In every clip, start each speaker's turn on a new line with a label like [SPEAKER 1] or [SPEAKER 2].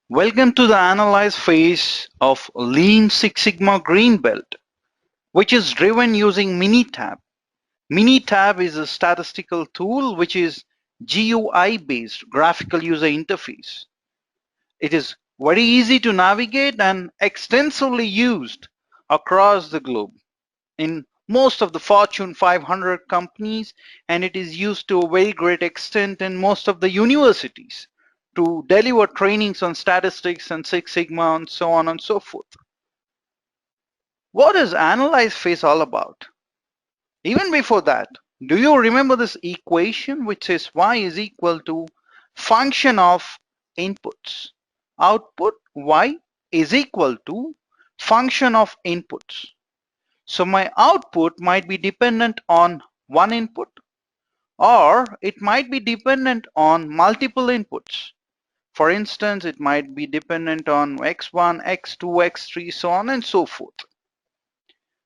[SPEAKER 1] Welcome to the analyze phase of Lean Six Sigma Green Belt, which is driven using Minitab. Minitab is a statistical tool which is GUI based graphical user interface. It is very easy to navigate and extensively used across the globe in most of the Fortune 500 companies, and it is used to a very great extent in most of the universities to deliver trainings on statistics and Six Sigma and so on and so forth. What is analyze phase all about? Even before that, do you remember this equation which says y is equal to function of inputs? Output y is equal to function of inputs. So my output might be dependent on one input, or it might be dependent on multiple inputs. For instance, it might be dependent on x1, x2, x3, so on and so forth.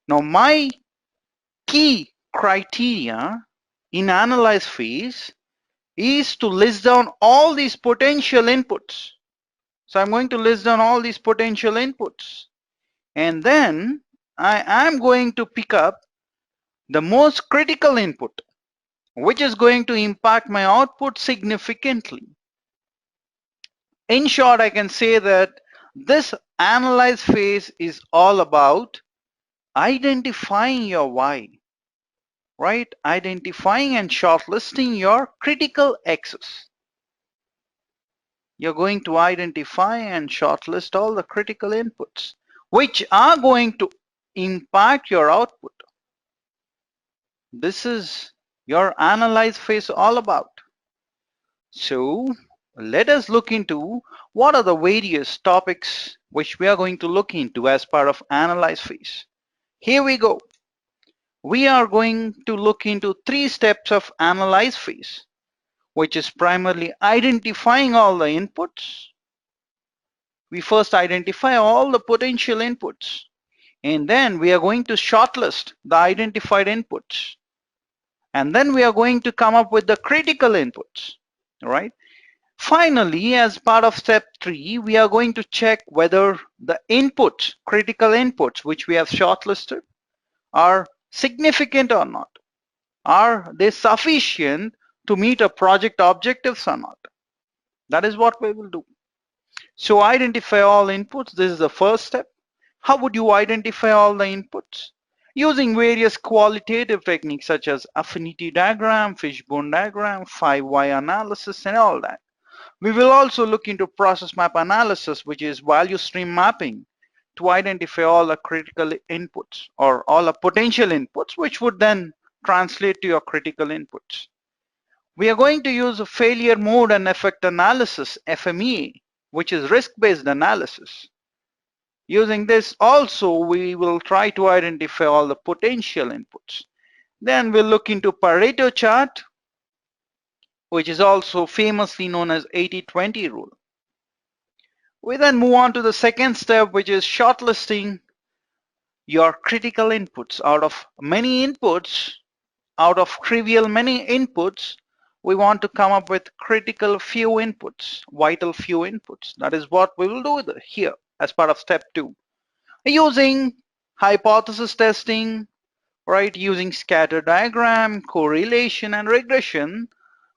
[SPEAKER 1] Now my key criteria in analyze phase is to list down all these potential inputs. So I'm going to list down all these potential inputs, and then I am going to pick up the most critical input, which is going to impact my output significantly. In short, I can say that this analyze phase is all about identifying your why, right? Identifying and shortlisting your critical X's. You're going to identify and shortlist all the critical inputs, which are going to impact your output. This is your analyze phase all about. So let us look into what are the various topics which we are going to look into as part of analyze phase. Here we go. We are going to look into 3 steps of analyze phase, which is primarily identifying all the inputs. We first identify all the potential inputs, and then we are going to shortlist the identified inputs, and then we are going to come up with the critical inputs, right? Finally, as part of step 3, we are going to check whether the inputs, critical inputs, which we have shortlisted are significant or not. Are they sufficient to meet a project objectives or not? That is what we will do. So identify all inputs. This is the first step. How would you identify all the inputs? Using various qualitative techniques such as affinity diagram, fishbone diagram, 5Y analysis, and all that. We will also look into process map analysis, which is value stream mapping, to identify all the critical inputs or all the potential inputs, which would then translate to your critical inputs. We are going to use a failure mode and effect analysis, FMEA, which is risk-based analysis. Using this also, we will try to identify all the potential inputs. Then we'll look into Pareto chart, which is also famously known as 80-20 rule. We then move on to the second step, which is shortlisting your critical inputs. Out of many inputs, out of trivial many inputs, we want to come up with critical few inputs, vital few inputs. That is what we will do here as part of step 2. Using hypothesis testing, right, using scatter diagram, correlation, and regression,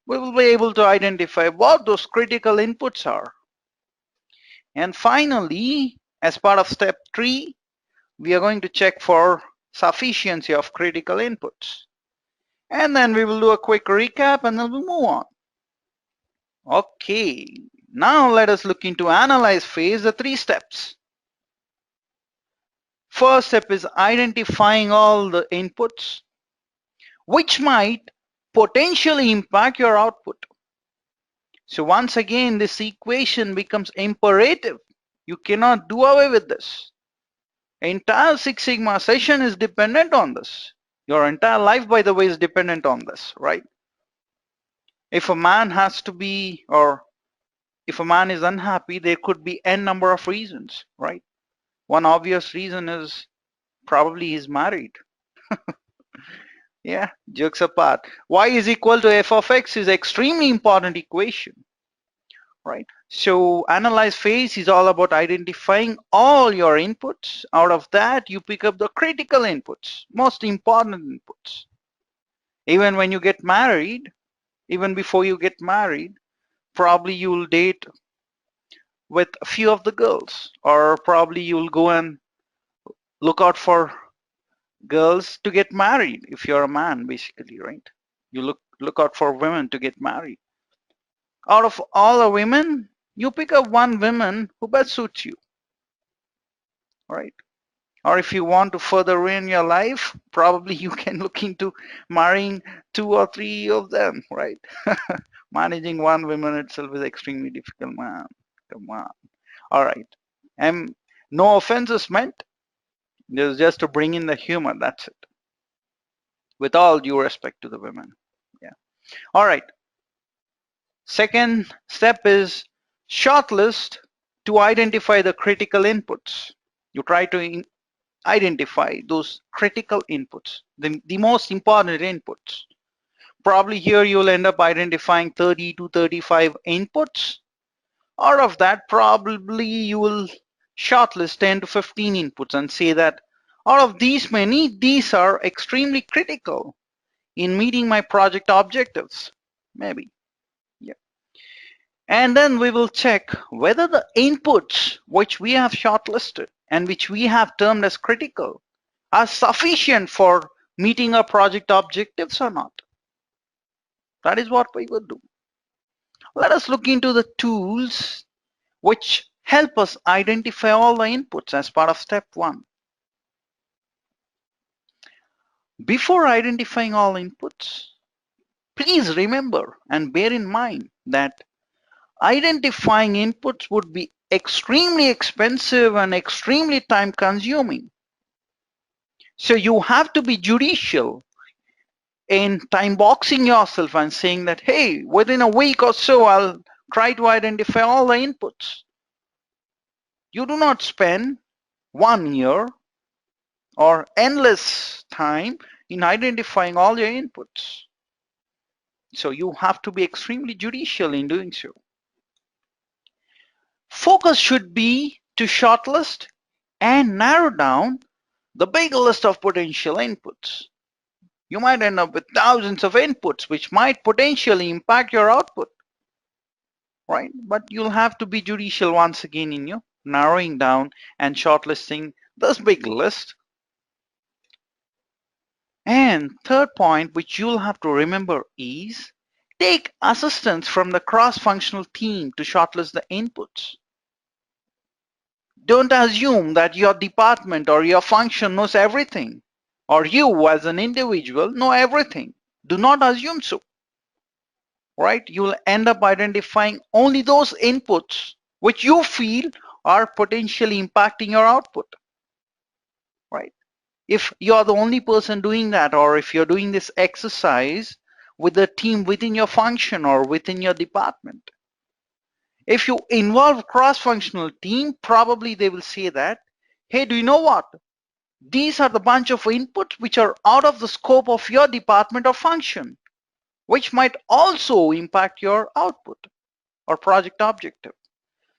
[SPEAKER 1] we will be able to identify what those critical inputs are. And finally, as part of step 3, we are going to check for sufficiency of critical inputs. And then we will do a quick recap and then we'll move on. Okay, now let us look into analyze phase, the 3 steps. First step is identifying all the inputs which might potentially impact your output. So once again, this equation becomes imperative. You cannot do away with this. Entire Six Sigma session is dependent on this. Your entire life, by the way, is dependent on this, right? If a man has to be, or if a man is unhappy, there could be n number of reasons, right? One obvious reason is probably he's married. Yeah, jokes apart. Y is equal to f of x is extremely important equation. right? So analyze phase is all about identifying all your inputs. Out of that, you pick up the critical inputs, most important inputs. Even when you get married, even before you get married, probably you'll date with a few of the girls, or probably you'll go and look out for girls to get married if you're a man, basically, right? You look out for women to get married. Out of all the women, you pick up one woman who best suits you, right? Or if you want to further ruin your life, probably you can look into marrying two or three of them, right? Managing one woman itself is extremely difficult, man. Come on. All right. And no offenses meant. This is just to bring in the humor. That's it. With all due respect to the women. Yeah. All right. Second step is shortlist to identify the critical inputs. You try to identify those critical inputs, the most important inputs. Probably here you'll end up identifying 30 to 35 inputs. Out of that, probably you will shortlist 10 to 15 inputs and say that out of these many, these are extremely critical in meeting my project objectives. Maybe. Yeah. And then we will check whether the inputs which we have shortlisted and which we have termed as critical are sufficient for meeting our project objectives or not. That is what we will do. Let us look into the tools which help us identify all the inputs as part of step one. Before identifying all inputs, please remember and bear in mind that identifying inputs would be extremely expensive and extremely time consuming. So you have to be judicial in time boxing yourself and saying that, hey, within a week or so, I'll try to identify all the inputs. You do not spend 1 year or endless time in identifying all your inputs. So you have to be extremely judicial in doing so. Focus should be to shortlist and narrow down the big list of potential inputs. You might end up with thousands of inputs which might potentially impact your output, right? But you'll have to be judicial once again in your narrowing down and shortlisting this big list. And third point, which you'll have to remember is take assistance from the cross-functional team to shortlist the inputs. Don't assume that your department or your function knows everything, or you as an individual know everything. Do not assume so, right? You'll end up identifying only those inputs which you feel are potentially impacting your output, right? If you're the only person doing that, or if you're doing this exercise with a team within your function or within your department, if you involve cross-functional team, probably they will say that, hey, do you know what? These are the bunch of inputs which are out of the scope of your department or function, which might also impact your output or project objective.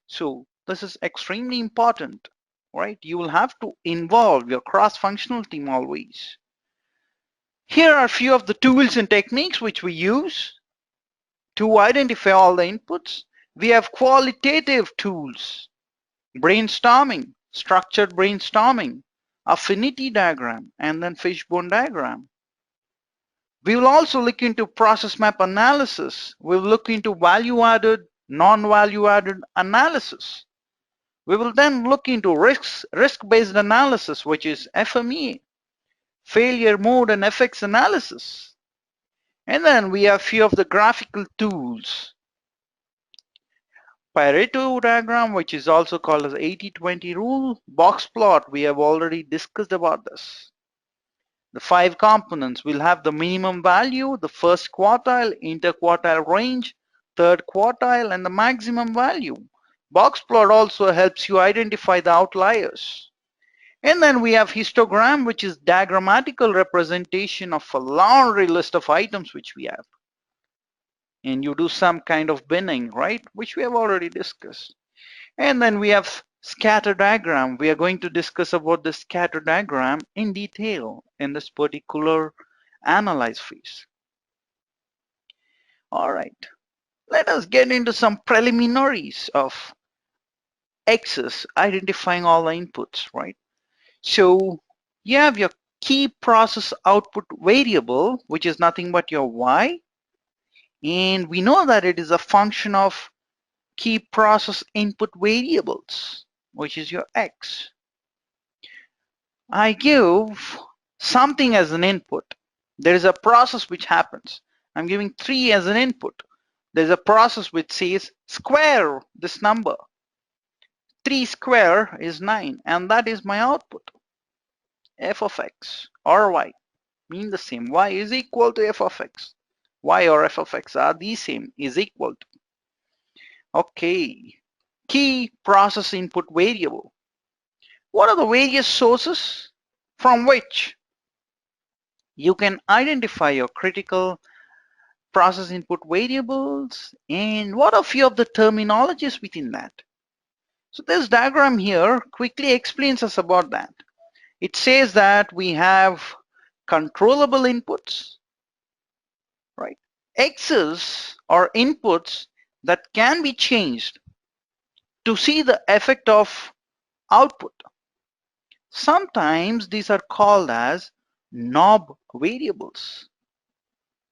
[SPEAKER 1] So this is extremely important, right? You will have to involve your cross-functional team always. Here are a few of the tools and techniques which we use to identify all the inputs. We have qualitative tools, brainstorming, structured brainstorming, affinity diagram, and then fishbone diagram. We will also look into process map analysis. We will look into value-added, non-value-added analysis. We will then look into risk-based analysis, which is FMEA, failure mode and effects analysis. And then we have few of the graphical tools. Pareto diagram, which is also called as 80-20 rule. Box plot, we have already discussed about this. The 5 components will have the minimum value, the first quartile, interquartile range, third quartile, and the maximum value. Box plot also helps you identify the outliers. And then we have histogram, which is diagrammatical representation of a laundry list of items which we have. and you do some kind of binning, right? Which we have already discussed. And then we have scatter diagram. We are going to discuss about the scatter diagram in detail in this particular analyze phase. All right, let us get into some preliminaries of X's identifying all the inputs, right? So you have your key process output variable, which is nothing but your Y, and we know that it is a function of key process input variables, which is your X. I give something as an input. There is a process which happens. I'm giving 3 as an input. There's a process which says square this number. 3 square is 9, and that is my output. F of X or Y mean the same. Y is equal to F of X. Y or F of X are the same, is equal to. Okay. Key process input variable. What are the various sources from which you can identify your critical process input variables, and what are few of the terminologies within that? So this diagram here quickly explains us about that. It says that we have controllable inputs, right? X's are inputs that can be changed to see the effect of output. Sometimes these are called as knob variables.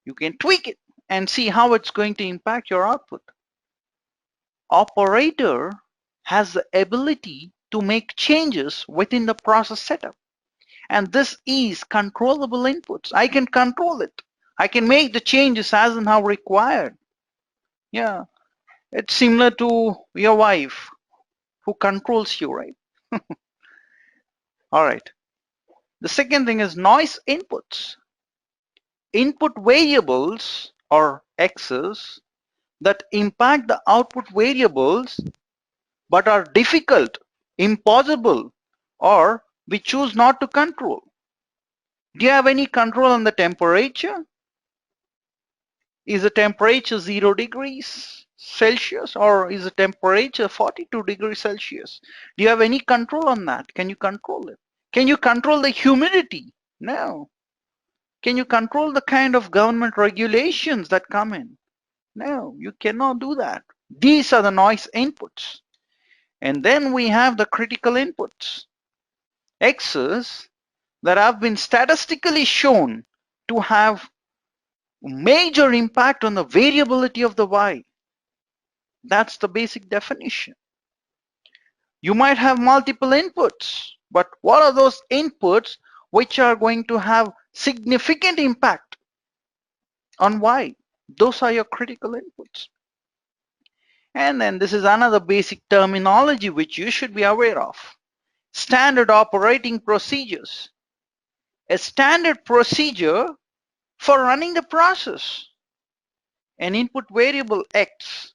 [SPEAKER 1] You can tweak it and see how it's going to impact your output. Operator has the ability to make changes within the process setup. And this is controllable inputs. I can control it. I can make the changes as and how required. Yeah, it's similar to your wife who controls you, right? All right. The second thing is noise inputs. Input variables or X's that impact the output variables but are difficult, impossible, or we choose not to control. Do you have any control on the temperature? Is the temperature 0 degrees Celsius or is the temperature 42 degrees Celsius? Do you have any control on that? Can you control it? Can you control the humidity? No. Can you control the kind of government regulations that come in? No, you cannot do that. These are the noise inputs. And then we have the critical inputs, X's that have been statistically shown to have major impact on the variability of the Y. That's the basic definition. You might have multiple inputs, but what are those inputs which are going to have significant impact on Y? Those are your critical inputs. And then this is another basic terminology which you should be aware of. Standard operating procedures. A standard procedure for running the process. An input variable X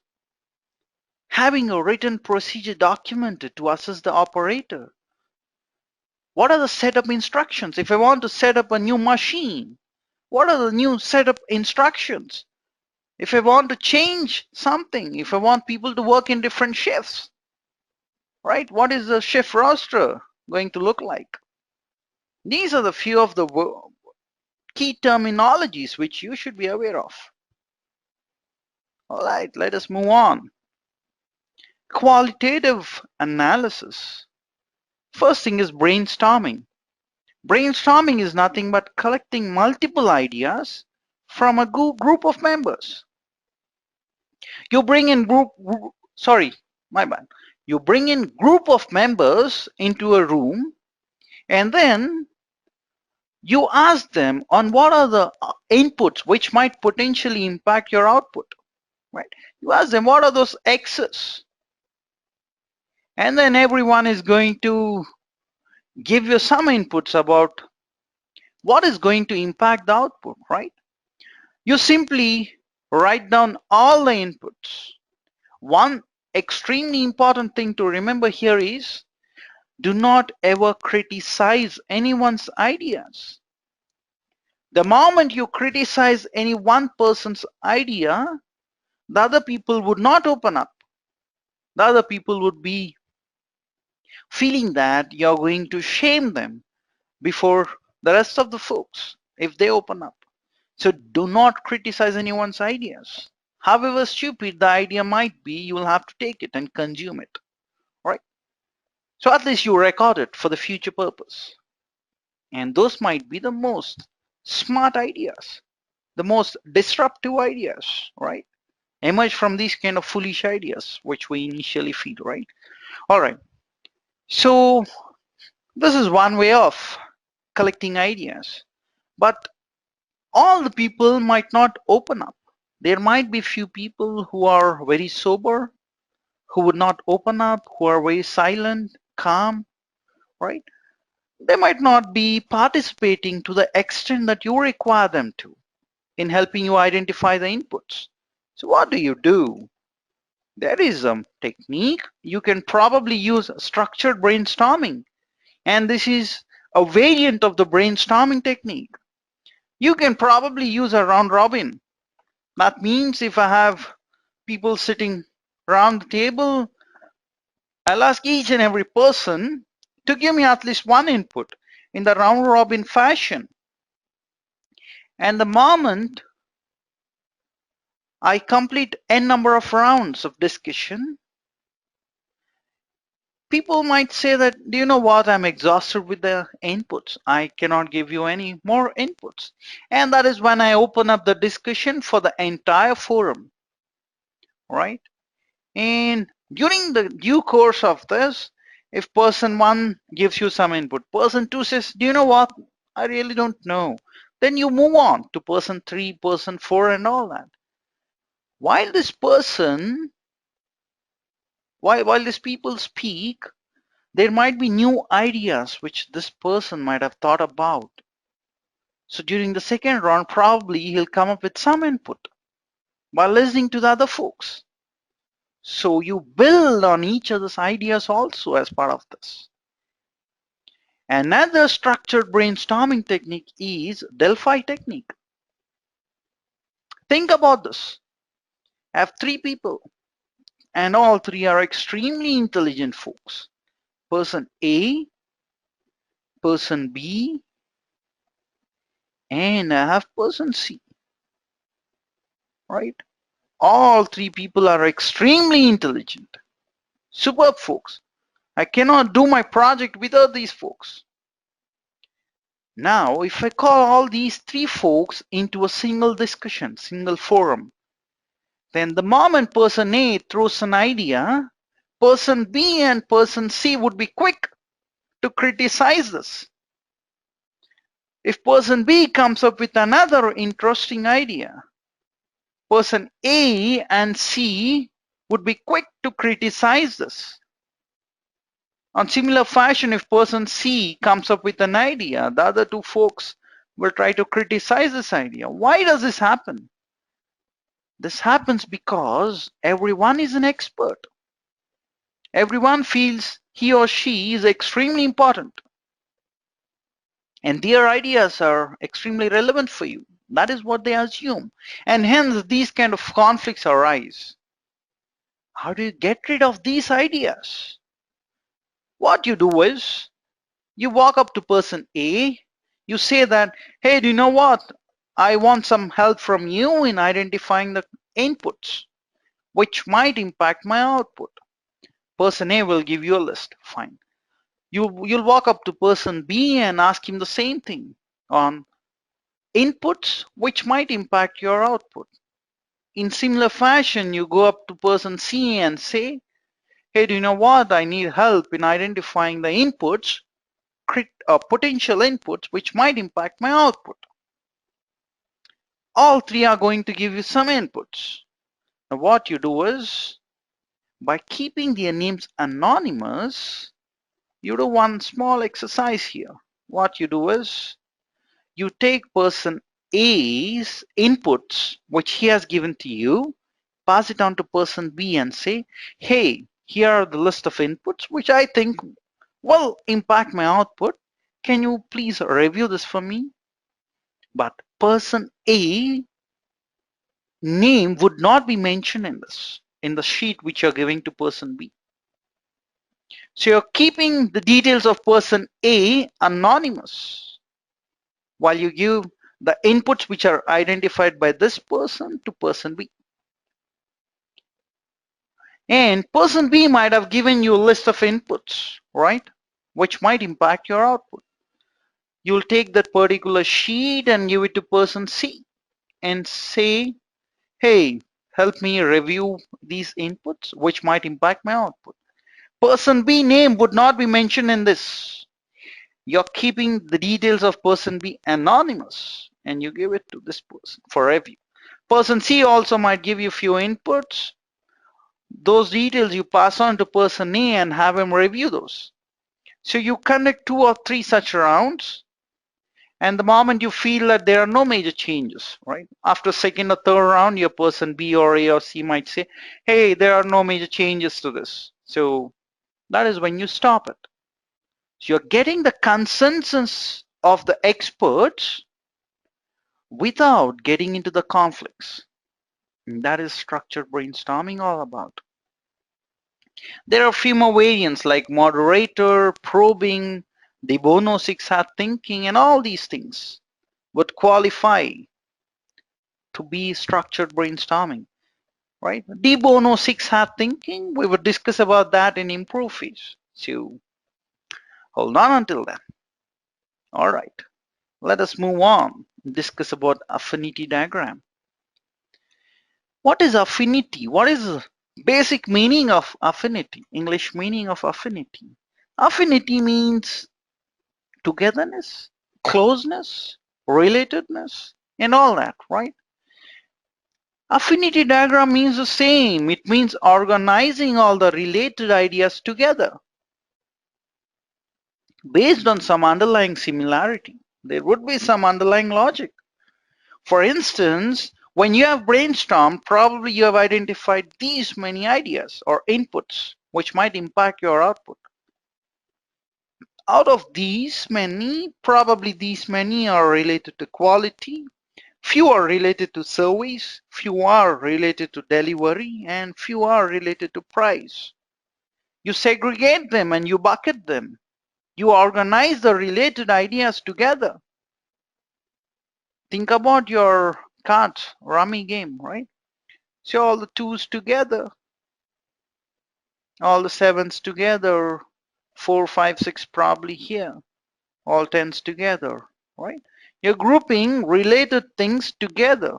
[SPEAKER 1] having a written procedure documented to assess the operator. What are the setup instructions? If I want to set up a new machine, what are the new setup instructions? If I want to change something, if I want people to work in different shifts, right? What is the shift roster going to look like? These are the few of the key terminologies which you should be aware of. All right, let us move on. Qualitative analysis. First thing is brainstorming. Brainstorming is nothing but collecting multiple ideas from a group of members. You bring in You bring in group of members into a room and then you ask them on what are the inputs which might potentially impact your output, right? You ask them what are those X's, and then everyone is going to give you some inputs about what is going to impact the output, right? You simply write down all the inputs. One extremely important thing to remember here is do not ever criticize anyone's ideas. The moment you criticize any one person's idea, the other people would not open up. The other people would be feeling that you're going to shame them before the rest of the folks if they open up. So do not criticize anyone's ideas. However stupid the idea might be, you will have to take it and consume it. Right? So at least you record it for the future purpose. And those might be the most smart ideas, the most disruptive ideas, right? Emerge from these kind of foolish ideas which we initially feel, right? All right. So this is one way of collecting ideas. But all the people might not open up. There might be few people who are very sober, who would not open up, who are very silent, calm, right? They might not be participating to the extent that you require them to in helping you identify the inputs. So what do? There is a technique. You can probably use structured brainstorming. And this is a variant of the brainstorming technique. You can probably use a round robin. That means if I have people sitting around the table, I'll ask each and every person to give me at least one input in the round robin fashion. And the moment I complete n number of rounds of discussion, people might say that, do you know what, I'm exhausted with the inputs. I cannot give you any more inputs. And that is when I open up the discussion for the entire forum, right? And during the due course of this, if person one gives you some input, person two says, do you know what? I really don't know. Then you move on to person three, person four, and all that. While this person, while these people speak, there might be new ideas which this person might have thought about. So during the second round, probably he'll come up with some input by listening to the other folks. So you build on each other's ideas also as part of this. Another structured brainstorming technique is Delphi technique. Think about this. I have three people, and all three are extremely intelligent folks. Person A, person B, and I have person C, right? All three people are extremely intelligent. Superb folks. I cannot do my project without these folks. Now, if I call all these three folks into a single discussion, single forum, then the moment person A throws an idea, person B and person C would be quick to criticize this. If person B comes up with another interesting idea, person A and C would be quick to criticize this. On similar fashion, if person C comes up with an idea, the other two folks will try to criticize this idea. Why does this happen? This happens because everyone is an expert. Everyone feels he or she is extremely important, and their ideas are extremely relevant for you. That is what they assume. And hence, these kind of conflicts arise. How do you get rid of these ideas? What you do is, you walk up to person A, you say that, hey, do you know what? I want some help from you in identifying the inputs, which might impact my output. Person A will give you a list. Fine. You'll walk up to person B and ask him the same thing on inputs which might impact your output. In similar fashion, you go up to person C and say, hey, do you know what? I need help in identifying the inputs, potential inputs which might impact my output. All three are going to give you some inputs. Now what you do is, by keeping their names anonymous, you do one small exercise here. What you do is, you take person A's inputs, which he has given to you, pass it on to person B and say, hey, here are the list of inputs which I think will impact my output. Can you please review this for me? But person A name would not be mentioned in the sheet which you're giving to person B. So you're keeping the details of person A anonymous while you give the inputs which are identified by this person to person B. And person B might have given you a list of inputs, right? Which might impact your output. You'll take that particular sheet and give it to person C and say, hey, help me review these inputs which might impact my output. Person B name would not be mentioned in this. You're keeping the details of person B anonymous and you give it to this person for review. Person C also might give you few inputs. Those details you pass on to person A and have him review those. So you conduct 2 or 3 such rounds, and the moment you feel that there are no major changes, right? After second or third round, your person B or A or C might say, hey, there are no major changes to this. So that is when you stop it. So you're getting the consensus of the experts without getting into the conflicts. And that is structured brainstorming all about. There are a few more variants like moderator, probing, de bono six-hat thinking, and all these things would qualify to be structured brainstorming, right? De bono six-hat thinking, we would discuss about that in improve phase. So hold on until then. All right, let us move on and discuss about affinity diagram. What is affinity? What is the basic meaning of affinity? English meaning of affinity. Affinity means togetherness, closeness, relatedness, and all that, right? Affinity diagram means the same. It means organizing all the related ideas together based on some underlying similarity. There would be some underlying logic. For instance, when you have brainstormed, probably you have identified these many ideas or inputs which might impact your output. Out of these many, probably these many are related to quality, few are related to service, few are related to delivery, and few are related to price. You segregate them and you bucket them. You organize the related ideas together. Think about your cards, rummy game, right? So all the twos together, all the sevens together, 4, 5, 6 probably here, all tens together, right? You're grouping related things together.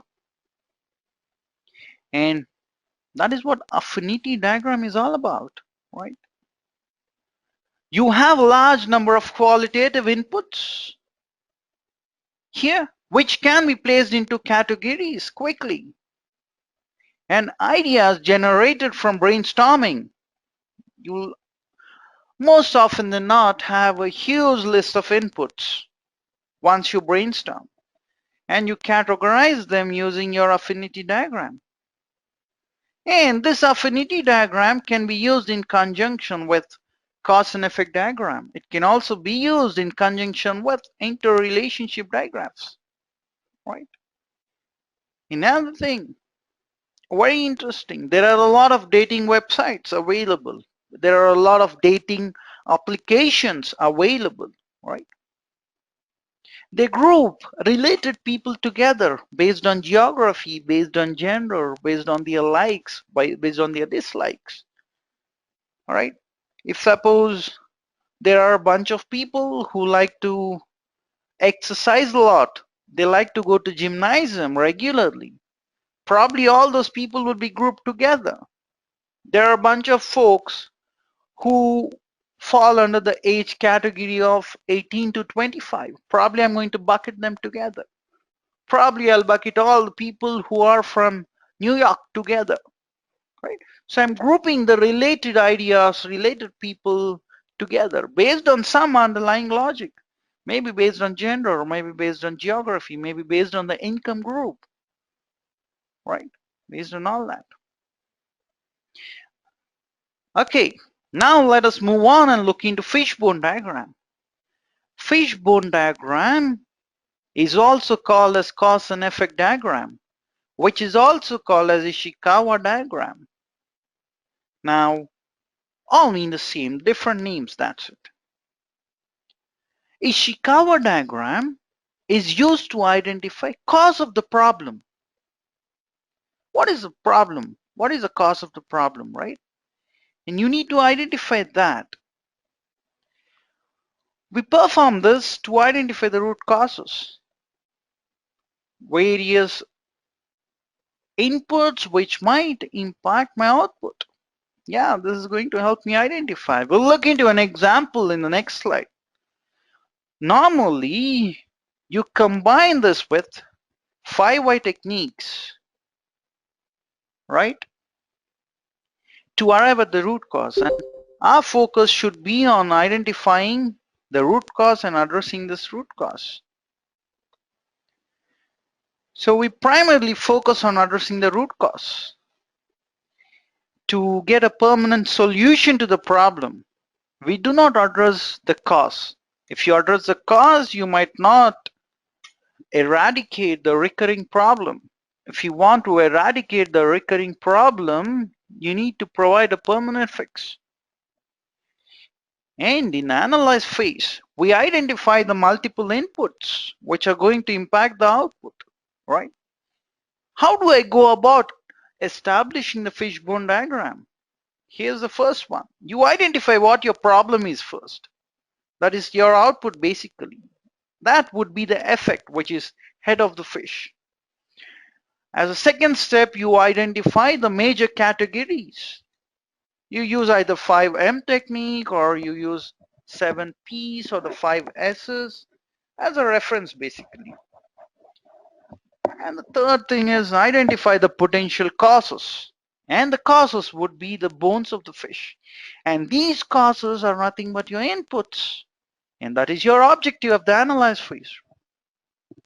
[SPEAKER 1] And that is what affinity diagram is all about, right? You have a large number of qualitative inputs here, which can be placed into categories quickly. And ideas generated from brainstorming, you'll most often than not have a huge list of inputs once you brainstorm. And you categorize them using your affinity diagram. And this affinity diagram can be used in conjunction with cause and effect diagram. It can also be used in conjunction with interrelationship diagrams, right? Another thing, very interesting, there are a lot of dating websites available. There are a lot of dating applications available, right? They group related people together based on geography, based on gender, based on their likes, based on their dislikes. All right. If suppose there are a bunch of people who like to exercise a lot, they like to go to gymnasium regularly. Probably all those people would be grouped together. There are a bunch of folks who fall under the age category of 18 to 25. Probably I'm going to bucket them together. Probably I'll bucket all the people who are from New York together, right? So I'm grouping the related ideas, related people together based on some underlying logic, maybe based on gender, or maybe based on geography, maybe based on the income group, right? Based on all that. Okay, now let us move on and look into fishbone diagram. Fishbone diagram is also called as cause and effect diagram. which is also called as Ishikawa diagram. Now, all mean the same, different names, that's it. Ishikawa diagram is used to identify cause of the problem. What is the problem? What is the cause of the problem, right? And you need to identify that. We perform this to identify the root causes. Various inputs which might impact my output. Yeah, this is going to help me identify. We'll look into an example in the next slide. Normally, you combine this with 5 why techniques, right, to arrive at the root cause. And our focus should be on identifying the root cause and addressing this root cause. So we primarily focus on addressing the root cause to get a permanent solution to the problem. We do not address the cause. If you address the cause, you might not eradicate the recurring problem. If you want to eradicate the recurring problem, you need to provide a permanent fix. And in analyze phase, we identify the multiple inputs which are going to impact the output, right? How do I go about establishing the fishbone diagram? Here's the first one. You identify what your problem is first. That is your output basically. That would be the effect, which is head of the fish. As a second step, you identify the major categories. You use either 5M technique or you use 7Ps or the 5Ss as a reference basically. And the third thing is identify the potential causes. And the causes would be the bones of the fish. And these causes are nothing but your inputs. And that is your objective of the analyze phase.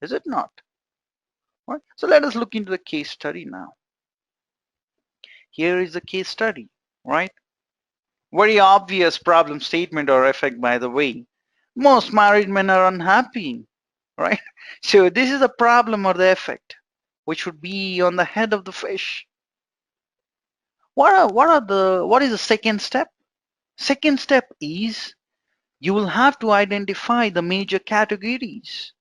[SPEAKER 1] Is it not? Right? So let us look into the case study now. Here is the case study, right? Very obvious problem statement or effect, by the way. Most married men are unhappy, right? So this is a problem or the effect, which would be on the head of the fish. What is the second step? Second step is you will have to identify the major categories.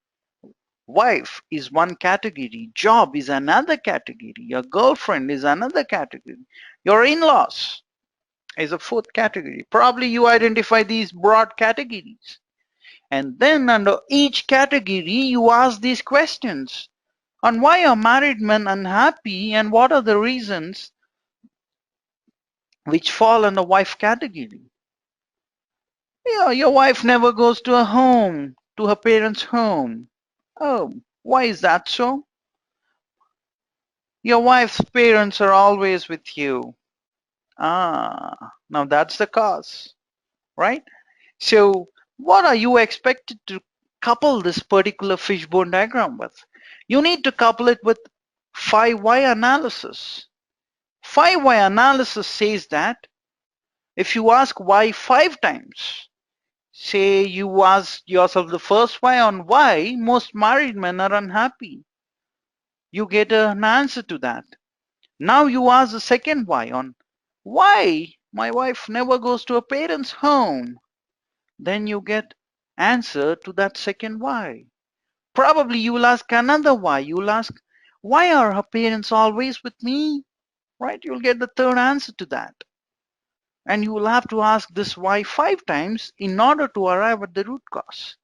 [SPEAKER 1] Wife is one category, job is another category, your girlfriend is another category, your in-laws is a fourth category. Probably you identify these broad categories. And then under each category, you ask these questions. On why are married men unhappy and what are the reasons which fall under wife category? Yeah, your wife never goes to her home, to her parents' home. Oh, why is that so? Your wife's parents are always with you. Ah, now that's the cause, right? So what are you expected to couple this particular fishbone diagram with? You need to couple it with 5 why analysis. 5 why analysis says that if you ask why 5 times, say you ask yourself the first why on why most married men are unhappy, you get an answer to that. Now you ask the second why on why my wife never goes to her parents' home. Then you get answer to that second why. Probably you will ask another why. You will ask, why are her parents always with me? Right? You'll get the third answer to that. And you will have to ask this why 5 times in order to arrive at the root cause.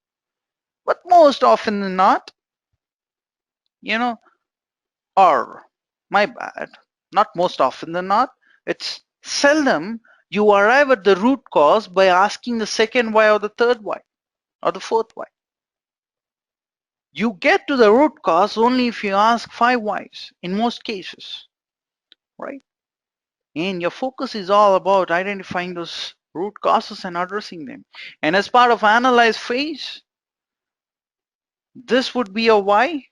[SPEAKER 1] But most often than not, you know, or my bad, not most often than not, it's seldom you arrive at the root cause by asking the second why or the third why or the fourth why. You get to the root cause only if you ask 5 whys in most cases, right? And your focus is all about identifying those root causes and addressing them. And as part of analyze phase, this would be a why,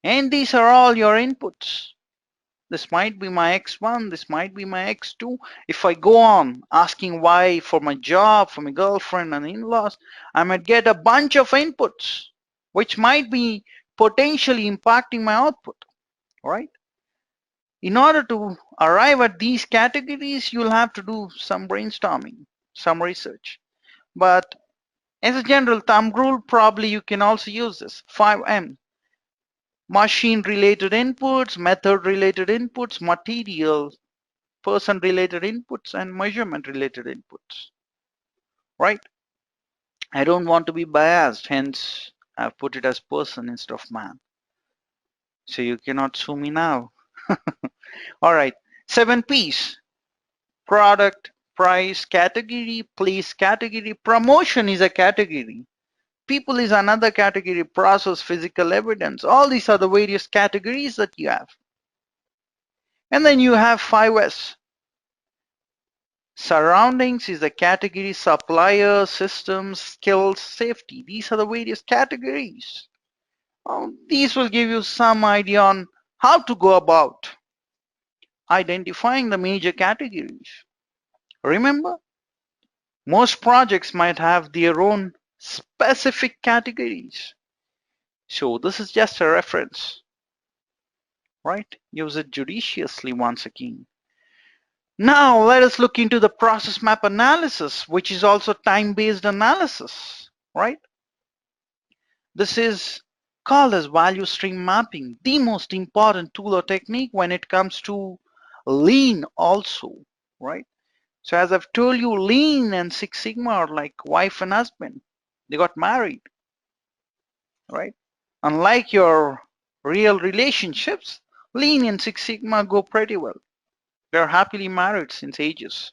[SPEAKER 1] and these are all your inputs. This might be my X1, this might be my X2. If I go on asking why for my job, for my girlfriend and in-laws, I might get a bunch of inputs, which might be potentially impacting my output. right? In order to arrive at these categories, you'll have to do some brainstorming, some research. But as a general thumb rule, probably you can also use this 5M: machine related inputs, method related inputs, material, person related inputs, and measurement related inputs, right? I don't want to be biased, hence I've put it as person instead of man. So you cannot sue me now. All right, 7Ps: product, price, category, place, category, promotion is a category, people is another category, process, physical evidence. All these are the various categories that you have. And then you have 5S: surroundings is a category, supplier, systems, skills, safety. These are the various categories. These will give you some idea on how to go about identifying the major categories. Remember, most projects might have their own specific categories. So this is just a reference, right? Use it judiciously once again. Now let us look into the process map analysis, which is also time-based analysis, right? This is called as value stream mapping, the most important tool or technique when it comes to lean also, right? So as I've told you, lean and Six Sigma are like wife and husband. They got married, right? Unlike your real relationships, lean and Six Sigma go pretty well. They're happily married since ages,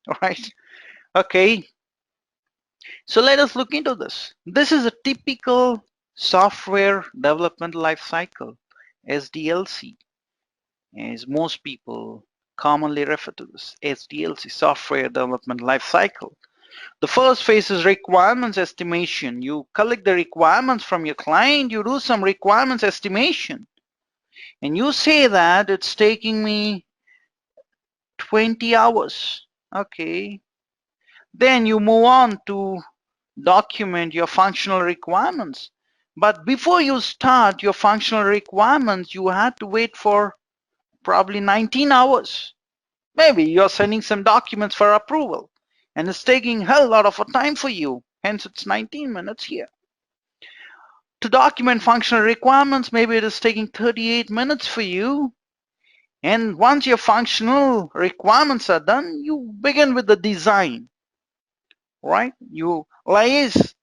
[SPEAKER 1] all right? Okay, so let us look into this. This is a typical software development life cycle, SDLC, as most people commonly refer to this, SDLC, software development life cycle. The first phase is requirements estimation. You collect the requirements from your client, you do some requirements estimation, and you say that it's taking me 20 hours. Okay. Then you move on to document your functional requirements. But before you start your functional requirements, you had to wait for probably 19 hours. Maybe you're sending some documents for approval and it's taking a hell lot of time for you. Hence, it's 19 minutes here. To document functional requirements, maybe it is taking 38 minutes for you. And once your functional requirements are done, you begin with the design, right? You liaise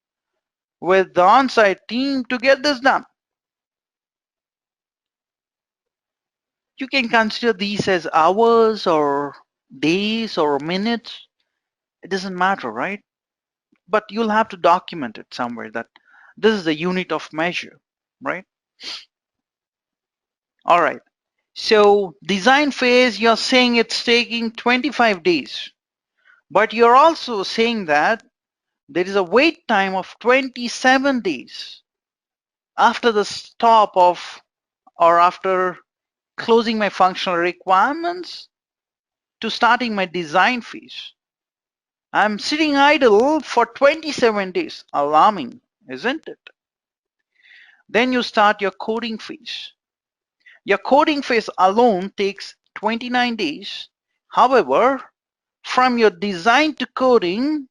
[SPEAKER 1] with the on-site team to get this done. You can consider these as hours or days or minutes. It doesn't matter, right? But you'll have to document it somewhere that this is the unit of measure, right? All right. So design phase, you're saying it's taking 25 days, but you're also saying that there is a wait time of 27 days after the stop of or after closing my functional requirements to starting my design phase. I'm sitting idle for 27 days. Alarming, isn't it? Then you start your coding phase. Your coding phase alone takes 29 days. However, from your design to coding,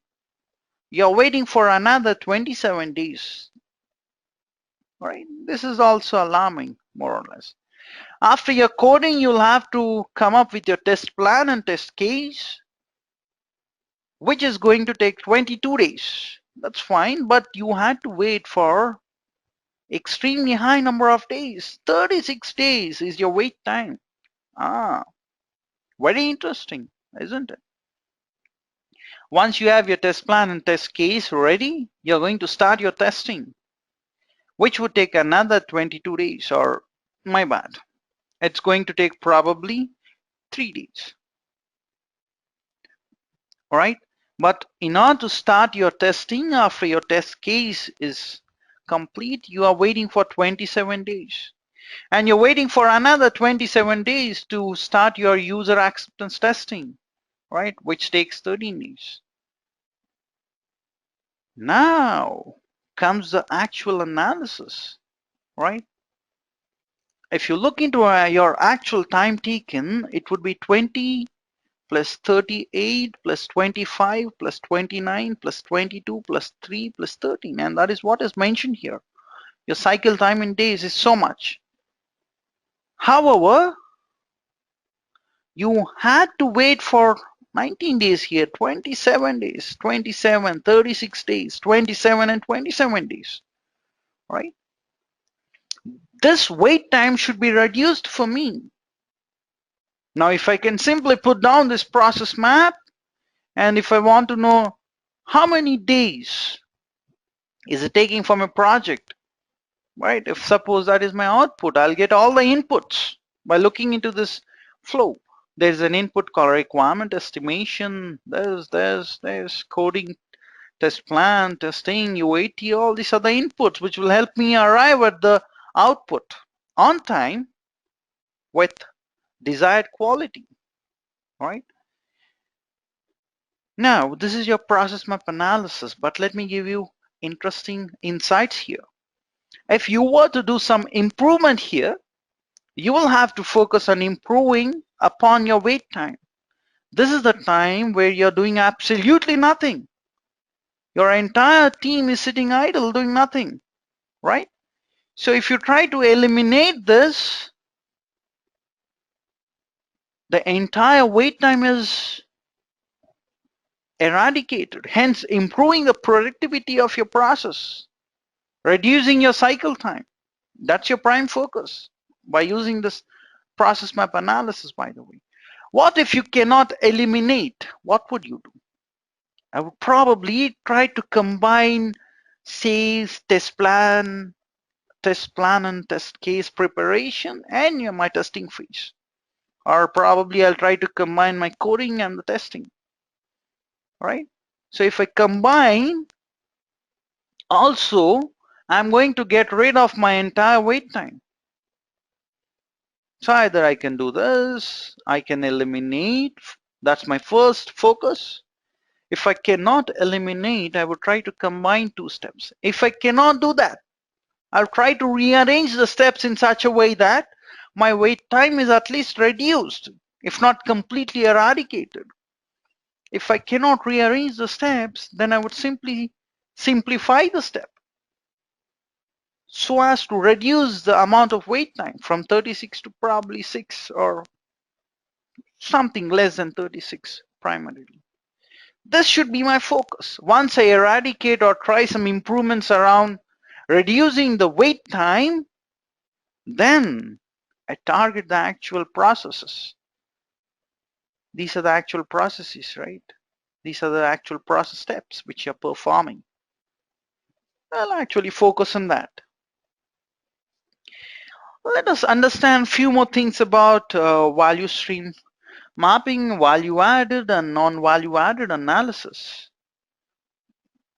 [SPEAKER 1] you're waiting for another 27 days. Right? This is also alarming, more or less. After your coding, you'll have to come up with your test plan and test case, which is going to take 22 days. That's fine, but you had to wait for extremely high number of days. 36 days is your wait time. Ah, very interesting, isn't it? Once you have your test plan and test case ready, you're going to start your testing, which would take another 22 days, or my bad. It's going to take probably 3 days. All right. But in order to start your testing after your test case is complete, you are waiting for 27 days. And you're waiting for another 27 days to start your user acceptance testing, right? Which takes 13 days. Now comes the actual analysis, right? if you look into your actual time taken, it would be 20 plus 38 plus 25 plus 29 plus 22 plus 3 plus 13, and that is what is mentioned here. Your cycle time in days is so much. However, you had to wait for 19 days here, 27 days, 27, 36 days, 27 and 27 days, right? This wait time should be reduced for me. Now, if I can simply put down this process map, and if I want to know how many days is it taking from a project, right? If suppose that is my output, I'll get all the inputs by looking into this flow. There's an input called requirement estimation. There's coding, test plan, testing, UAT. All these are the inputs which will help me arrive at the output on time with desired quality, right? Now, this is your process map analysis, but let me give you interesting insights here. If you were to do some improvement here, you will have to focus on improving upon your wait time. This is the time where you're doing absolutely nothing. Your entire team is sitting idle doing nothing, right? So if you try to eliminate this, the entire wait time is eradicated, hence improving the productivity of your process, reducing your cycle time. That's your prime focus by using this process map analysis, by the way. What if you cannot eliminate? What would you do? I would probably try to combine sales, test plan and test case preparation and my testing phase. Or probably I'll try to combine my coding and the testing, right? So if I combine, also, I'm going to get rid of my entire wait time. So either I can do this, I can eliminate, that's my first focus. If I cannot eliminate, I will try to combine two steps. If I cannot do that, I'll try to rearrange the steps in such a way that my wait time is at least reduced, if not completely eradicated. If I cannot rearrange the steps, then I would simply simplify the step so as to reduce the amount of wait time from 36 to probably 6 or something less than 36 primarily. This should be my focus. Once I eradicate or try some improvements around reducing the wait time, then I target the actual processes. These are the actual processes, right? These are the actual process steps which you're performing. I'll actually focus on that. Let us understand a few more things about value stream mapping, value added and non-value added analysis.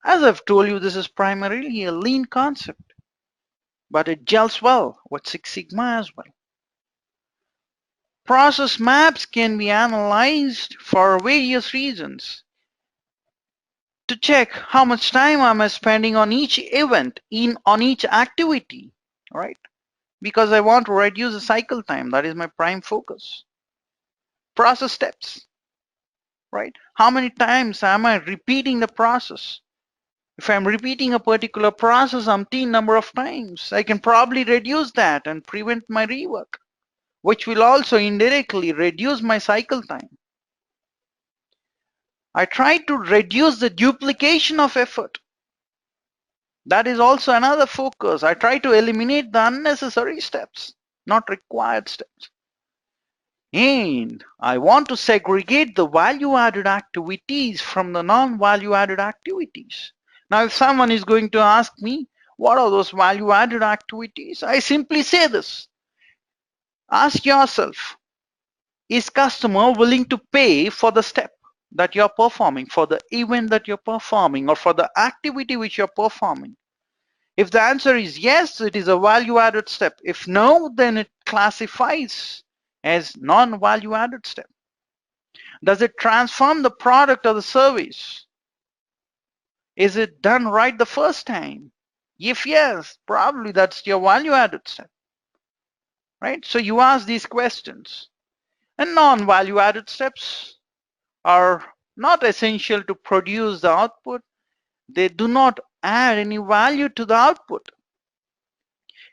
[SPEAKER 1] As I've told you, this is primarily a lean concept, but it gels well with Six Sigma as well. Process maps can be analyzed for various reasons. To check how much time am I spending on each event, on each activity, right? Because I want to reduce the cycle time. That is my prime focus. Process steps, right? How many times am I repeating the process? If I'm repeating a particular process umpteen number of times, I can probably reduce that and prevent my rework, which will also indirectly reduce my cycle time. I try to reduce the duplication of effort. That is also another focus. I try to eliminate the unnecessary steps, not required steps. And I want to segregate the value-added activities from the non-value-added activities. Now, if someone is going to ask me, what are those value-added activities? I simply say this. Ask yourself, is customer willing to pay for the step that you're performing, for the event that you're performing, or for the activity which you're performing? If the answer is yes, it is a value-added step. If no, then it classifies as non-value-added step. Does it transform the product or the service? Is it done right the first time? If yes, probably that's your value-added step, right? So you ask these questions. And non-value added steps are not essential to produce the output. They do not add any value to the output.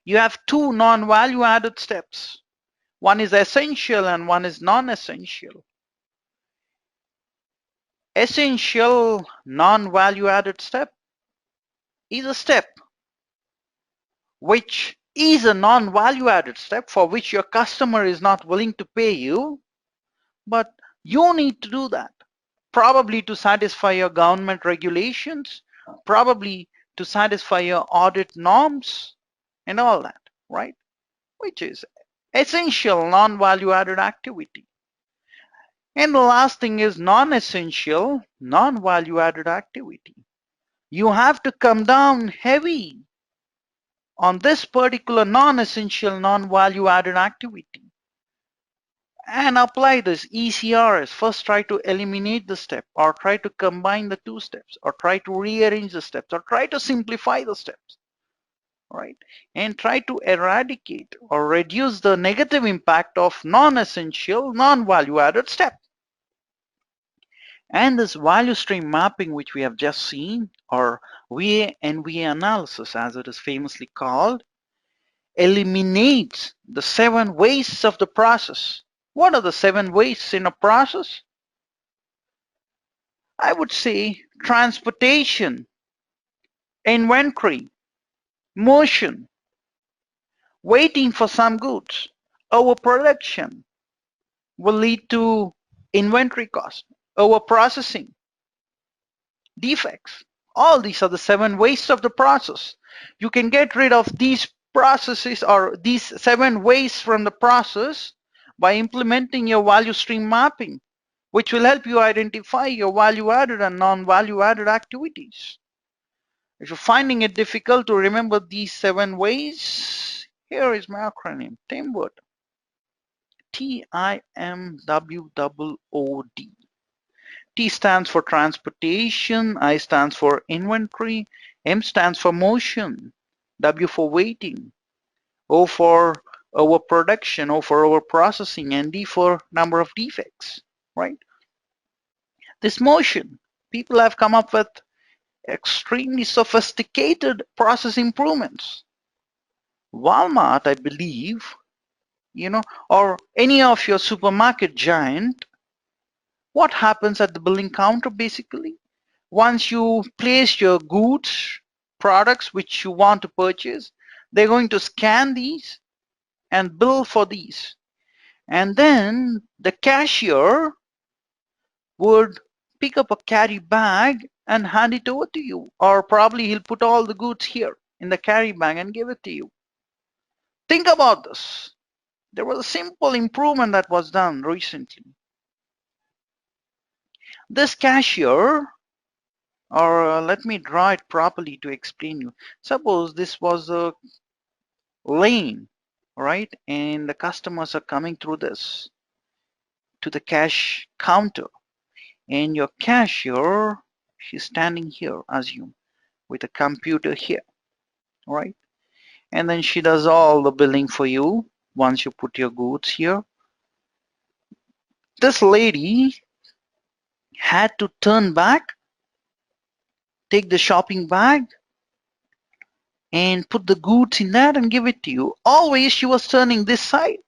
[SPEAKER 1] You have two non-value added steps. One is essential and one is non-essential. Essential non-value added step is a step which is a non-value added step for which your customer is not willing to pay you, but you need to do that. Probably to satisfy your government regulations, probably to satisfy your audit norms and all that, right? Which is essential non-value added activity. And the last thing is non-essential non-value added activity. You have to come down heavy on this particular non-essential non-value added activity and apply this ECRS. First try to eliminate the step, or try to combine the two steps, or try to rearrange the steps, or try to simplify the steps, right? And try to eradicate or reduce the negative impact of non-essential non-value added step. And this value stream mapping which we have just seen, or VA/NVA analysis as it is famously called, eliminates the 7 wastes of the process. What are the 7 wastes in a process? I would say transportation, inventory, motion, waiting for some goods, overproduction will lead to inventory cost, overprocessing, defects. All these are the 7 wastes of the process. You can get rid of these processes or these 7 wastes from the process by implementing your value stream mapping, which will help you identify your value added and non-value added activities. If you're finding it difficult to remember these 7 ways, here is my acronym, TIMWOOD. TIMWOOD. T stands for transportation, I stands for inventory, M stands for motion, W for waiting, O for overproduction, O for overprocessing, and D for number of defects, right? This motion, people have come up with extremely sophisticated process improvements. Walmart, I believe, or any of your supermarket giant, what happens at the billing counter basically? Once you place your goods, products which you want to purchase, they're going to scan these and bill for these. And then the cashier would pick up a carry bag and hand it over to you. Or probably he'll put all the goods here in the carry bag and give it to you. Think about this. There was a simple improvement that was done recently. This cashier, or let me draw it properly to explain you. Suppose this was a lane, right? And the customers are coming through this to the cash counter. And your cashier, she's standing here, assume, with a computer here, right? And then she does all the billing for you once you put your goods here. This lady had to turn back, take the shopping bag, and put the goods in that and give it to you. Always she was turning this side,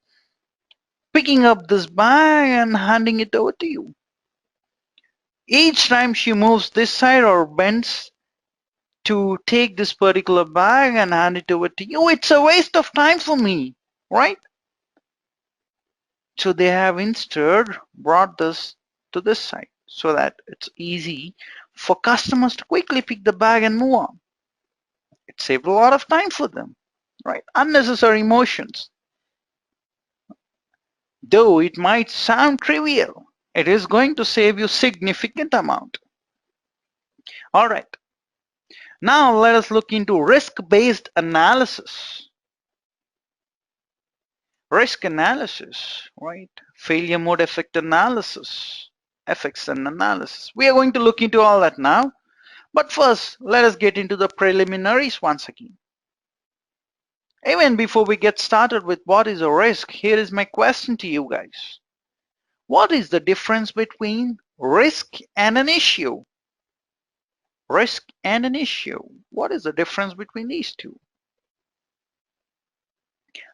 [SPEAKER 1] picking up this bag and handing it over to you. Each time she moves this side or bends to take this particular bag and hand it over to you, it's a waste of time for me, right? So they have instead brought this to this side so that it's easy for customers to quickly pick the bag and move on. It saved a lot of time for them, right? Unnecessary motions. Though it might sound trivial, it is going to save you significant amount. All right. Now let us look into risk-based analysis. Risk analysis, right? Failure mode effect analysis, effects and analysis. We are going to look into all that now. But first, let us get into the preliminaries once again. Even before we get started with what is a risk, here is my question to you guys. What is the difference between risk and an issue? Risk and an issue. What is the difference between these two?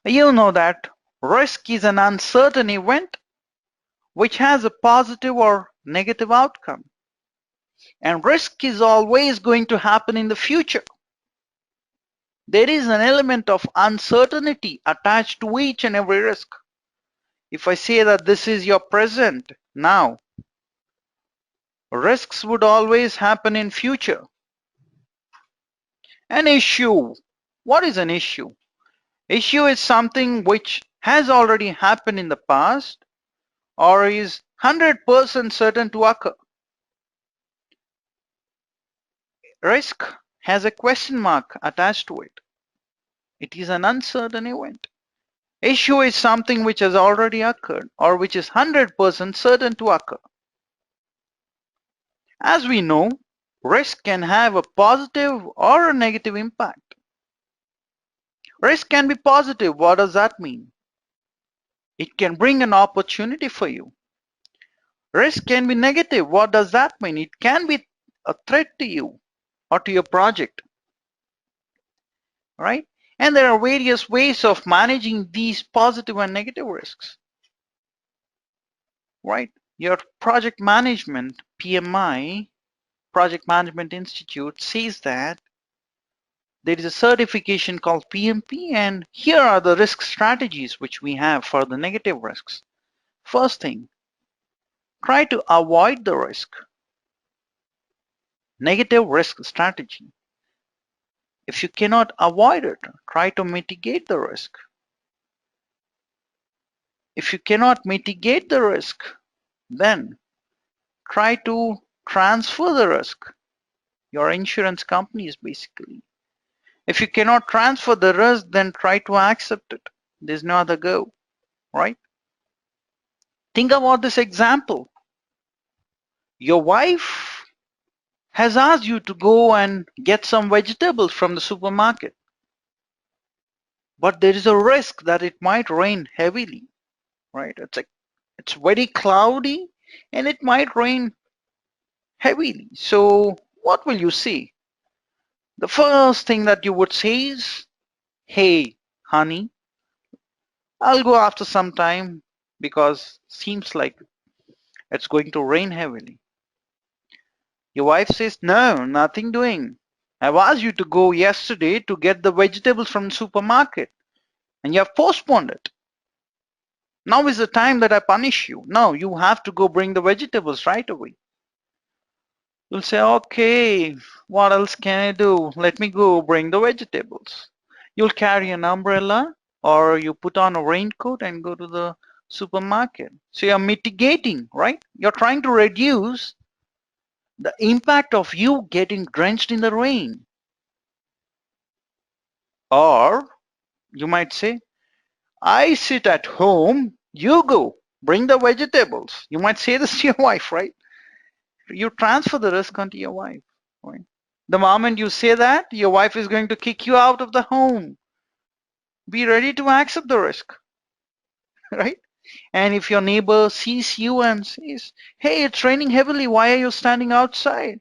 [SPEAKER 1] You know that risk is an uncertain event which has a positive or negative outcome. And risk is always going to happen in the future. There is an element of uncertainty attached to each and every risk. If I say that this is your present now, risks would always happen in future. An issue. What is an issue? Issue is something which has already happened in the past or is 100% certain to occur. Risk has a question mark attached to it. It is an uncertain event. Issue is something which has already occurred or which is 100% certain to occur. As we know, risk can have a positive or a negative impact. Risk can be positive. What does that mean? It can bring an opportunity for you. Risk can be negative. What does that mean? It can be a threat to you or to your project, right? And there are various ways of managing these positive and negative risks, right? Your project management, PMI, Project Management Institute, says that there is a certification called PMP, and here are the risk strategies which we have for the negative risks. First thing, try to avoid the risk. Negative risk strategy. If you cannot avoid it, try to mitigate the risk. If you cannot mitigate the risk, then try to transfer the risk. Your insurance companies basically. If you cannot transfer the risk, then try to accept it. There's no other go, right? Think about this example. Your wife has asked you to go and get some vegetables from the supermarket, but there is a risk that it might rain heavily, right? It's very cloudy and it might rain heavily. So what will you say? The first thing that you would say is, hey, honey, I'll go after some time because seems like it's going to rain heavily. Your wife says, no, nothing doing. I've asked you to go yesterday to get the vegetables from the supermarket and you have postponed it. Now is the time that I punish you. No, you have to go bring the vegetables right away. You'll say, okay, what else can I do? Let me go bring the vegetables. You'll carry an umbrella or you put on a raincoat and go to the supermarket. So you're mitigating, right? You're trying to reduce the impact of you getting drenched in the rain. Or you might say, I sit at home, you go, bring the vegetables. You might say this to your wife, right? You transfer the risk onto your wife, right? The moment you say that, your wife is going to kick you out of the home. Be ready to accept the risk, right? And if your neighbor sees you and says, hey, it's raining heavily, why are you standing outside?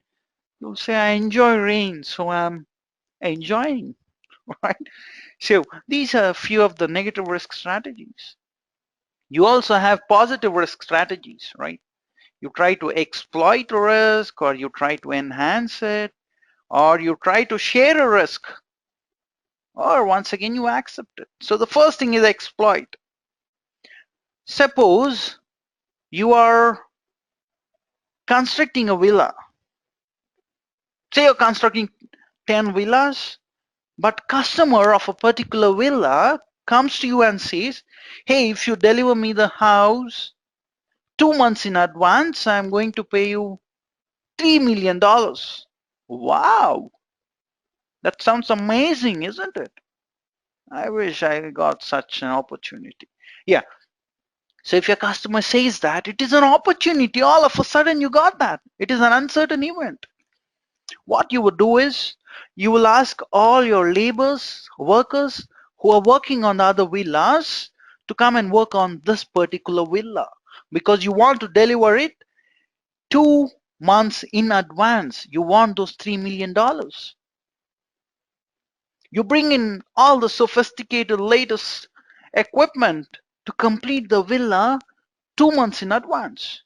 [SPEAKER 1] You'll say, I enjoy rain, so I'm enjoying, right? So these are a few of the negative risk strategies. You also have positive risk strategies, right? You try to exploit risk or you try to enhance it or you try to share a risk or once again you accept it. So the first thing is exploit. Suppose you are constructing a villa. Say you're constructing 10 villas, but customer of a particular villa comes to you and says, hey, if you deliver me the house 2 months in advance, I'm going to pay you $3 million. Wow, that sounds amazing, isn't it? I wish I got such an opportunity. Yeah, so if your customer says that, it is an opportunity. All of a sudden you got that. It is an uncertain event. What you would do is you will ask all your laborers, workers who are working on the other villas to come and work on this particular villa because you want to deliver it 2 months in advance. You want those $3 million. You bring in all the sophisticated latest equipment to complete the villa 2 months in advance.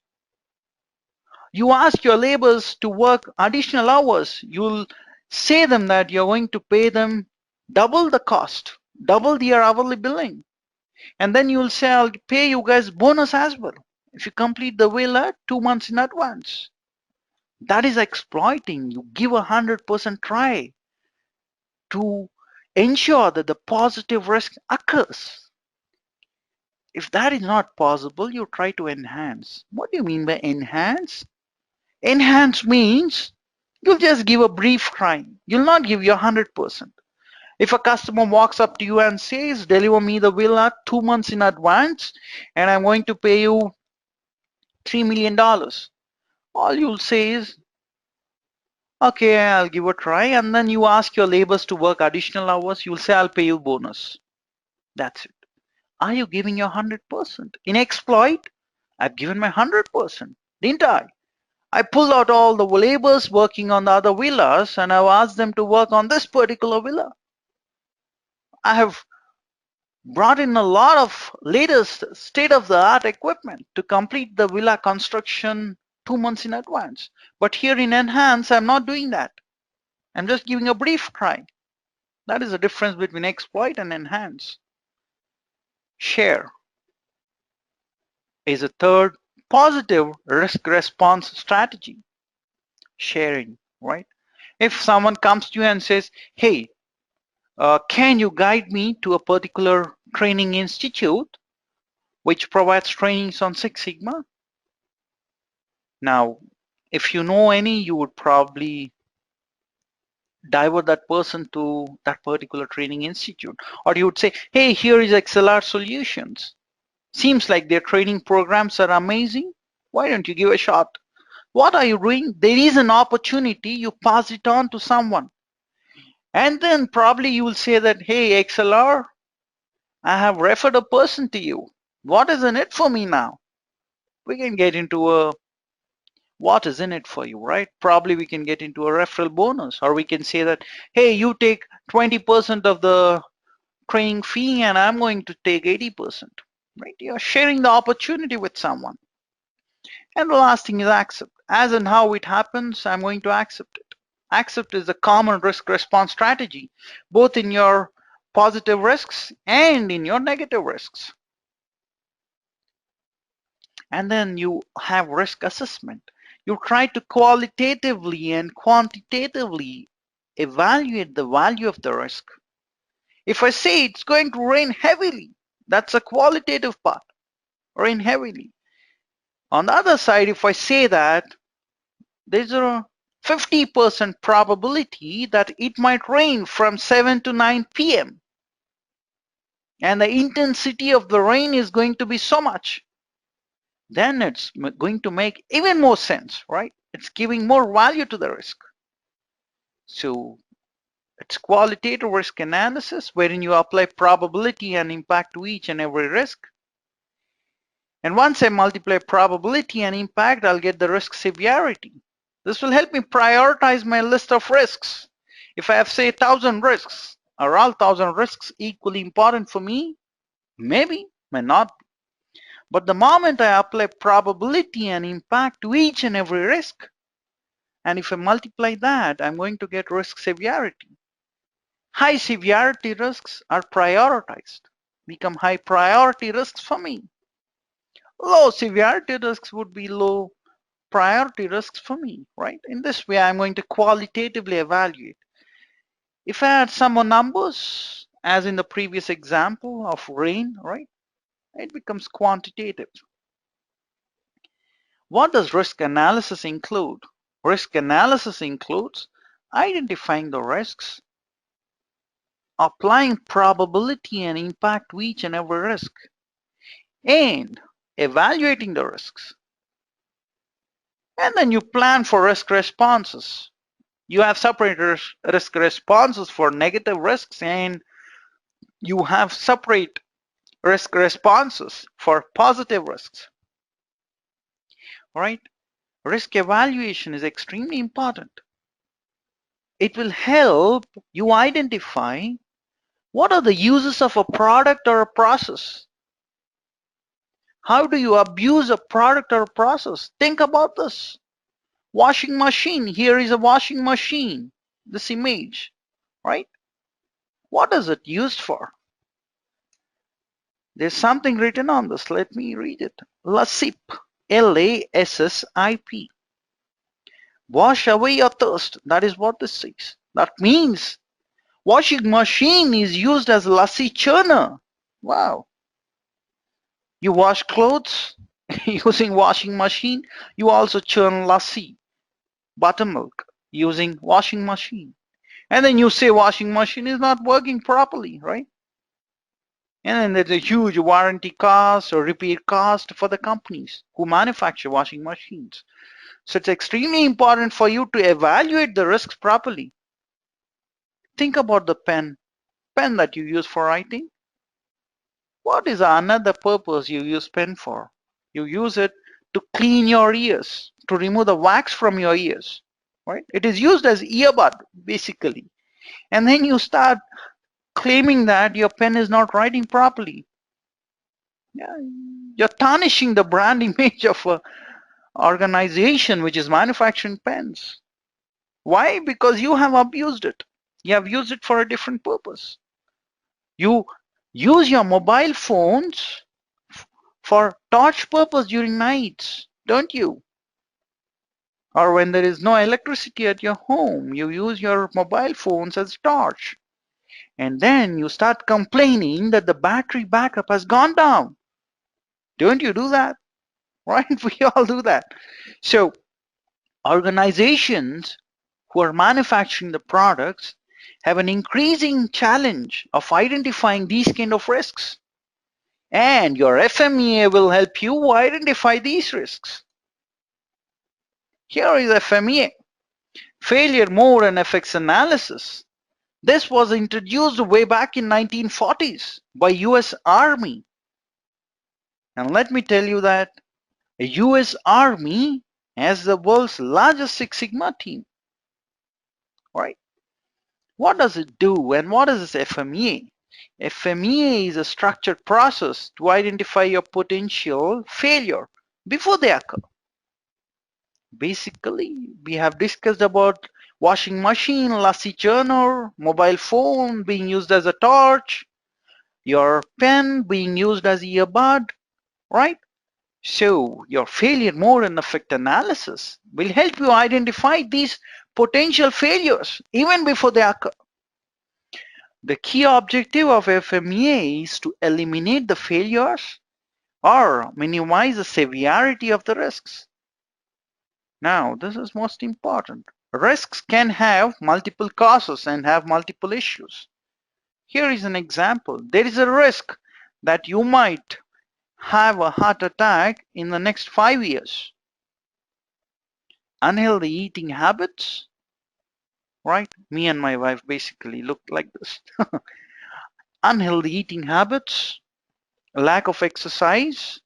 [SPEAKER 1] You ask your laborers to work additional hours. You'll say them that you're going to pay them double the cost, double their hourly billing. And then you'll say, I'll pay you guys bonus as well if you complete the villa 2 months in advance. That is exploiting. You give 100% try to ensure that the positive risk occurs. If that is not possible, you try to enhance. What do you mean by enhance? Enhance means you'll just give a brief try. You'll not give your 100%. If a customer walks up to you and says, deliver me the villa 2 months in advance, and I'm going to pay you $3 million, all you'll say is, okay, I'll give a try. And then you ask your laborers to work additional hours. You'll say, I'll pay you bonus. That's it. Are you giving your 100%? In exploit, I've given my 100%, didn't I? I pulled out all the laborers working on the other villas and I've asked them to work on this particular villa. I have brought in a lot of latest state-of-the-art equipment to complete the villa construction 2 months in advance. But here in Enhance, I'm not doing that. I'm just giving a brief try. That is the difference between exploit and enhance. Share is a third positive risk response strategy. Sharing, right? If someone comes to you and says, hey, can you guide me to a particular training institute which provides trainings on Six Sigma? Now, if you know any, you would probably divert that person to that particular training institute. Or you would say, hey, here is XLR Solutions. Seems like their training programs are amazing. Why don't you give a shot? What are you doing? There is an opportunity. You pass it on to someone. And then probably you will say that, hey, XLR, I have referred a person to you. What is in it for me now? We can get into a what is in it for you, right? Probably we can get into a referral bonus, or we can say that, hey, you take 20% of the training fee and I'm going to take 80%, right? You're sharing the opportunity with someone. And the last thing is accept. As and how it happens, I'm going to accept it. Accept is a common risk response strategy, both in your positive risks and in your negative risks. And then you have risk assessment. You try to qualitatively and quantitatively evaluate the value of the risk. If I say it's going to rain heavily, that's a qualitative part, rain heavily. On the other side, if I say that there's a 50% probability that it might rain from 7 to 9 p.m. and the intensity of the rain is going to be so much, then it's going to make even more sense, right? It's giving more value to the risk. So it's qualitative risk analysis wherein you apply probability and impact to each and every risk. And once I multiply probability and impact, I'll get the risk severity. This will help me prioritize my list of risks. If I have, say, 1,000 risks, are all 1,000 risks equally important for me? Maybe, may not. But the moment I apply probability and impact to each and every risk, and if I multiply that, I'm going to get risk severity. High severity risks are prioritized, become high priority risks for me. Low severity risks would be low priority risks for me, right? In this way, I'm going to qualitatively evaluate. If I add some more numbers, as in the previous example of rain, right, it becomes quantitative. What does risk analysis include? Risk analysis includes identifying the risks, applying probability and impact to each and every risk, and evaluating the risks. And then you plan for risk responses. You have separate risk responses for negative risks and You have separate risk responses for positive risks. All right? Risk evaluation is extremely important. It will help you identify what are the uses of a product or a process. How do you abuse a product or a process? Think about this. Washing machine. Here is a washing machine. This image, right? What is it used for? There's something written on this. Let me read it. LASSIP. LASSIP. Wash away your thirst. That is what this says. That means washing machine is used as a lassi churner. Wow. You wash clothes using washing machine. You also churn lassi, buttermilk, using washing machine. And then you say washing machine is not working properly, right? And then there's a huge warranty cost or repair cost for the companies who manufacture washing machines. So it's extremely important for you to evaluate the risks properly. Think about the pen that you use for writing. What is another purpose you use pen for? You use it to clean your ears, to remove the wax from your ears, right? It is used as earbud, basically. And then you start claiming that your pen is not writing properly. Yeah, you're tarnishing the brand image of an organization which is manufacturing pens. Why? Because you have abused it. You have used it for a different purpose. You use your mobile phones for torch purpose during nights, don't you? Or when there is no electricity at your home, you use your mobile phones as torch. And then you start complaining that the battery backup has gone down. Don't you do that? Right? We all do that. So organizations who are manufacturing the products have an increasing challenge of identifying these kind of risks. And your FMEA will help you identify these risks. Here is FMEA, failure mode and effects analysis. This was introduced way back in 1940s by US Army. And let me tell you that the US Army has the world's largest Six Sigma team. Right? What does it do and what is this FMEA? FMEA is a structured process to identify your potential failure before they occur. Basically, we have discussed about washing machine, lassi churner, mobile phone being used as a torch, your pen being used as earbud, right? So your failure mode and effect analysis will help you identify these potential failures even before they occur. The key objective of FMEA is to eliminate the failures or minimize the severity of the risks. Now, this is most important. Risks can have multiple causes and have multiple issues. Here is an example. There is a risk that you might have a heart attack in the next 5 years. Unhealthy eating habits, right? Me and my wife basically look like this. Unhealthy eating habits, lack of exercise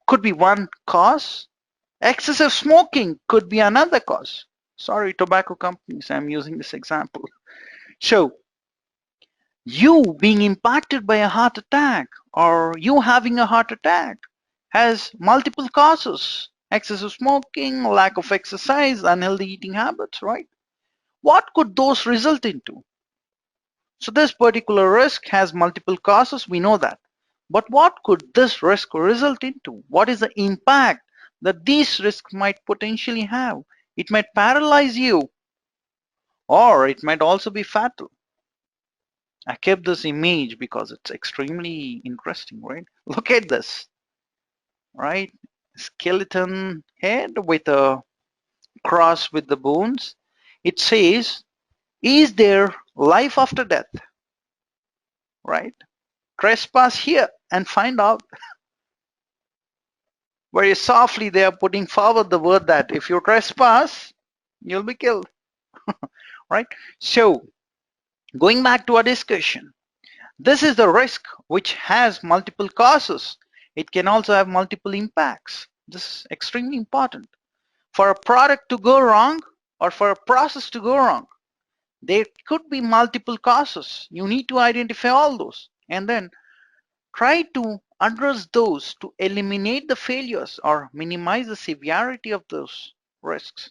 [SPEAKER 1] could be one cause. Excessive smoking could be another cause. Sorry, tobacco companies, I'm using this example. So, you being impacted by a heart attack or you having a heart attack has multiple causes. Excessive smoking, lack of exercise, unhealthy eating habits, right? What could those result into? So this particular risk has multiple causes, we know that. But what could this risk result into? What is the impact that these risks might potentially have? It might paralyze you, or it might also be fatal. I kept this image because it's extremely interesting, right? Look at this, right? Skeleton head with a cross with the bones. It says, is there life after death? Right? Trespass here and find out. Very softly they are putting forward the word that if you trespass, you'll be killed. Right? So, going back to our discussion, This is the risk which has multiple causes. It can also have multiple impacts. This is extremely important. For a product to go wrong or for a process to go wrong, there could be multiple causes. You need to identify all those and then try to address those to eliminate the failures or minimize the severity of those risks,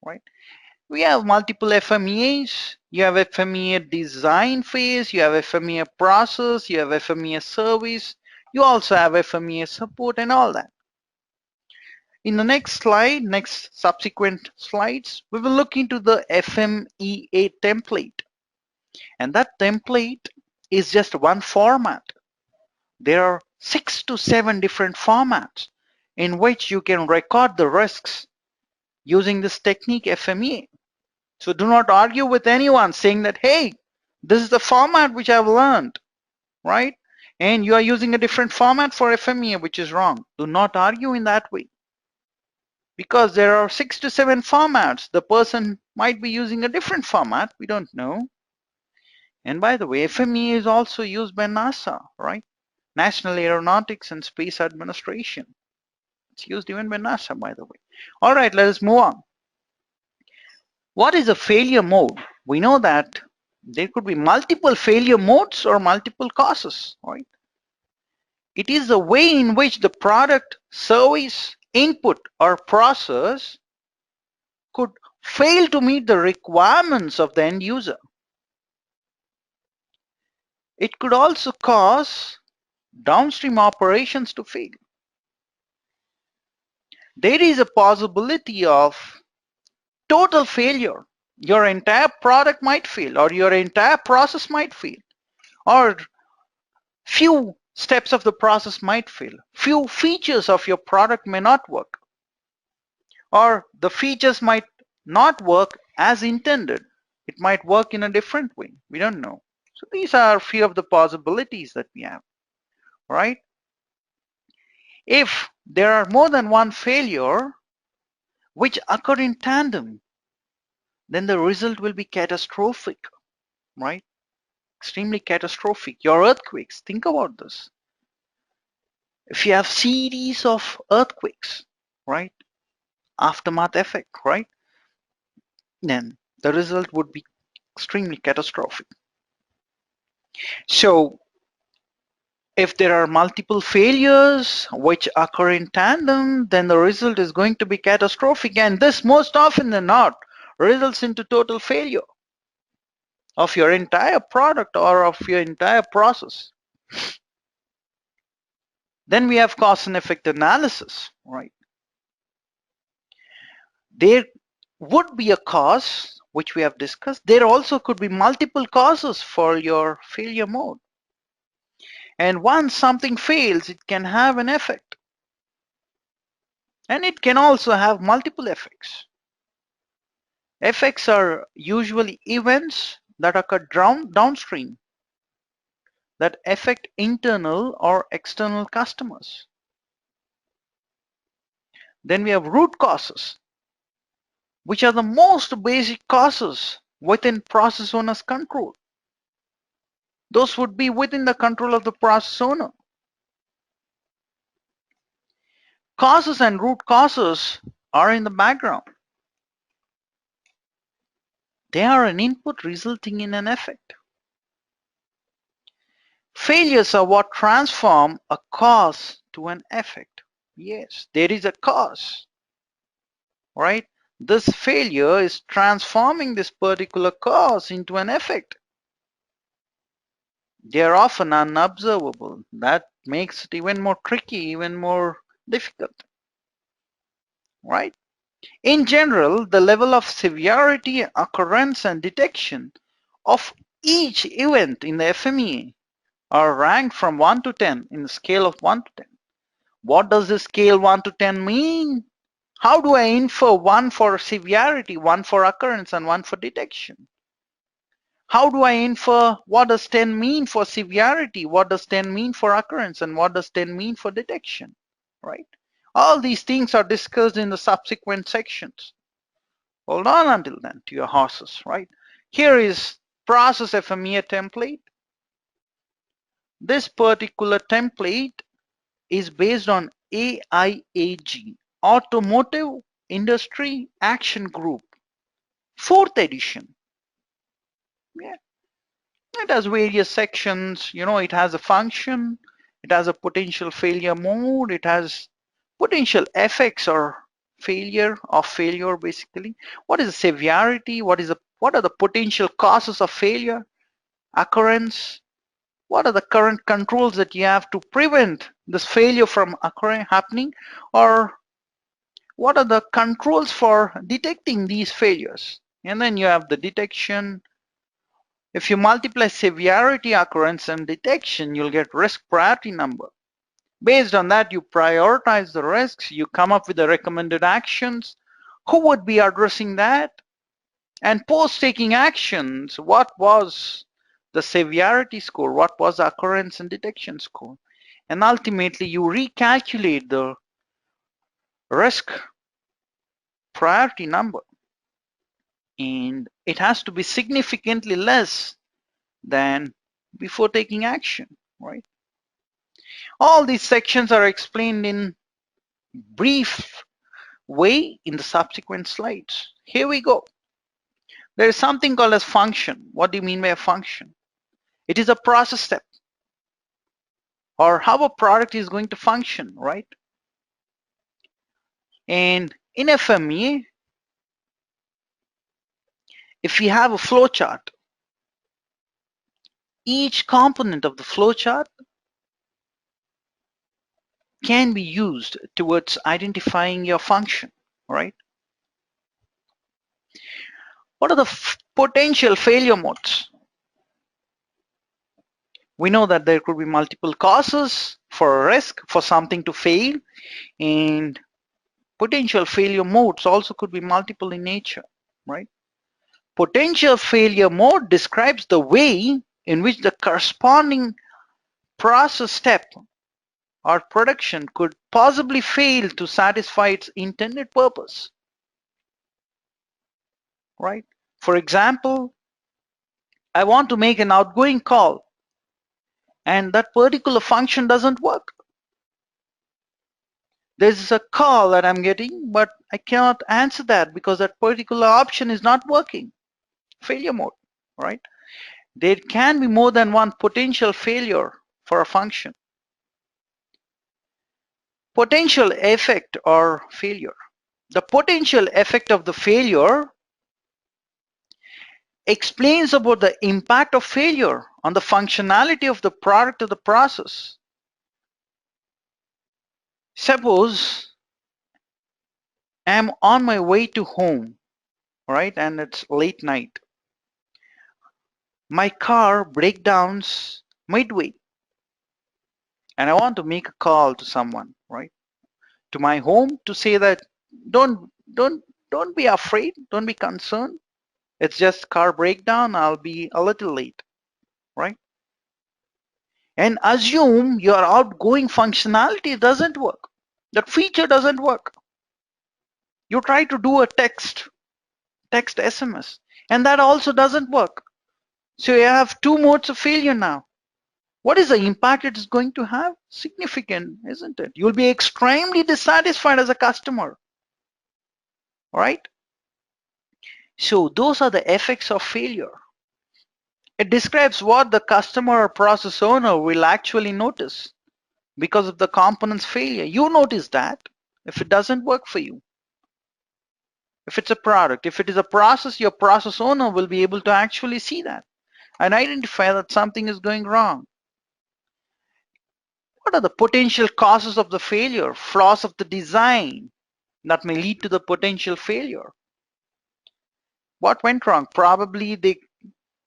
[SPEAKER 1] right? We have multiple FMEAs. You have FMEA design phase, you have FMEA process, you have FMEA service, you also have FMEA support and all that. In the next slide, next subsequent slides, we will look into the FMEA template. And that template is just one format. There are 6 to 7 different formats in which you can record the risks using this technique FMEA. So do not argue with anyone saying that, hey, this is the format which I've learned, right? And you are using a different format for FMEA, which is wrong. Do not argue in that way. Because there are 6 to 7 formats. The person might be using a different format. We don't know. And by the way, FMEA is also used by NASA, right? National Aeronautics and Space Administration. It's used even by NASA, by the way. All right, let us move on. What is a failure mode? We know that there could be multiple failure modes or multiple causes, right? It is the way in which the product, service, input, or process could fail to meet the requirements of the end user. It could also cause downstream operations to fail. There is a possibility of total failure. Your entire product might fail, or your entire process might fail, or few steps of the process might fail. Few features of your product may not work, or the features might not work as intended. It might work in a different way. We don't know. So these are a few of the possibilities that we have, right? If there are more than one failure which occur in tandem, then the result will be catastrophic, right? Extremely catastrophic. Your earthquakes, think about this. If you have series of earthquakes, right? Aftermath effect, right? Then the result would be extremely catastrophic. So if there are multiple failures which occur in tandem, then the result is going to be catastrophic, and this most often than not results into total failure of your entire product or of your entire process. Then we have cause and effect analysis, right? There would be a cause which we have discussed. There also could be multiple causes for your failure mode. And once something fails, it can have an effect. And it can also have multiple effects. Effects are usually events that occur downstream that affect internal or external customers. Then we have root causes, which are the most basic causes within process owner's control. Those would be within the control of the process owner. Causes and root causes are in the background. They are an input resulting in an effect. Failures are what transform a cause to an effect. Yes, there is a cause, right? This failure is transforming this particular cause into an effect. They are often unobservable. That makes it even more tricky, even more difficult, right? In general, the level of severity, occurrence, and detection of each event in the FMEA are ranked from 1 to 10 in the scale of 1 to 10. What does the scale 1 to 10 mean? How do I infer 1 for severity, 1 for occurrence, and 1 for detection? How do I infer what does 10 mean for severity, what does 10 mean for occurrence, and what does 10 mean for detection, right? All these things are discussed in the subsequent sections. Hold on until then to your horses, right? Here is process FMEA template. This particular template is based on AIAG, Automotive Industry Action Group, 4th edition. Yeah. It has various sections, it has a function, it has a potential failure mode, it has potential effects or failure basically. What is the severity? What are the potential causes of failure, occurrence? What are the current controls that you have to prevent this failure from happening? Or what are the controls for detecting these failures? And then you have the detection. If you multiply severity, occurrence, and detection, you'll get risk priority number. Based on that, you prioritize the risks, you come up with the recommended actions, who would be addressing that, and post taking actions, what was the severity score, what was the occurrence and detection score, and ultimately you recalculate the risk priority number, and it has to be significantly less than before taking action, right? All these sections are explained in brief way in the subsequent slides. Here we go. There is something called as function. What do you mean by a function? It is a process step, or how a product is going to function, right? And in FME, if we have a flow chart, each component of the flow chart can be used towards identifying your function, right? What are the potential failure modes? We know that there could be multiple causes for a risk for something to fail, and potential failure modes also could be multiple in nature, right? Potential failure mode describes the way in which the corresponding process step or production could possibly fail to satisfy its intended purpose, right? For example, I want to make an outgoing call and that particular function doesn't work. There's a call that I'm getting, but I cannot answer that because that particular option is not working. Failure mode, right? There can be more than one potential failure for a function. Potential effect or failure. The potential effect of the failure explains about the impact of failure on the functionality of the product or the process. Suppose I'm on my way to home, right, and it's late night. My car breakdowns midway, and I want to make a call to someone, right, to my home to say that don't don't don't be afraid, don't be concerned. It's just car breakdown. I'll be a little late, right? And assume your outgoing functionality doesn't work. That feature doesn't work. You try to do a text SMS, and that also doesn't work. So you have two modes of failure now. What is the impact it is going to have? Significant, isn't it? You'll be extremely dissatisfied as a customer, right? So those are the effects of failure. It describes what the customer or process owner will actually notice because of the component's failure. You notice that if it doesn't work for you. If it's a product, if it is a process, your process owner will be able to actually see that and identify that something is going wrong. What are the potential causes of the failure, flaws of the design that may lead to the potential failure? What went wrong? Probably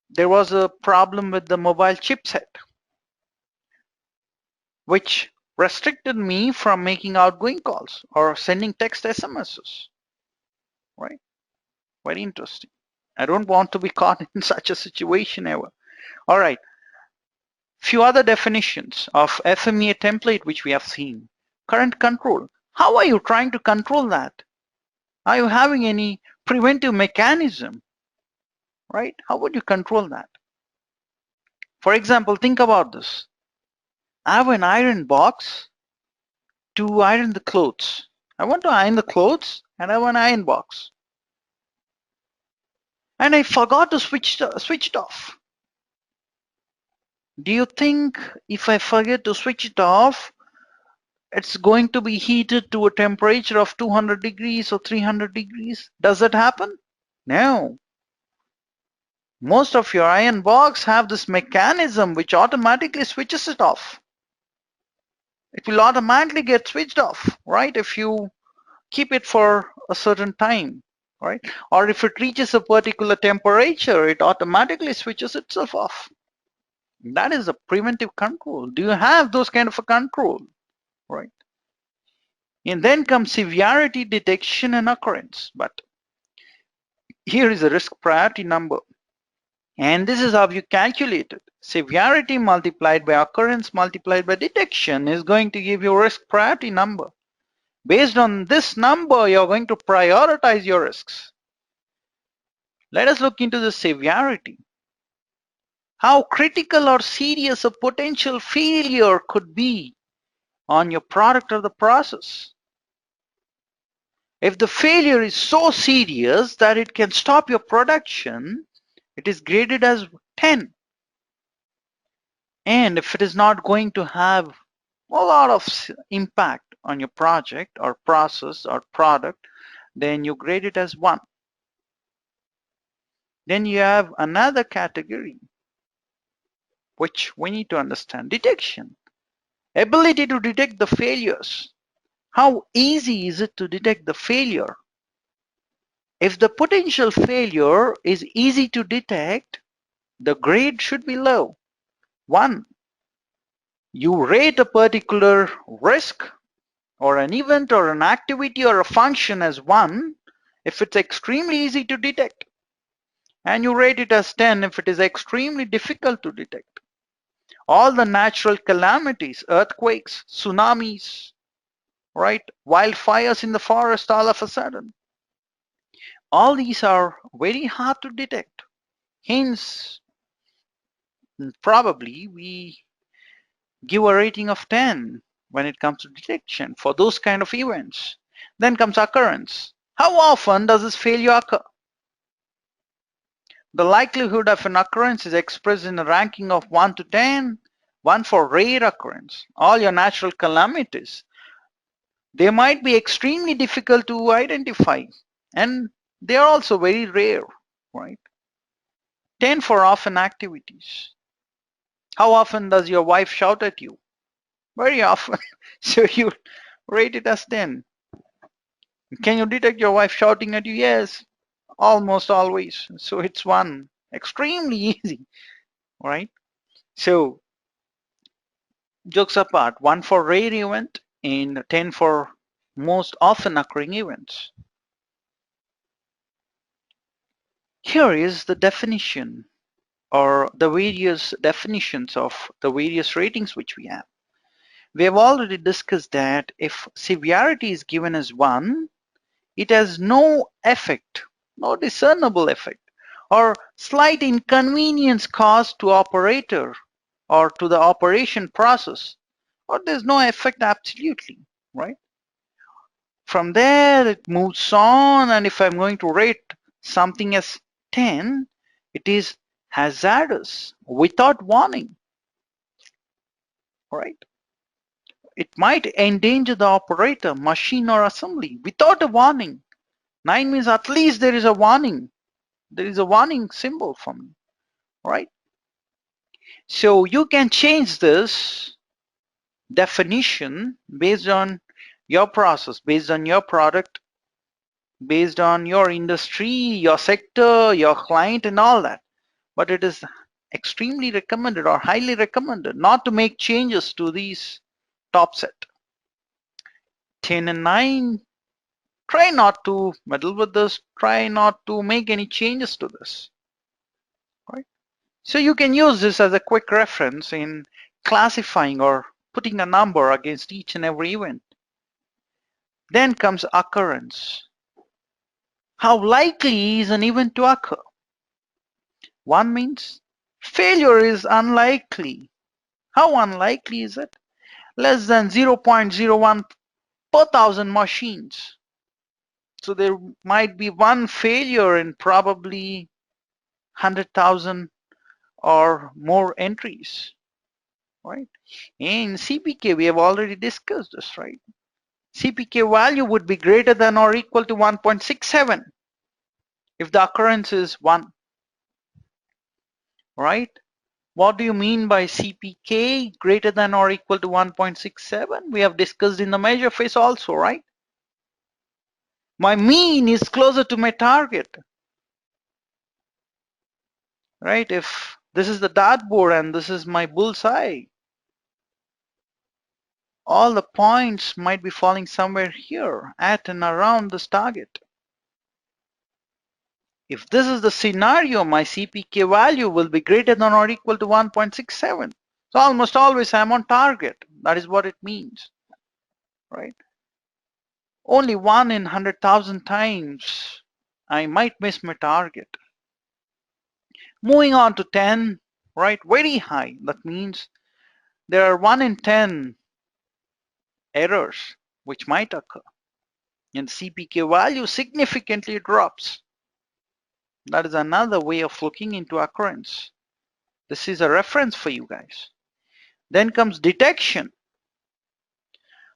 [SPEAKER 1] there was a problem with the mobile chipset, which restricted me from making outgoing calls or sending text SMSs, right? Very interesting. I don't want to be caught in such a situation ever. All right. Few other definitions of FMEA template which we have seen. Current control. How are you trying to control that? Are you having any preventive mechanism, right? How would you control that? For example, think about this. I have an iron box to iron the clothes. I want to iron the clothes and I have an iron box. And I forgot to switch it off. Do you think if I forget to switch it off, it's going to be heated to a temperature of 200 degrees or 300 degrees? Does that happen? No. Most of your iron box have this mechanism which automatically switches it off. It will automatically get switched off, right? If you keep it for a certain time, right? Or if it reaches a particular temperature, it automatically switches itself off. That is a preventive control. Do you have those kind of a control, right? And then comes severity detection and occurrence. But here is a risk priority number. And this is how you calculate it. Severity multiplied by occurrence multiplied by detection is going to give you a risk priority number. Based on this number, you're going to prioritize your risks. Let us look into the severity. How critical or serious a potential failure could be on your product or the process. If the failure is so serious that it can stop your production, it is graded as 10. And if it is not going to have a lot of impact on your project or process or product, then you grade it as 1. Then you have another category which we need to understand: detection. Ability to detect the failures. How easy is it to detect the failure? If the potential failure is easy to detect, the grade should be low. 1. You rate a particular risk or an event or an activity or a function as 1 if it's extremely easy to detect, and you rate it as 10 if it is extremely difficult to detect. All the natural calamities, earthquakes, tsunamis, right, wildfires in the forest all of a sudden, all these are very hard to detect. Hence, probably we give a rating of 10 when it comes to detection for those kind of events. Then comes occurrence. How often does this failure occur? The likelihood of an occurrence is expressed in a ranking of 1 to 10, 1 for rare occurrence. All your natural calamities, they might be extremely difficult to identify, and they are also very rare, right? 10 for often activities. How often does your wife shout at you? Very often. So you rate it as 10. Can you detect your wife shouting at you? Yes, almost always. So it's 1. Extremely easy, right? So jokes apart, 1 for rare event and 10 for most often occurring events. Here is the definition or the various definitions of the various ratings which we have. We have already discussed that if severity is given as 1, it has no effect, no discernible effect, or slight inconvenience caused to operator or to the operation process, or there's no effect absolutely, right? From there it moves on, and if I'm going to rate something as 10, it is hazardous without warning, right? It might endanger the operator, machine, or assembly without a warning. 9 means at least there is a warning. There is a warning symbol for me, right? So you can change this definition based on your process, based on your product, based on your industry, your sector, your client, and all that. But it is extremely recommended or highly recommended not to make changes to these top set. 10 and 9, try not to meddle with this, try not to make any changes to this, right? So you can use this as a quick reference in classifying or putting a number against each and every event. Then comes occurrence. How likely is an event to occur? 1 means failure is unlikely. How unlikely is it? Less than 0.01 per thousand machines. So there might be one failure in probably 100,000 or more entries, right? In CPK, we have already discussed this, right? CPK value would be greater than or equal to 1.67 if the occurrence is 1, right? What do you mean by CPK greater than or equal to 1.67? We have discussed in the measure phase also, right? My mean is closer to my target, right? If this is the dartboard and this is my bullseye, all the points might be falling somewhere here at and around this target. If this is the scenario, my CPK value will be greater than or equal to 1.67. So almost always I'm on target. That is what it means, right? Only 1 in 100,000 times I might miss my target. Moving on to 10, right? Very high. That means there are 1 in 10 errors which might occur, and CPK value significantly drops. That is another way of looking into occurrence. This is a reference for you guys. Then comes detection.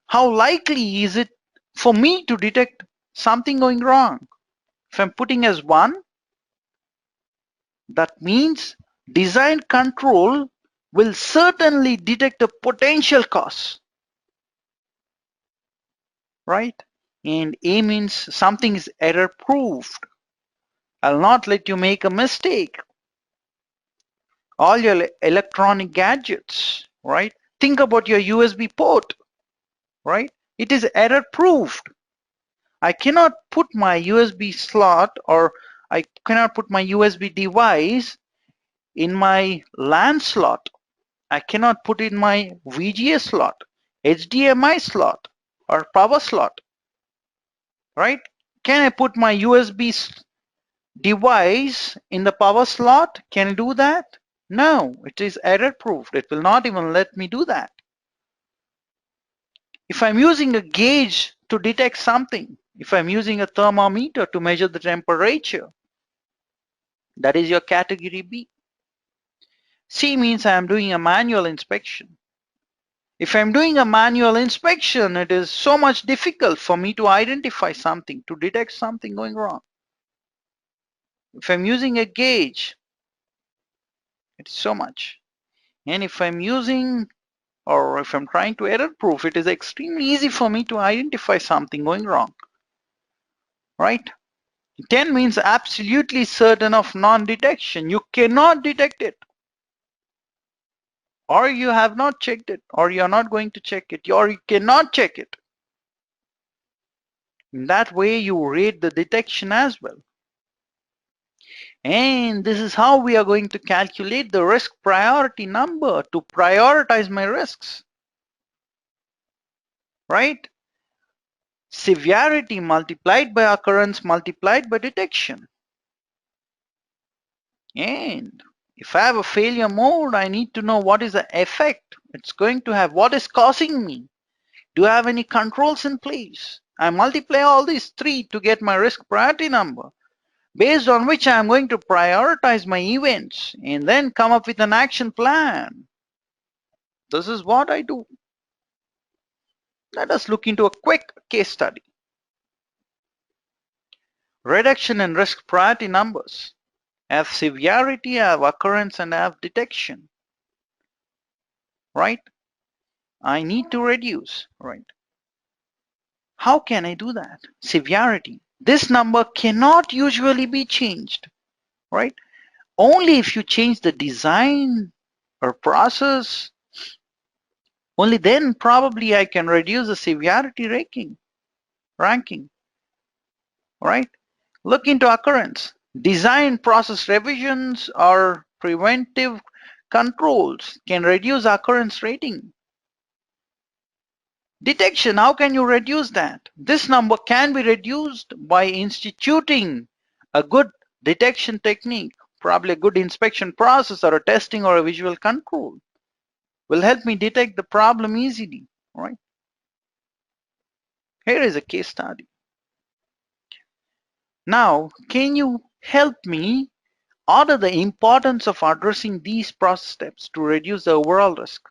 [SPEAKER 1] How likely is it for me to detect something going wrong? If I'm putting as 1, that means design control will certainly detect a potential cause, right? And A means something is error proofed. I'll not let you make a mistake. All your electronic gadgets, right? Think about your USB port, right? It is error proofed. I cannot put my USB slot, or I cannot put my USB device in my LAN slot. I cannot put in my VGA slot, HDMI slot, or power slot, right? Can I put my USB device in the power slot? Can I do that? No, it is error proofed. It will not even let me do that. If I'm using a gauge to detect something, if I'm using a thermometer to measure the temperature, that is your category B. C means I'm doing a manual inspection. If I'm doing a manual inspection, it is so much difficult for me to identify something, to detect something going wrong. If I'm using a gauge, it's so much. And if I'm using, or if I'm trying to error proof, it is extremely easy for me to identify something going wrong, right? 10 means absolutely certain of non-detection. You cannot detect it, or you have not checked it, or you're not going to check it, or you cannot check it. In that way, you rate the detection as well. And this is how we are going to calculate the risk priority number to prioritize my risks, right? Severity multiplied by occurrence multiplied by detection. And if I have a failure mode, I need to know what is the effect it's going to have, what is causing me. Do I have any controls in place? I multiply all these 3 to get my risk priority number, based on which I'm going to prioritize my events and then come up with an action plan. This is what I do. Let us look into a quick case study. Reduction in risk priority numbers. I have severity, I have occurrence, and I have detection, right? I need to reduce, right? How can I do that? Severity. This number cannot usually be changed, right? Only if you change the design or process, only then probably I can reduce the severity ranking, right? Look into occurrence. Design process revisions or preventive controls can reduce occurrence rating. Detection, how can you reduce that? This number can be reduced by instituting a good detection technique, probably a good inspection process or a testing or a visual control. will help me detect the problem easily, right? Here is a case study. Now, can you help me order the importance of addressing these process steps to reduce the overall risk?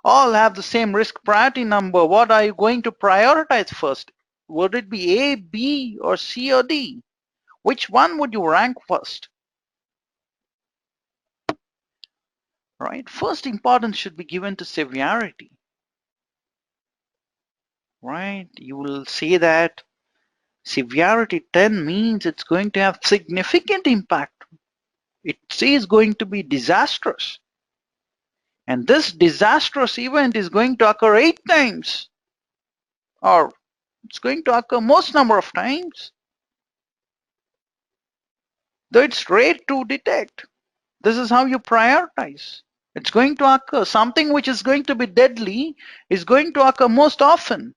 [SPEAKER 1] All have the same risk priority number. What are you going to prioritize first? Would it be A, B, or C, or D? Which one would you rank first? Right? First importance should be given to severity. Right? You will say that severity 10 means it's going to have significant impact. It is going to be disastrous. And this disastrous event is going to occur 8 times, or it's going to occur most number of times, though it's rare to detect. This is how you prioritize. It's going to occur. Something which is going to be deadly is going to occur most often.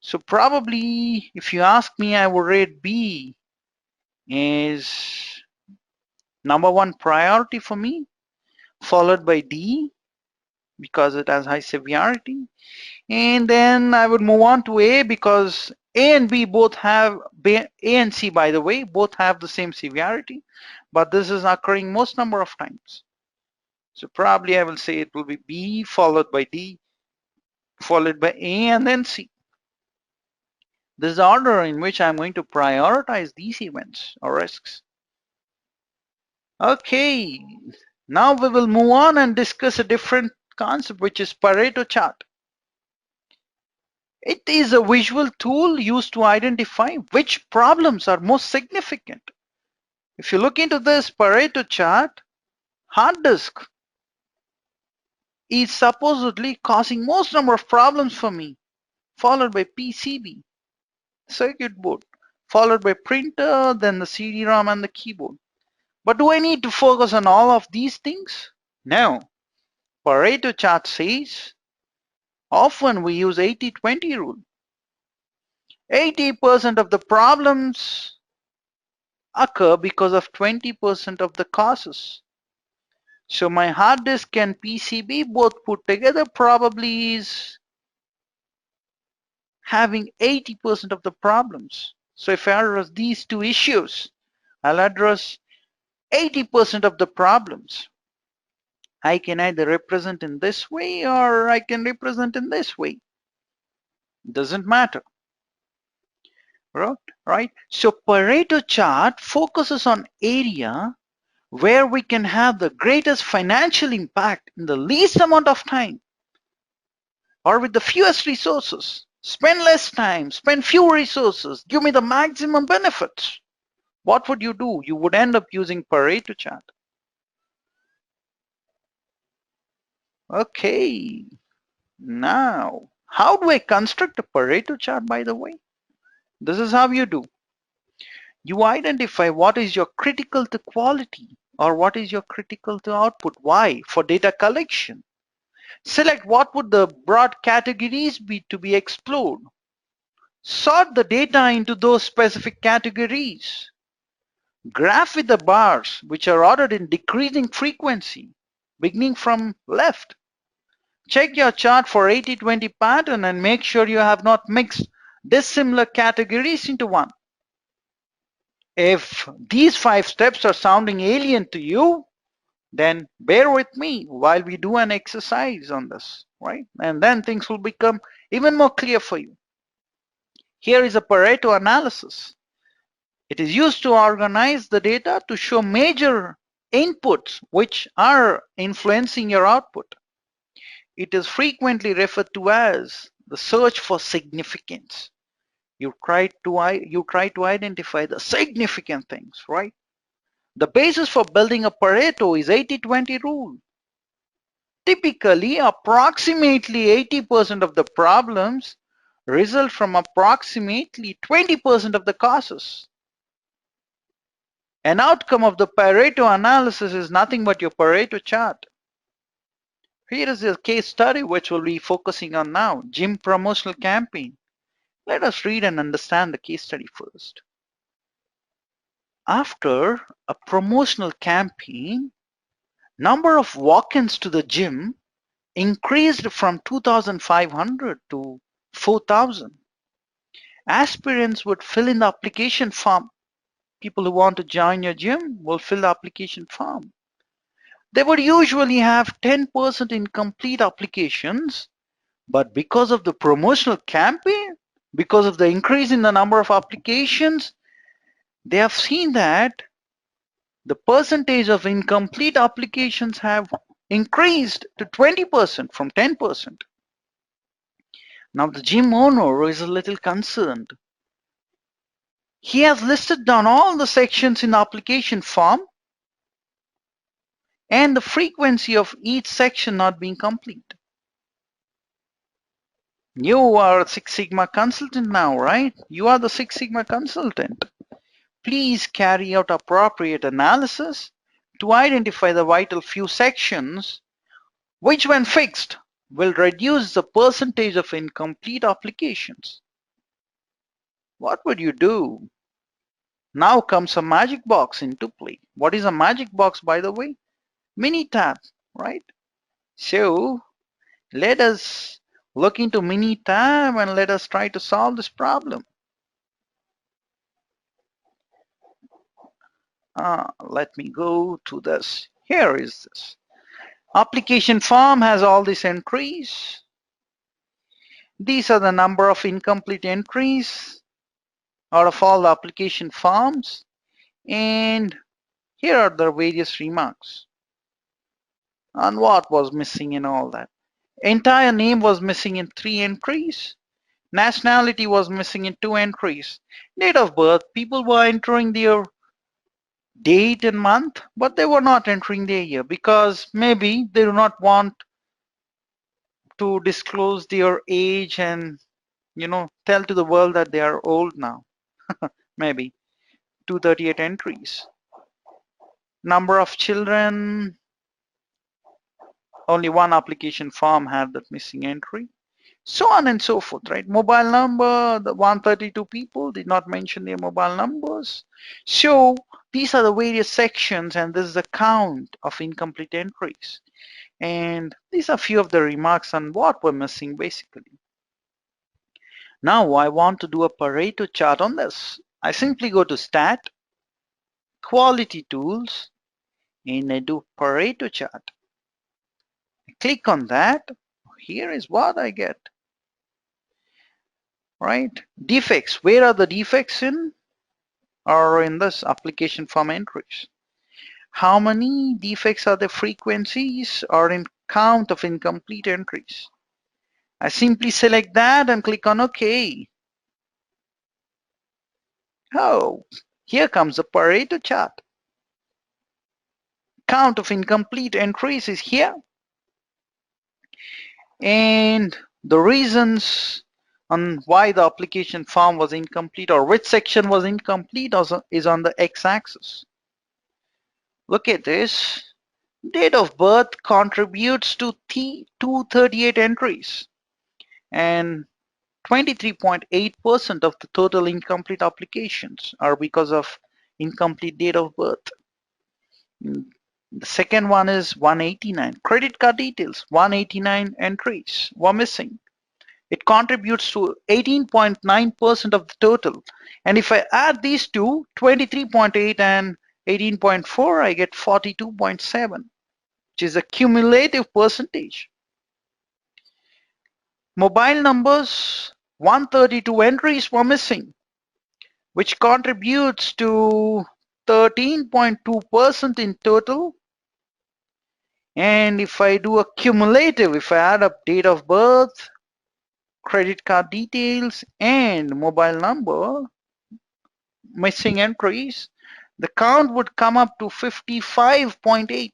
[SPEAKER 1] So probably, if you ask me, I would rate B is number 1 priority for me, followed by D because it has high severity. And then I would move on to A because A and B both have, A and C by the way, both have the same severity, but this is occurring most number of times. So probably I will say it will be B followed by D, followed by A and then C. This is the order in which I'm going to prioritize these events or risks. Okay, now we will move on and discuss a different concept, which is Pareto chart. It is a visual tool used to identify which problems are most significant. If you look into this Pareto chart, hard disk is supposedly causing most number of problems for me, followed by PCB, circuit board, followed by printer, then the CD-ROM and the keyboard. But do I need to focus on all of these things? No. Pareto chart says often we use 80-20 rule. 80% of the problems occur because of 20% of the causes. So my hard disk and PCB both put together probably is having 80% of the problems. So if I address these two issues, I'll address 80% of the problems. I can either represent in this way or I can represent in this way. Doesn't matter. Right? So Pareto chart focuses on area where we can have the greatest financial impact in the least amount of time or with the fewest resources. Spend less time, spend fewer resources, give me the maximum benefits. What would you do? You would end up using Pareto chart. Okay, now how do I construct a Pareto chart, by the way? This is how you do. You identify what is your critical to quality or what is your critical to output. Why? For data collection. Select what would the broad categories be to be explored. Sort the data into those specific categories. Graph with the bars which are ordered in decreasing frequency, beginning from left. Check your chart for 80-20 pattern and make sure you have not mixed dissimilar categories into one. If these 5 steps are sounding alien to you, then bear with me while we do an exercise on this, right? And then things will become even more clear for you. Here is a Pareto analysis. It is used to organize the data to show major inputs which are influencing your output. It is frequently referred to as the search for significance. You try to identify the significant things, right? The basis for building a Pareto is 80-20 rule. Typically, approximately 80% of the problems result from approximately 20% of the causes. An outcome of the Pareto analysis is nothing but your Pareto chart. Here is a case study which we'll be focusing on now, gym promotional campaign. Let us read and understand the case study first. After a promotional campaign, number of walk-ins to the gym increased from 2,500 to 4,000. Aspirants would fill in the application form. People who want to join your gym will fill the application form. They would usually have 10% incomplete applications, but because of the promotional campaign, because of the increase in the number of applications, they have seen that the percentage of incomplete applications have increased to 20% from 10%. Now the gym owner is a little concerned. He has listed down all the sections in the application form and the frequency of each section not being complete. You are a Six Sigma consultant now, right? You are the Six Sigma consultant. Please carry out appropriate analysis to identify the vital few sections which, when fixed, will reduce the percentage of incomplete applications. What would you do? Now comes a magic box into play. What is a magic box, by the way? Mini tab, right? So let us look into mini tab and let us try to solve this problem. Let me go to this. Here is this. Application form has all these entries. These are the number of incomplete entries out of all the application forms. And here are the various remarks on what was missing in all that. Entire name was missing in 3 entries. Nationality was missing in 2 entries. Date of birth, people were entering their date and month, but they were not entering their year because maybe they do not want to disclose their age and tell to the world that they are old now. Maybe 238 entries. Number of children, only one application form had that missing entry. So on and so forth, right? Mobile number, the 132 people did not mention their mobile numbers. So these are the various sections, and this is the count of incomplete entries. And these are few of the remarks on what we're missing basically. Now I want to do a Pareto chart on this. I simply go to Stat, Quality Tools, and I do Pareto chart. I click on that. Here is what I get. Right? Defects. Where are the defects in? Or in this application form entries. How many defects are the frequencies or in count of incomplete entries? I simply select that and click on OK. Oh, here comes the Pareto chart. Count of incomplete entries is here. And the reasons on why the application form was incomplete or which section was incomplete is on the x-axis. Look at this. Date of birth contributes to 238 entries and 23.8% of the total incomplete applications are because of incomplete date of birth. The second one is 189. Credit card details, 189 entries were missing. It contributes to 18.9% of the total. And if I add these two, 23.8 and 18.4, I get 42.7, which is a cumulative percentage. Mobile numbers, 132 entries were missing, which contributes to 13.2% in total. And if I do a cumulative, if I add up date of birth, credit card details, and mobile number, missing entries, the count would come up to 55.8.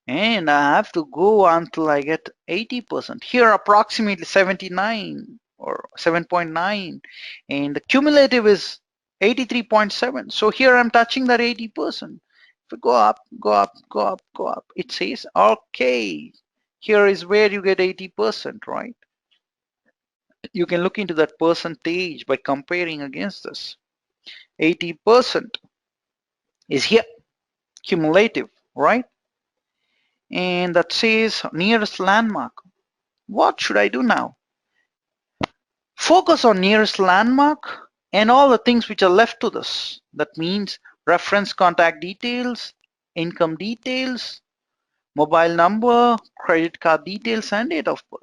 [SPEAKER 1] And I have to go until I get 80%. Here approximately 79 or 7.9, and the cumulative is 83.7. So here I'm touching that 80%. If we go up, go up, go up, go up, it says, okay, here is where you get 80%, right? You can look into that percentage by comparing against this. 80% is here, cumulative, right? and that says nearest landmark. What should I do now? Focus on nearest landmark and all the things which are left to this. That means reference contact details, income details, mobile number, credit card details, and date of birth.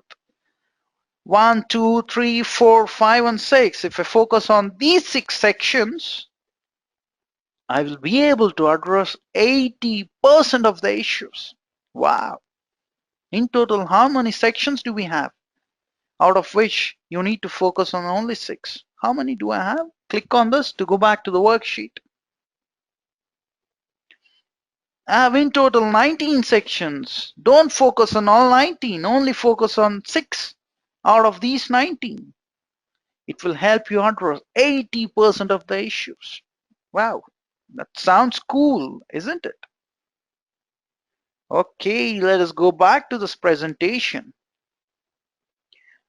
[SPEAKER 1] 1, 2, 3, 4, 5, and 6. If I focus on these 6 sections, I will be able to address 80% of the issues. Wow. In total, how many sections do we have? Out of which you need to focus on only 6. How many do I have? Click on this to go back to the worksheet. I have in total 19 sections. Don't focus on all 19, only focus on 6 out of these 19. It will help you address 80% of the issues. Wow, that sounds cool, isn't it? Okay, let us go back to this presentation.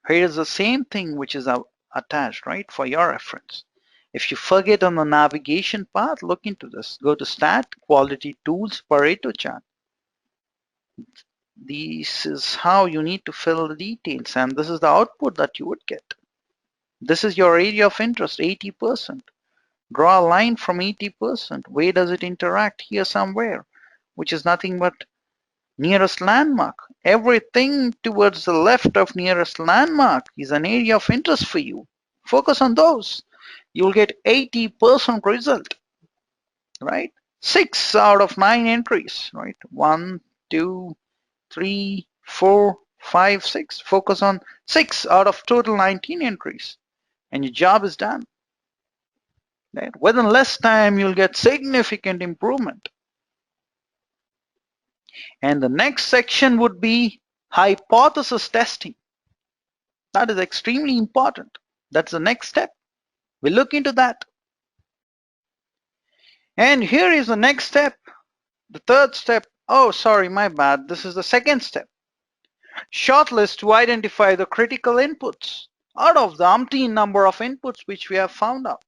[SPEAKER 1] Here is the same thing which is attached, right, for your reference. If you forget on the navigation path, look into this. Go to Stat, Quality Tools, Pareto chart. This is how you need to fill the details, and this is the output that you would get. This is your area of interest, 80%. Draw a line from 80%. Where does it interact? Here somewhere, which is nothing but nearest landmark. Everything towards the left of nearest landmark is an area of interest for you. Focus on those. You'll get 80% result, right? 6 out of 9 entries, right? 1, 2, 3, 4, 5, 6. Focus on 6 out of total 19 entries, and your job is done. Right? Within less time, you'll get significant improvement. And the next section would be hypothesis testing. That is extremely important. That's the next step. We'll look into that. And here is the next step, the third step. Oh, sorry, my bad. This is the second step. Shortlist to identify the critical inputs out of the umpteen number of inputs which we have found out.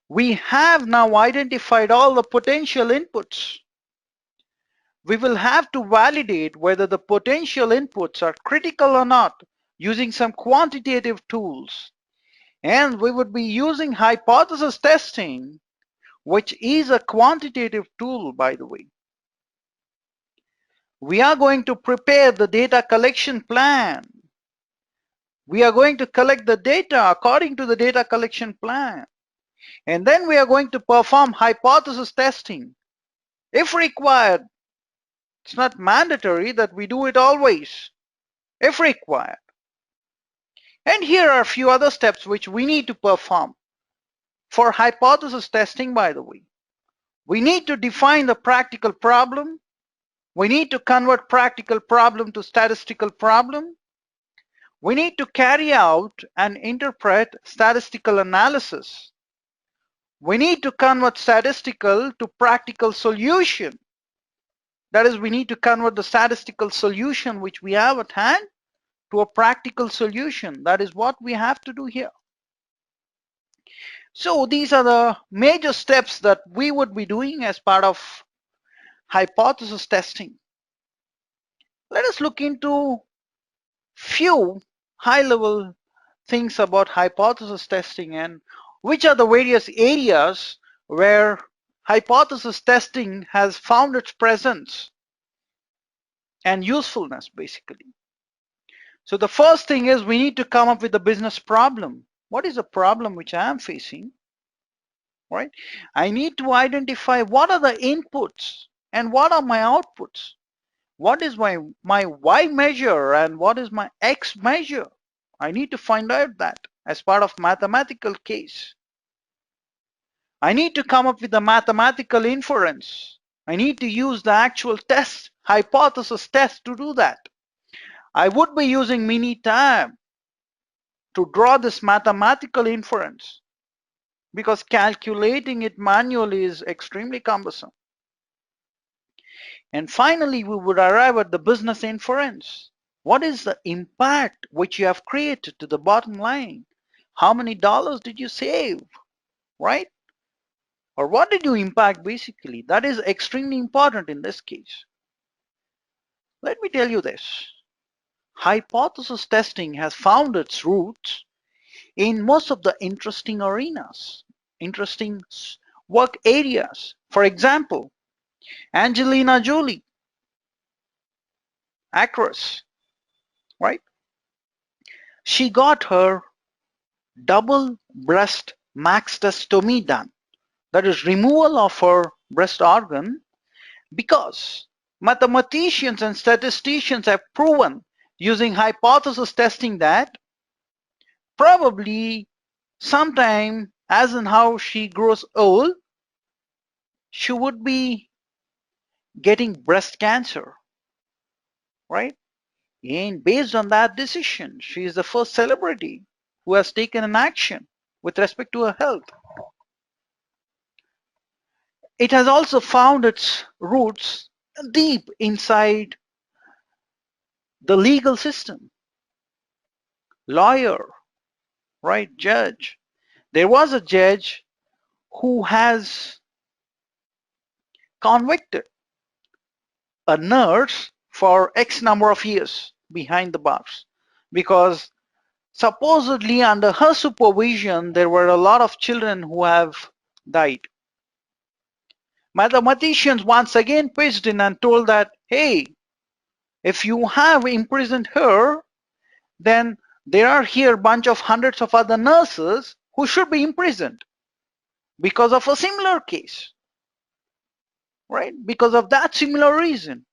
[SPEAKER 1] We have now identified all the potential inputs. We will have to validate whether the potential inputs are critical or not using some quantitative tools. And we would be using hypothesis testing, which is a quantitative tool, by the way. We are going to prepare the data collection plan. We are going to collect the data according to the data collection plan. And then we are going to perform hypothesis testing. If required, it's not mandatory that we do it always. If required. And here are a few other steps which we need to perform. For hypothesis testing, by the way, we need to define the practical problem. We need to convert practical problem to statistical problem. We need to carry out and interpret statistical analysis. We need to convert statistical to practical solution. That is, we need to convert the statistical solution which we have at hand to a practical solution. That is what we have to do here. So these are the major steps that we would be doing as part of hypothesis testing. Let us look into few high-level things about hypothesis testing and which are the various areas where hypothesis testing has found its presence and usefulness, basically. So the first thing is we need to come up with a business problem. What is the problem which I am facing? Right? I need to identify what are the inputs and what are my outputs. What is my Y measure and what is my X measure? I need to find out that as part of mathematical case. I need to come up with a mathematical inference. I need to use the actual test, hypothesis test to do that. I would be using Minitab to draw this mathematical inference because calculating it manually is extremely cumbersome. And finally, we would arrive at the business inference. What is the impact which you have created to the bottom line? How many dollars did you save, right? Or what did you impact basically? That is extremely important in this case. Let me tell you this. Hypothesis testing has found its roots in most of the interesting arenas, interesting work areas. For example, Angelina Jolie, actress, right? She got her double breast mastectomy done. That is removal of her breast organ because mathematicians and statisticians have proven using hypothesis testing that probably sometime as in how she grows old, she would be getting breast cancer, right? And based on that decision, she is the first celebrity who has taken an action with respect to her health. It has also found its roots deep inside the legal system. Lawyer, right? Judge. There was a judge who has convicted a nurse for X number of years behind the bars because supposedly under her supervision there were a lot of children who have died. Mathematicians once again pitched in and told that, hey, if you have imprisoned her, then there are here a bunch of hundreds of other nurses who should be imprisoned because of a similar case, right? Because of that similar reason.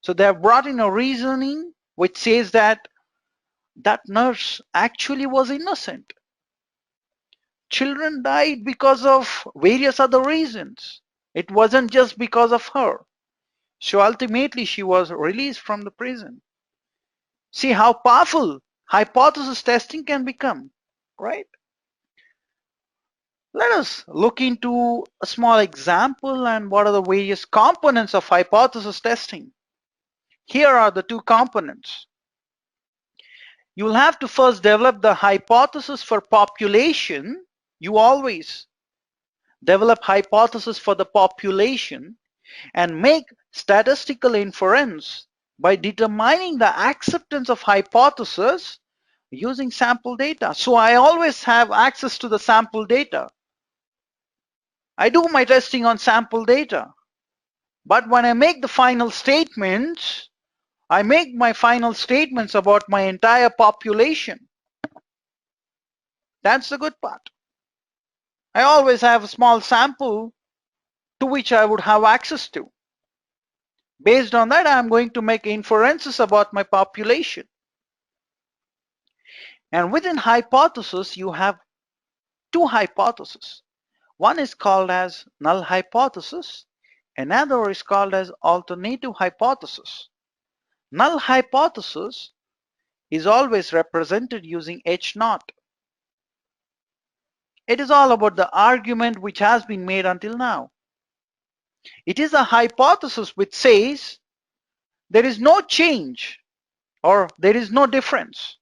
[SPEAKER 1] So they have brought in a reasoning which says that that nurse actually was innocent. Children died because of various other reasons. It wasn't just because of her. So ultimately she was released from the prison. See how powerful hypothesis testing can become, right? Let us look into a small example and what are the various components of hypothesis testing. Here are the two components. You will have to first develop the hypothesis for population. You always develop hypothesis for the population and make statistical inference by determining the acceptance of hypothesis using sample data. So I always have access to the sample data. I do my testing on sample data. But when I make the final statements, I make my final statements about my entire population. That's the good part. I always have a small sample to which I would have access to. Based on that, I'm going to make inferences about my population. And within hypothesis, you have two hypotheses. One is called as null hypothesis. Another is called as alternative hypothesis. Null hypothesis is always represented using H naught. It is all about the argument which has been made until now. It is a hypothesis which says there is no change or there is no difference.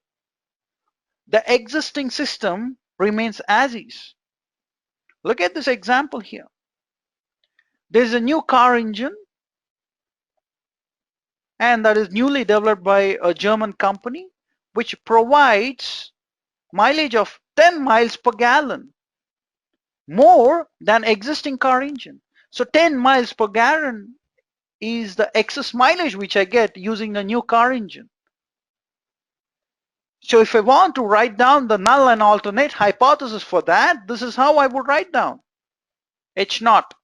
[SPEAKER 1] The existing system remains as is. Look at this example here. There is a new car engine and that is newly developed by a German company which provides mileage of 10 miles per gallon, more than existing car engine. So 10 miles per gallon is the excess mileage which I get using the new car engine. So if I want to write down the null and alternate hypothesis for that, this is how I would write down. H naught.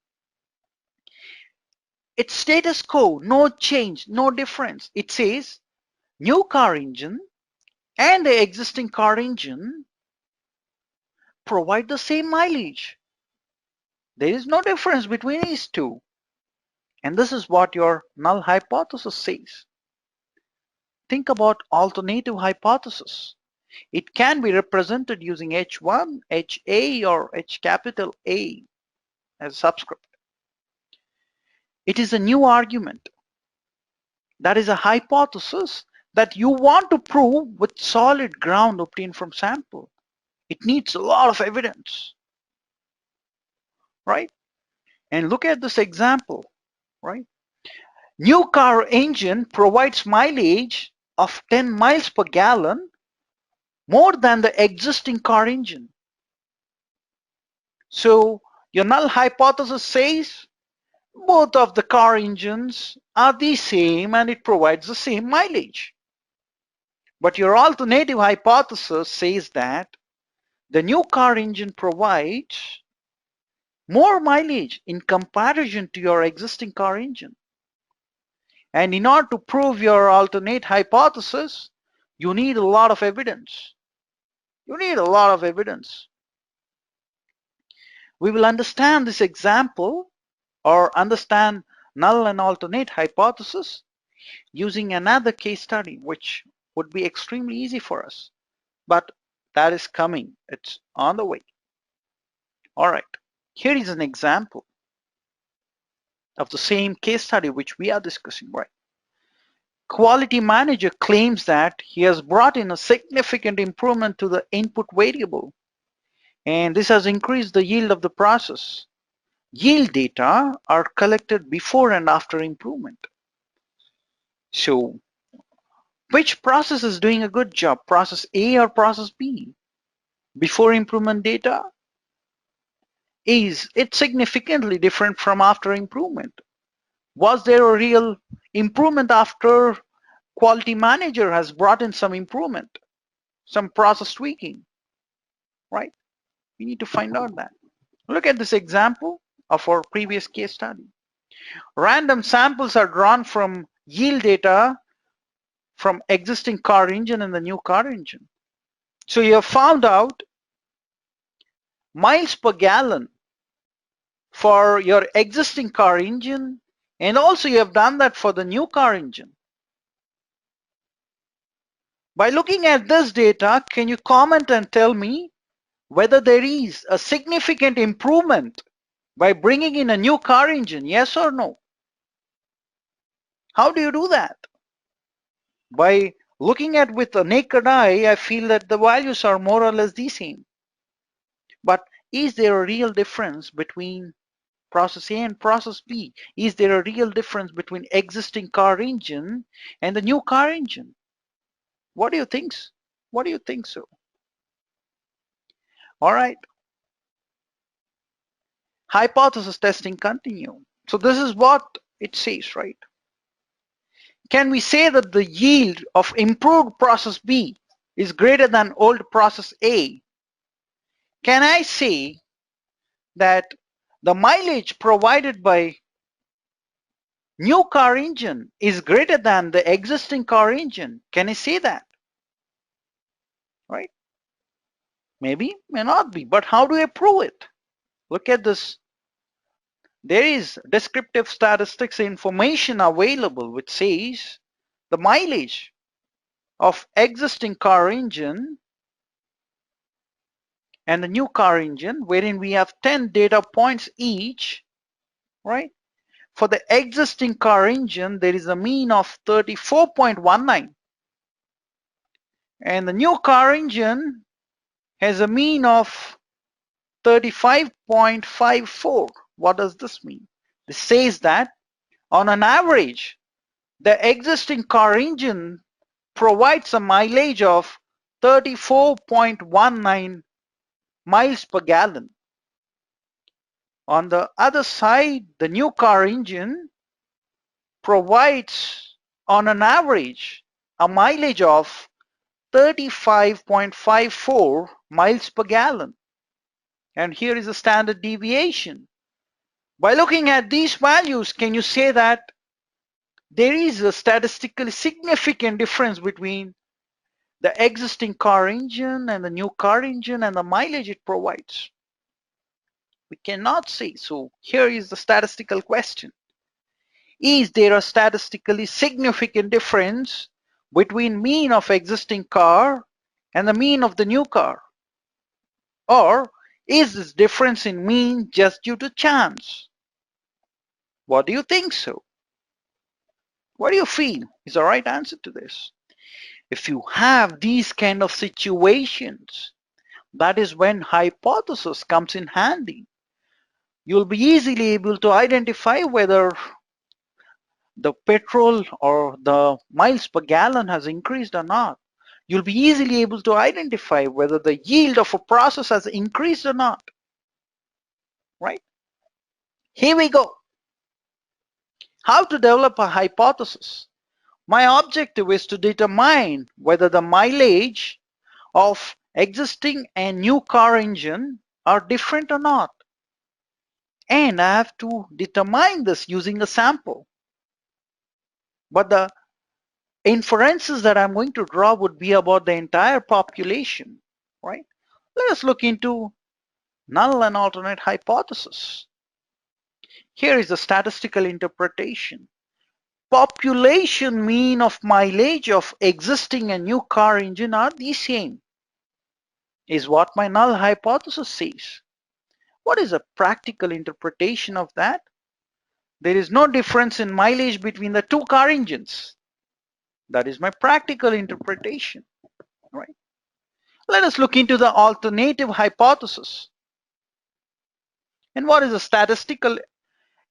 [SPEAKER 1] It's status quo, no change, no difference. It says new car engine and the existing car engine provide the same mileage. There is no difference between these two. And this is what your null hypothesis says. Think about alternative hypothesis. It can be represented using H1, HA, or H capital A as subscript. It is a new argument. That is a hypothesis that you want to prove with solid ground obtained from sample. It needs a lot of evidence, right? And look at this example, right? New car engine provides mileage of 10 miles per gallon more than the existing car engine. So your null hypothesis says both of the car engines are the same and it provides the same mileage. But your alternative hypothesis says that the new car engine provides more mileage in comparison to your existing car engine. And in order to prove your alternate hypothesis, you need a lot of evidence. You need a lot of evidence. We will understand this example or understand null and alternate hypothesis using another case study, which would be extremely easy for us. But that is coming. It's on the way. All right. Here is an example of the same case study which we are discussing, right? Quality manager claims that he has brought in a significant improvement to the input variable, and this has increased the yield of the process. Yield data are collected before and after improvement. So, which process is doing a good job, process A or process B? Before improvement data, is it significantly different from after improvement? Was there a real improvement after quality manager has brought in some improvement, some process tweaking, right? We need to find out that. Look at this example of our previous case study. Random samples are drawn from yield data from existing car engine and the new car engine. So you have found out miles per gallon for your existing car engine, and also you have done that for the new car engine. By looking at this data, can you comment and tell me whether there is a significant improvement by bringing in a new car engine, yes or no? How do you do that? By looking at with the naked eye, I feel that the values are more or less the same. But is there a real difference between process A and process B? Is there a real difference between existing car engine and the new car engine? What do you think? What do you think so? All right. Hypothesis testing continue. So this is what it says, right? Can we say that the yield of improved process B is greater than old process A? Can I say that the mileage provided by new car engine is greater than the existing car engine? Can I say that? Right? Maybe, may not be, but how do I prove it? Look at this. There is descriptive statistics information available which says the mileage of existing car engine and the new car engine, wherein we have 10 data points each, right? For the existing car engine, there is a mean of 34.19, and the new car engine has a mean of 35.54. What does this mean? This says that on an average, the existing car engine provides a mileage of 34.19 miles per gallon. On the other side, the new car engine provides on an average a mileage of 35.54 miles per gallon. And here is a standard deviation. By looking at these values, can you say that there is a statistically significant difference between the existing car engine and the new car engine and the mileage it provides? We cannot say. So here is the statistical question. Is there a statistically significant difference between mean of existing car and the mean of the new car? Or is this difference in mean just due to chance? What do you think so? What do you feel is the right answer to this? If you have these kind of situations, that is when hypothesis comes in handy. You'll be easily able to identify whether the petrol or the miles per gallon has increased or not. You'll be easily able to identify whether the yield of a process has increased or not, right? Here we go. How to develop a hypothesis. My objective is to determine whether the mileage of existing and new car engine are different or not. And I have to determine this using a sample. But the inferences that I'm going to draw would be about the entire population, right? Let us look into null and alternate hypothesis. Here is the statistical interpretation. Population mean of mileage of existing and new car engine are the same, is what my null hypothesis says. What is a practical interpretation of that? There is no difference in mileage between the two car engines. That is my practical interpretation, right? Let us look into the alternative hypothesis. And what is the statistical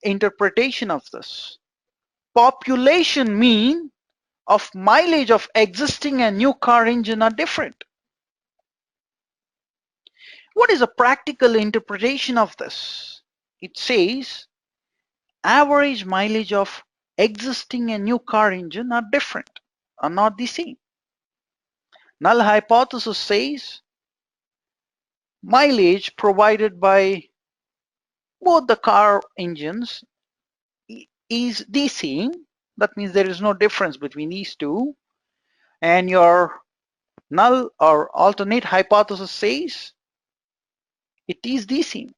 [SPEAKER 1] interpretation of this? Population mean of mileage of existing and new car engine are different. What is a practical interpretation of this? It says average mileage of existing and new car engine are different, are not the same. Null hypothesis says mileage provided by both the car engines is the same. That means there is no difference between these two. And your null or alternate hypothesis says it is the same.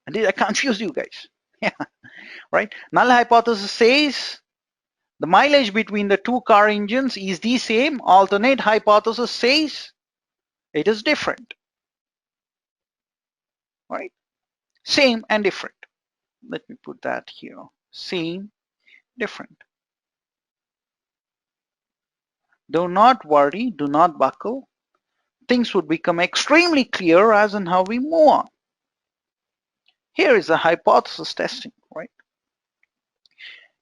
[SPEAKER 1] And did I confuse you guys? Yeah, right? Null hypothesis says the mileage between the two car engines is the same. Alternate hypothesis says it is different, right? Same and different. Let me put that here. Same, different. Do not worry, do not buckle. Things would become extremely clear as in how we move on. Here is a hypothesis testing, right?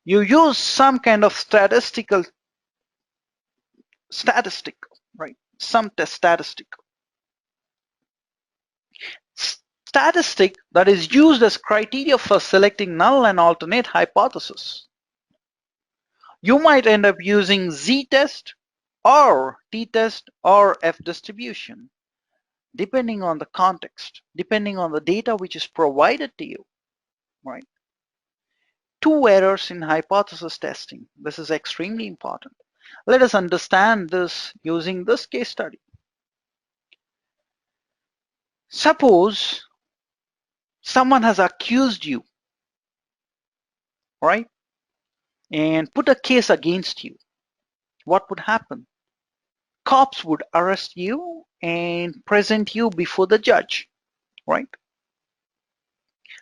[SPEAKER 1] You use some kind of statistic, right? Some test statistic. Statistic that is used as criteria for selecting null and alternate hypothesis. You might end up using z-test or t-test or f-distribution, depending on the context, depending on the data which is provided to you, right? Two errors in hypothesis testing. This is extremely important. Let us understand this using this case study. Suppose someone has accused you, right, and put a case against you. What would happen? Cops would arrest you and present you before the judge, right?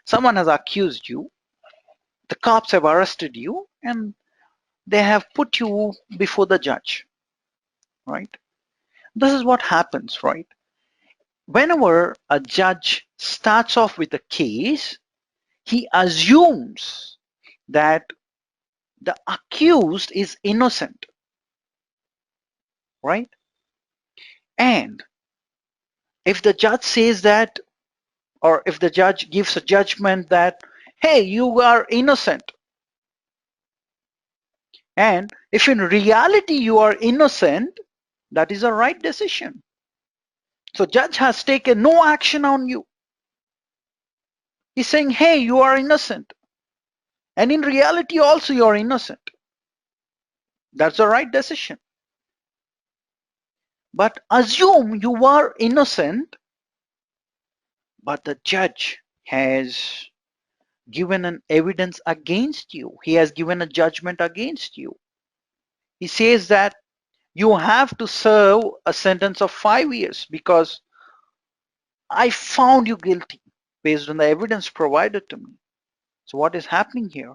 [SPEAKER 1] Someone has accused you, the cops have arrested you, and they have put you before the judge, right? This is what happens, right? Whenever a judge starts off with a case, he assumes that the accused is innocent, right? And if the judge says that, or if the judge gives a judgment that, hey, you are innocent, and if in reality you are innocent, that is a right decision. So judge has taken no action on you. He's saying, hey, you are innocent. And in reality also you are innocent. That's the right decision. But assume you are innocent, but the judge has given an evidence against you. He has given a judgment against you. He says that you have to serve a sentence of 5 years because I found you guilty based on the evidence provided to me. So what is happening here?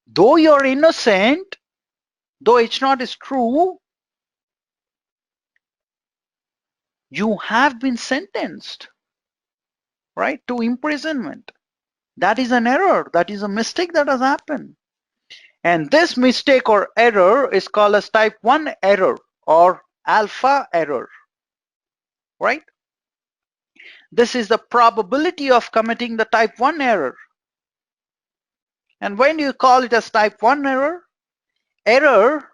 [SPEAKER 1] Though you're innocent, though it's not is true, you have been sentenced, right, to imprisonment. That is an error. That is a mistake that has happened. And this mistake or error is called as type 1 error or alpha error, right? This is the probability of committing the type 1 error. And when you call it as type 1 error? Error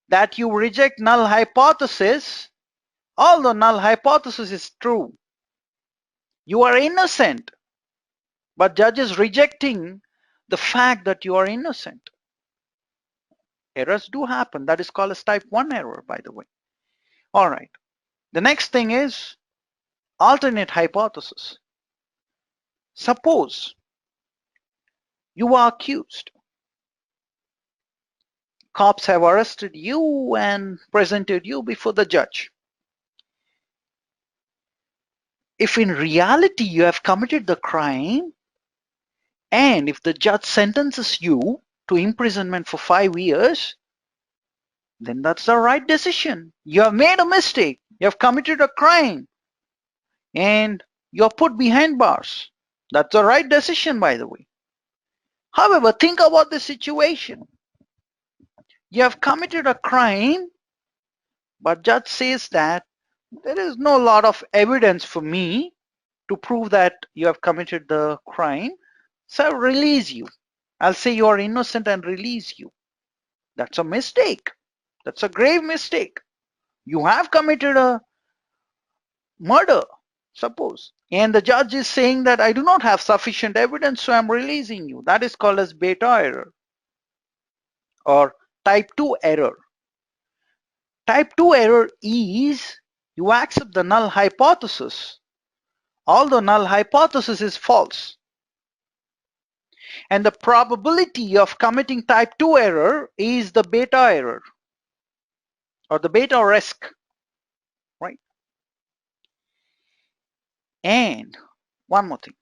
[SPEAKER 1] that you reject null hypothesis, although null hypothesis is true. You are innocent, but judge is rejecting the fact that you are innocent. Errors do happen. That is called as type 1 error, by the way. All right. The next thing is alternate hypothesis. Suppose you are accused. Cops have arrested you and presented you before the judge. If in reality you have committed the crime, and if the judge sentences you to imprisonment for 5 years, then that's the right decision. You have made a mistake. You have committed a crime and you're put behind bars. That's the right decision, by the way. However, think about the situation. You have committed a crime, but judge says that there is no lot of evidence for me to prove that you have committed the crime, so I'll release you. I'll say you are innocent and release you. That's a mistake. That's a grave mistake. You have committed a murder, suppose, and the judge is saying that I do not have sufficient evidence, so I'm releasing you. That is called as beta error or type 2 error. Type 2 error is you accept the null hypothesis, although null hypothesis is false. And the probability of committing type 2 error is the beta error or the beta risk, right? And one more thing.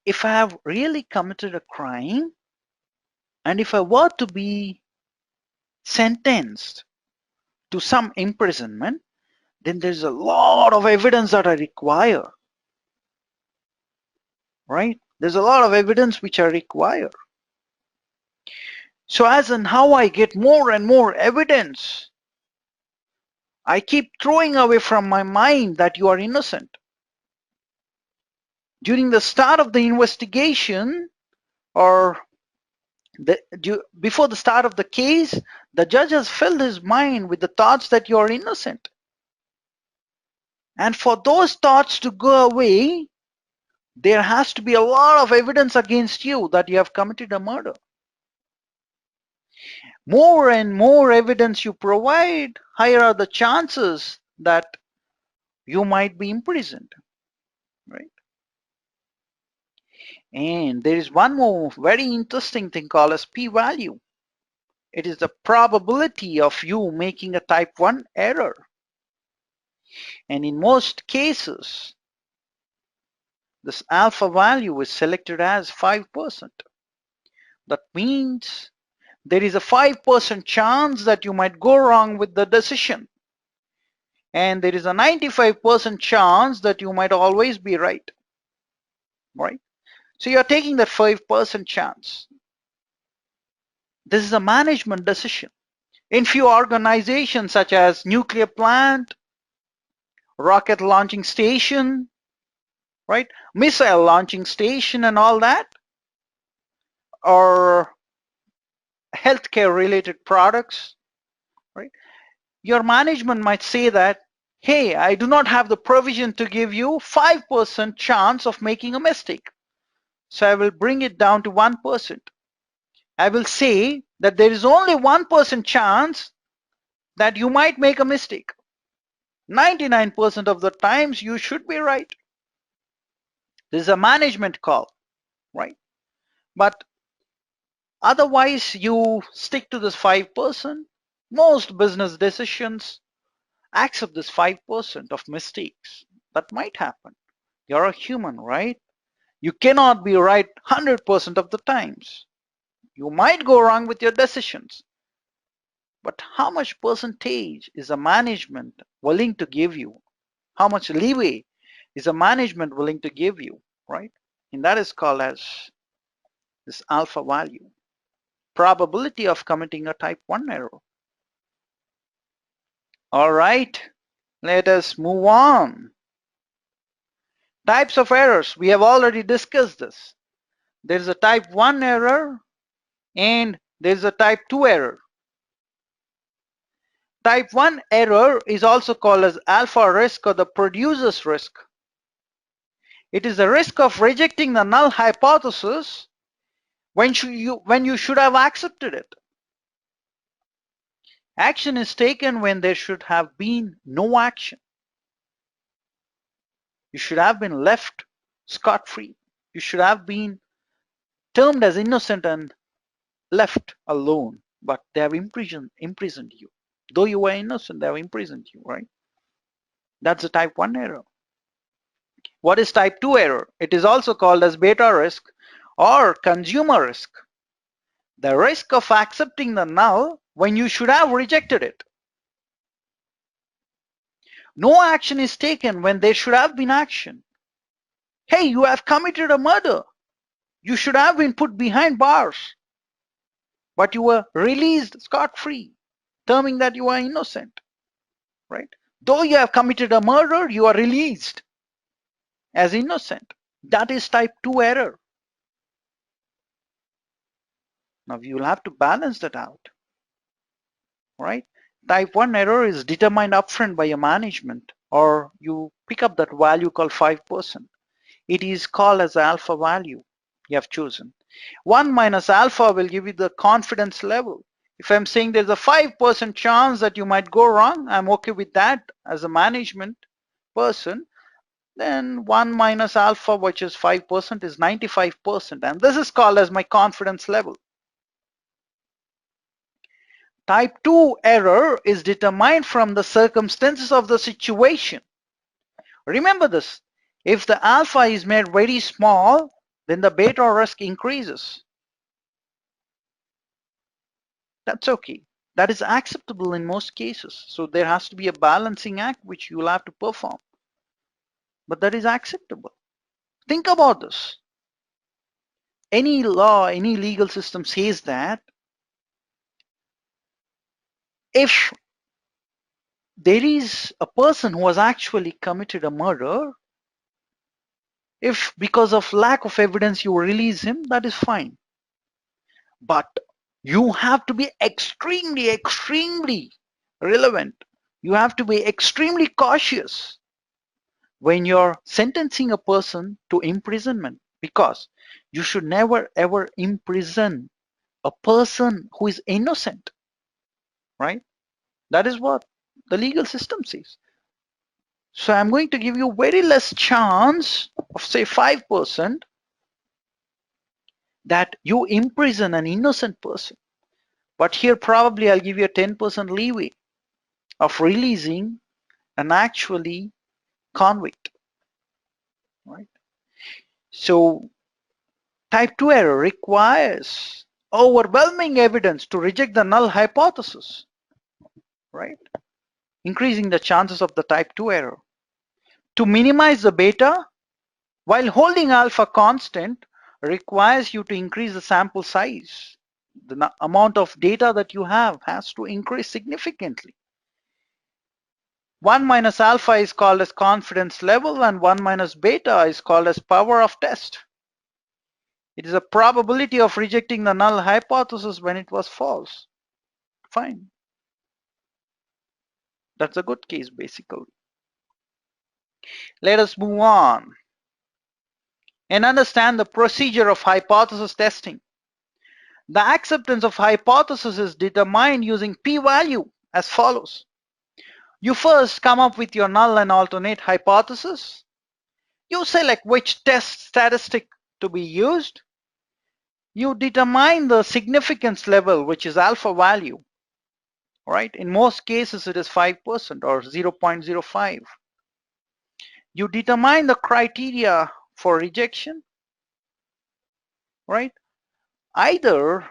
[SPEAKER 1] If I have really committed a crime and if I were to be sentenced to some imprisonment, then there's a lot of evidence that I require, right? There's a lot of evidence which I require. So as in how I get more and more evidence, I keep throwing away from my mind that you are innocent. During the start of the investigation or before the start of the case, the judge has filled his mind with the thoughts that you are innocent. And for those thoughts to go away, there has to be a lot of evidence against you that you have committed a murder. More and more evidence you provide, higher are the chances that you might be imprisoned, right? And there is one more very interesting thing called as p-value. It is the probability of you making a type 1 error. And in most cases, this alpha value is selected as 5%. That means there is a 5% chance that you might go wrong with the decision. And there is a 95% chance that you might always be right. Right? So you're taking that 5% chance. This is a management decision. In few organizations such as nuclear plant, rocket launching station, right? Missile launching station and all that, or healthcare related products, right? Your management might say that, hey, I do not have the provision to give you 5% chance of making a mistake. So I will bring it down to 1%. I will say that there is only 1% chance that you might make a mistake. 99% of the times you should be right. This is a management call, right? But otherwise you stick to this 5%. Most business decisions accept this 5% of mistakes. That might happen. You're a human, right? You cannot be right 100% of the times. You might go wrong with your decisions. But how much percentage is a management willing to give you? How much leeway is a management willing to give you? right? And that is called as this alpha value, probability of committing a type 1 error. All right, let us move on. Types of errors, we have already discussed this. There is a type 1 error and there is a type 2 error. Type 1 error is also called as alpha risk or the producer's risk. It is the risk of rejecting the null hypothesis when you should have accepted it. Action is taken when there should have been no action. You should have been left scot-free. You should have been termed as innocent and left alone, but they have imprisoned you. Though you were innocent, they have imprisoned you, right? That's a type 1 error. What is type 2 error? It is also called as beta risk or consumer risk. The risk of accepting the null when you should have rejected it. No action is taken when there should have been action. Hey, you have committed a murder. You should have been put behind bars, but you were released scot-free, terming that you are innocent, right? Though you have committed a murder, you are released as innocent. That is type 2 error. Now you will have to balance that out, right? Type 1 error is determined upfront by your management, or you pick up that value called 5%. It is called as alpha value you have chosen. 1 minus alpha will give you the confidence level. If I'm saying there's a 5% chance that you might go wrong, I'm okay with that as a management person. Then 1 minus alpha, which is 5%, is 95%. And this is called as my confidence level. Type 2 error is determined from the circumstances of the situation. Remember this. If the alpha is made very small, then the beta risk increases. That's okay. That is acceptable in most cases. So there has to be a balancing act which you will have to perform. But that is acceptable. Think about this. Any law, any legal system says that if there is a person who has actually committed a murder, if because of lack of evidence you release him, that is fine. But you have to be extremely relevant. You have to be extremely cautious when you're sentencing a person to imprisonment, because you should never ever imprison a person who is innocent, right? That is what the legal system says. So I'm going to give you very less chance of say 5% that you imprison an innocent person. But here probably I'll give you a 10% leeway of releasing an actually convict, right? So type 2 error requires overwhelming evidence to reject the null hypothesis, right? Increasing the chances of the type 2 error. To minimize the beta, while holding alpha constant requires you to increase the sample size. The amount of data that you have has to increase significantly. 1 minus alpha is called as confidence level and 1 minus beta is called as power of test. It is a probability of rejecting the null hypothesis when it was false. Fine. That's a good case basically. Let us move on and understand the procedure of hypothesis testing. The acceptance of hypothesis is determined using p-value as follows. You first come up with your null and alternate hypothesis. You select which test statistic to be used. You determine the significance level, which is alpha value, right? In most cases, it is 5% or 0.05. You determine the criteria for rejection, right? Either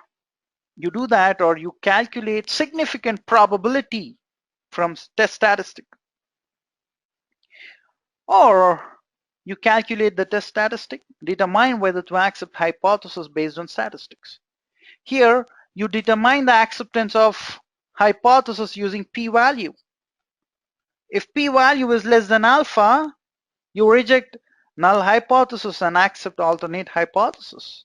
[SPEAKER 1] you do that or you calculate significant probability from test statistic. Or You calculate the test statistic, determine whether to accept hypothesis based on statistics. Here, you determine the acceptance of hypothesis using p-value. If p-value is less than alpha, you reject null hypothesis and accept alternate hypothesis.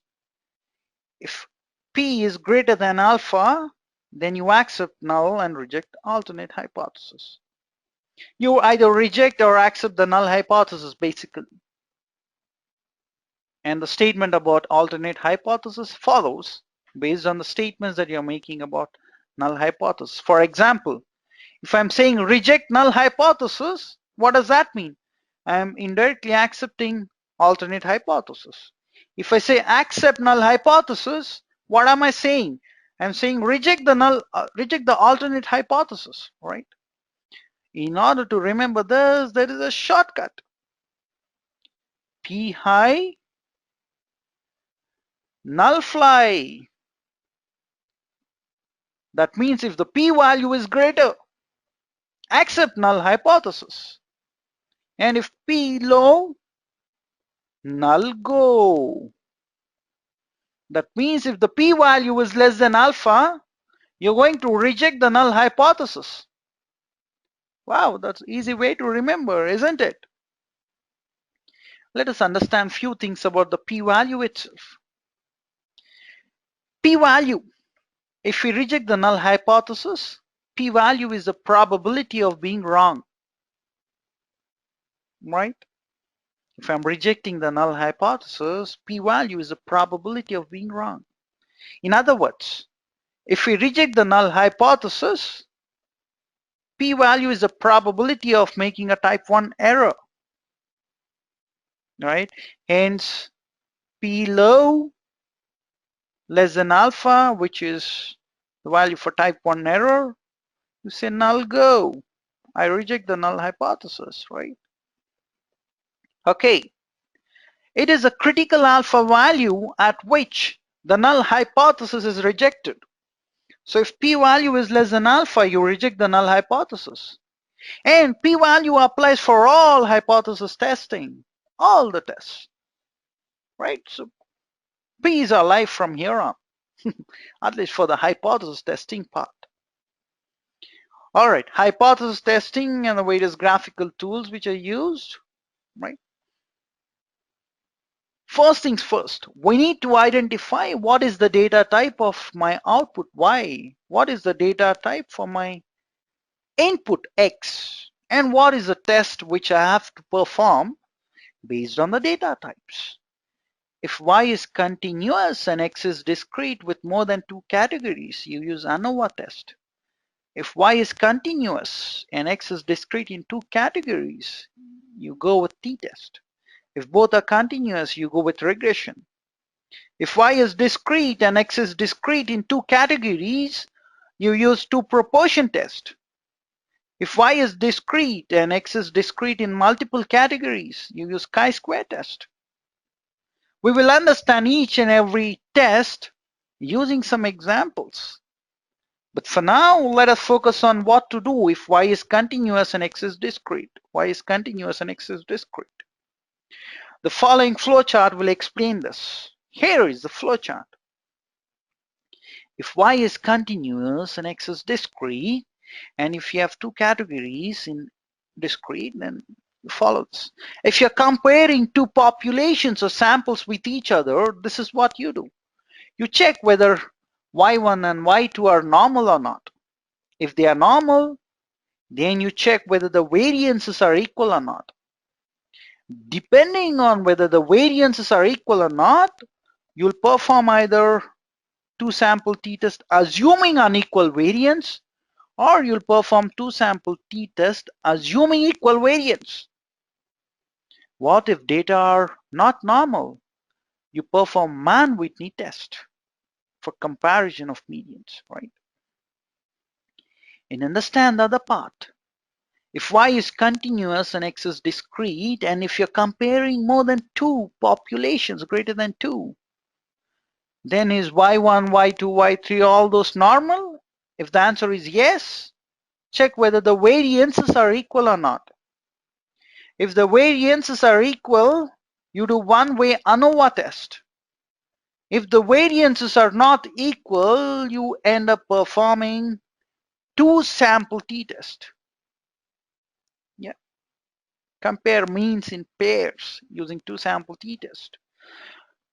[SPEAKER 1] If p is greater than alpha, then you accept null and reject alternate hypothesis. You either reject or accept the null hypothesis basically. And the statement about alternate hypothesis follows based on the statements that you're making about null hypothesis. For example, if I'm saying reject null hypothesis, what does that mean? I'm indirectly accepting alternate hypothesis. If I say accept null hypothesis, what am I saying? I'm saying reject the alternate hypothesis, right? In order to remember this, there is a shortcut. P high, null fly. That means if the p value is greater, accept null hypothesis. And if p low, null go. That means if the p value is less than alpha, you're going to reject the null hypothesis. Wow, that's an easy way to remember, isn't it? Let us understand few things about the p-value itself. P-value. If we reject the null hypothesis, p-value is the probability of being wrong, right? If I'm rejecting the null hypothesis, p-value is the probability of being wrong. In other words, if we reject the null hypothesis, p-value is the probability of making a type 1 error, right? Hence, p low less than alpha, which is the value for type 1 error, you say null go. I reject the null hypothesis, right? Okay. It is a critical alpha value at which the null hypothesis is rejected. So if p-value is less than alpha, you reject the null hypothesis. And p-value applies for all hypothesis testing, all the tests, right? So p is alive from here on, at least for the hypothesis testing part. All right, hypothesis testing and the various graphical tools which are used, right? First things first, we need to identify what is the data type of my output Y, what is the data type for my input X, and what is the test which I have to perform based on the data types. If Y is continuous and X is discrete with more than 2 categories, you use ANOVA test. If Y is continuous and X is discrete in 2 categories, you go with t-test. If both are continuous, you go with regression. If Y is discrete and X is discrete in 2 categories, you use 2 proportion test. If Y is discrete and X is discrete in multiple categories, you use chi-square test. We will understand each and every test using some examples. But for now, let us focus on what to do if Y is continuous and X is discrete. Y is continuous and X is discrete. The following flowchart will explain this. Here is the flowchart. If Y is continuous and X is discrete, and if you have 2 categories in discrete, then you follow this. If you're comparing 2 populations or samples with each other, this is what you do. You check whether Y1 and Y2 are normal or not. If they are normal, then you check whether the variances are equal or not. Depending on whether the variances are equal or not, you'll perform either 2 sample t-test assuming unequal variance, or you'll perform 2 sample t-test assuming equal variance. What if data are not normal? You perform Mann-Whitney test for comparison of medians, right? And understand the other part. If Y is continuous and X is discrete, and if you're comparing more than 2 populations greater than 2, then is Y1, Y2, Y3 all those normal? If the answer is yes, check whether the variances are equal or not. If the variances are equal, you do one-way ANOVA test. If the variances are not equal, you end up performing two sample t-test. Yeah. Compare means in pairs using two sample t-test.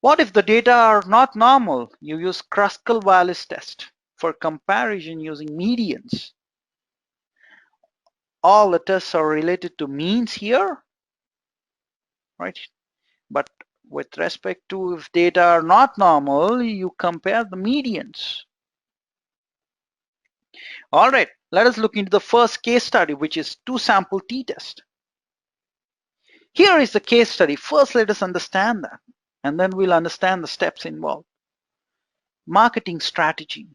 [SPEAKER 1] What if the data are not normal? You use Kruskal-Wallis test for comparison using medians. All the tests are related to means here, right? But with respect to if data are not normal, you compare the medians. All right, let us look into the first case study, which is two sample t-test. Here is the case study. First, let us understand that, and then we'll understand the steps involved. Marketing strategy.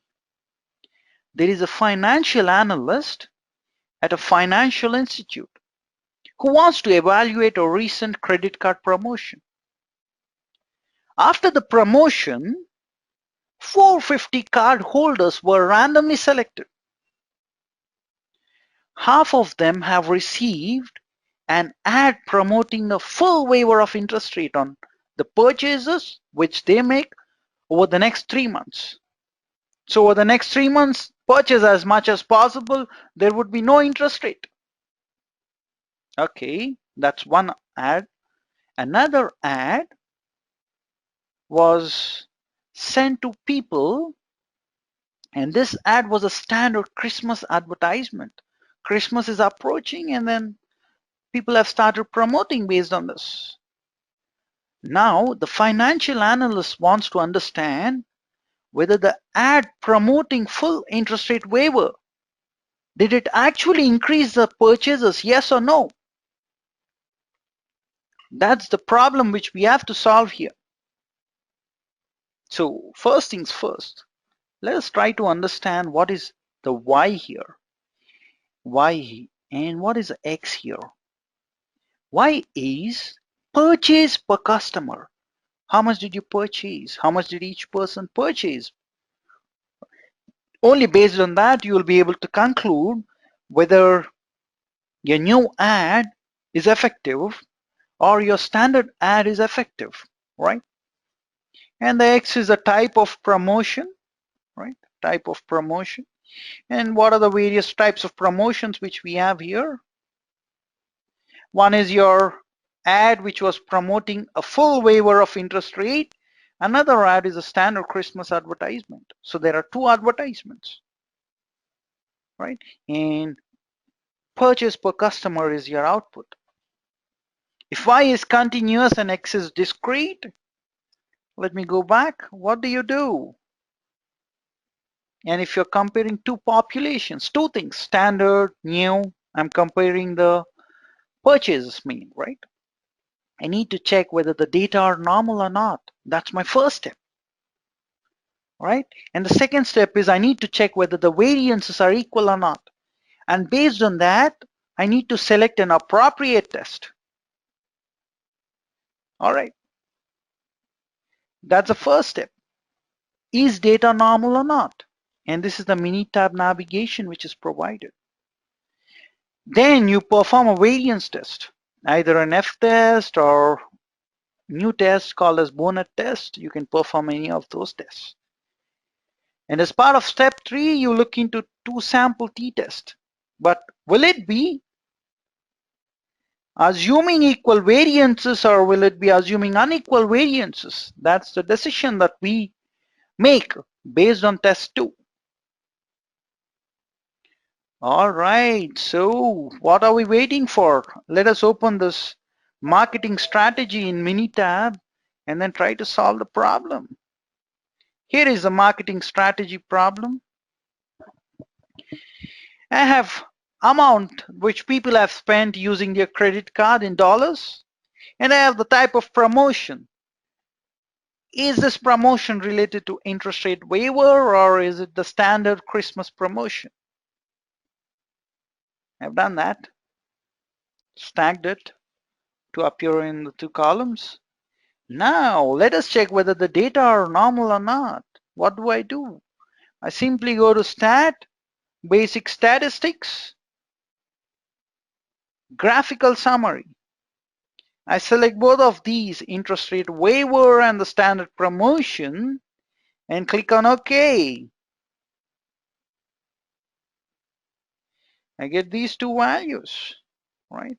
[SPEAKER 1] There is a financial analyst at a financial institute who wants to evaluate a recent credit card promotion. After the promotion, 450 card holders were randomly selected. Half of them have received an ad promoting a full waiver of interest rate on the purchases which they make over the next 3 months. So over the next 3 months, purchase as much as possible, there would be no interest rate. Okay, that's one ad. Another ad was sent to people, and this ad was a standard Christmas advertisement. Christmas is approaching, and then people have started promoting based on this. Now, the financial analyst wants to understand whether the ad promoting full interest rate waiver, did it actually increase the purchases, yes or no? That's the problem which we have to solve here. So first things first, let us try to understand what is the Y here. Y and what is X here? Y is purchase per customer. How much did you purchase? How much did each person purchase? Only based on that you will be able to conclude whether your new ad is effective or your standard ad is effective, right? And the X is a type of promotion, right? Type of promotion. And what are the various types of promotions which we have here? One is your ad which was promoting a full waiver of interest rate. Another ad is a standard Christmas advertisement. So there are two advertisements, right? And purchase per customer is your output. If Y is continuous and X is discrete, let me go back. What do? And if you're comparing two populations, two things, standard, new, I'm comparing the purchases mean, right? I need to check whether the data are normal or not. That's my first step, right? And the second step is I need to check whether the variances are equal or not. And based on that, I need to select an appropriate test. All right. That's the first step. Is data normal or not? And this is the mini tab navigation which is provided. Then you perform a variance test, either an F test or new test called as bonnet test. You can perform any of those tests. And as part of step 3, you look into two sample t-test. But will it be assuming equal variances or will it be assuming unequal variances? That's the decision that we make based on test 2. All right, so what are we waiting for? Let us open this marketing strategy in mini tab and then try to solve the problem. Here is the marketing strategy problem. I have amount which people have spent using their credit card in dollars, and I have the type of promotion. Is this promotion related to interest rate waiver or is it the standard Christmas promotion? I've done that, stacked it to appear in the two columns. Now let us check whether the data are normal or not. What do? I simply go to stat, basic statistics, graphical summary. I select both of these, interest rate waiver and the standard promotion, and click on OK. I get these two values, right?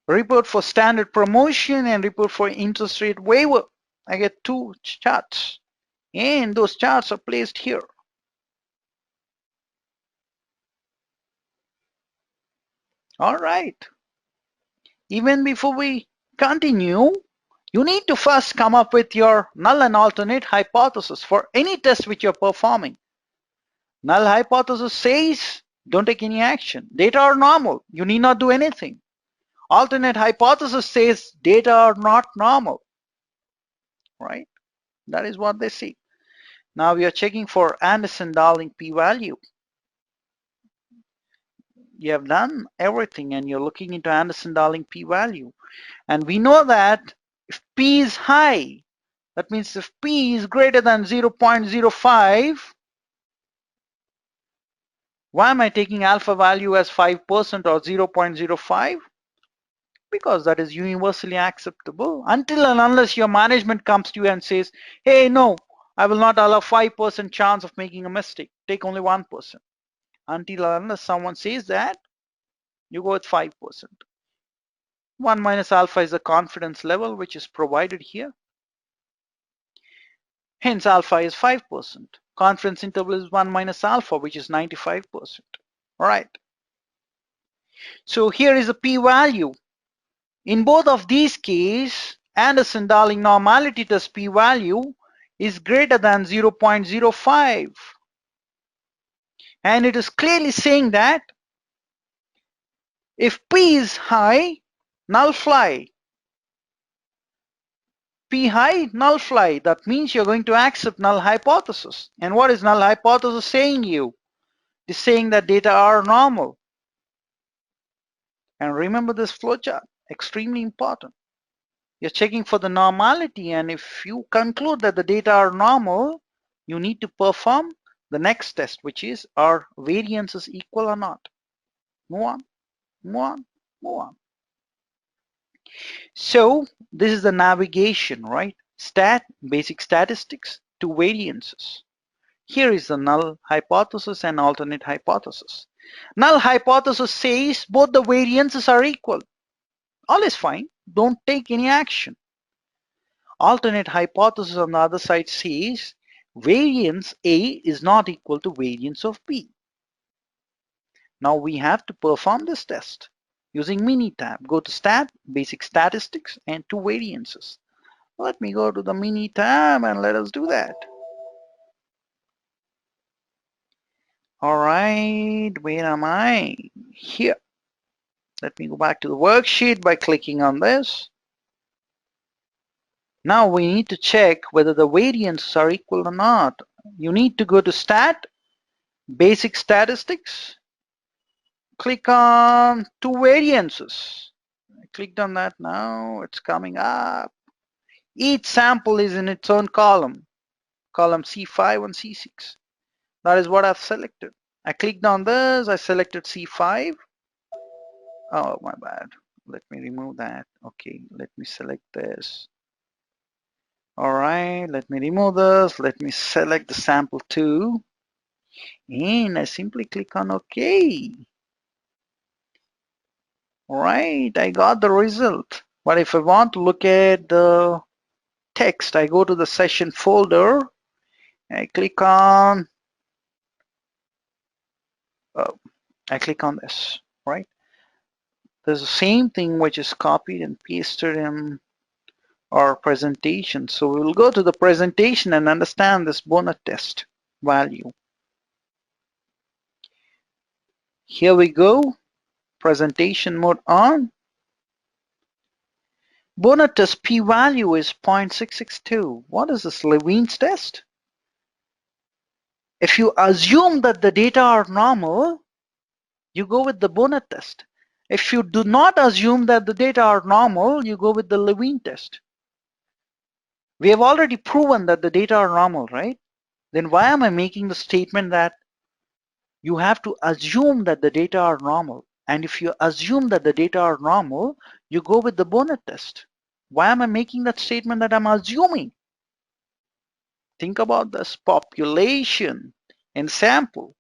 [SPEAKER 1] Report for standard promotion and report for interest rate waiver. I get two charts, and those charts are placed here. All right. Even before we continue, you need to first come up with your null and alternate hypothesis for any test which you're performing. Null hypothesis says don't take any action. Data are normal. You need not do anything. Alternate hypothesis says data are not normal, right? That is what they see. Now we are checking for Anderson-Darling p-value. You have done everything and you're looking into Anderson-Darling p-value. And we know that if p is high, that means if p is greater than 0.05, why am I taking alpha value as 5% or 0.05? Because that is universally acceptable until and unless your management comes to you and says, hey, no, I will not allow 5% chance of making a mistake. Take only 1%. Until and unless someone says that, you go with 5%. 1 minus alpha is the confidence level which is provided here. Hence, alpha is 5%. Confidence interval is 1 minus alpha, which is 95%. All right. So here is the p-value. In both of these cases, Anderson-Darling normality test p-value is greater than 0.05. And it is clearly saying that if p is high, null fly. P high, null fly. That means you're going to accept null hypothesis. And what is null hypothesis saying you? It's saying that data are normal. And remember this flowchart, extremely important. You're checking for the normality, and if you conclude that the data are normal, you need to perform the next test, which is are variances equal or not. Move on, move on, move on. So this is the navigation, right? Basic statistics to variances. Here is the null hypothesis and alternate hypothesis. Null hypothesis says both the variances are equal. All is fine. Don't take any action. Alternate hypothesis on the other side says variance A is not equal to variance of B. Now we have to perform this test using Minitab. Go to Stat, Basic Statistics, and to Variances. Let me go to the Minitab and let us do that. All right, where am I? Here. Let me go back to the worksheet by clicking on this. Now we need to check whether the variances are equal or not. You need to go to Stat, Basic Statistics, click on two variances. I clicked on that now, it's coming up. Each sample is in its own column C5 and C6. That is what I've selected. I clicked on this, I selected C5. Oh, my bad. Let me remove that. Okay, let me select this. All right, let me remove this. Let me select the sample 2. And I simply click on OK. All right, I got the result. But if I want to look at the text, I go to the session folder. I click on this, right? There's the same thing which is copied and pasted in our presentation. So we will go to the presentation and understand this bonus test value. Here we go. Presentation mode on. Bonus test p-value is 0.662. What is this, Levene's test? If you assume that the data are normal, you go with the bonus test. If you do not assume that the data are normal, you go with the Levene test. We have already proven that the data are normal, right? Then why am I making the statement that you have to assume that the data are normal? And if you assume that the data are normal, you go with the bonnet test. Why am I making that statement that I'm assuming? Think about this population and sample.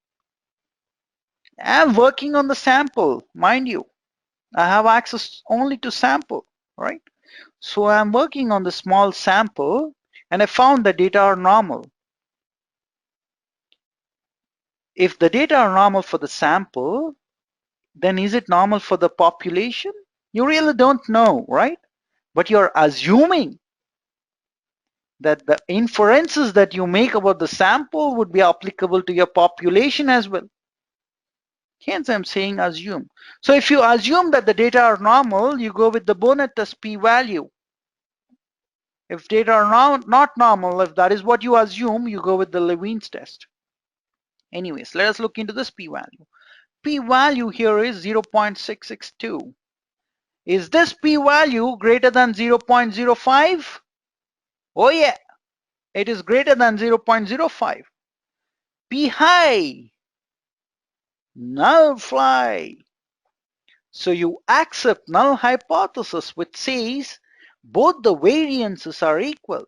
[SPEAKER 1] I'm working on the sample, mind you. I have access only to sample, right? So I'm working on the small sample and I found the data are normal. If the data are normal for the sample, then is it normal for the population? You really don't know, right? But you're assuming that the inferences that you make about the sample would be applicable to your population as well. Hence, I'm saying assume. So if you assume that the data are normal, you go with the bonnet test p-value. If data are not normal, if that is what you assume, you go with the Levene's test. Anyways, let us look into this p-value. P-value here is 0.662. Is this p-value greater than 0.05? Oh yeah, it is greater than 0.05. P-high, null fly. So you accept null hypothesis which says both the variances are equal.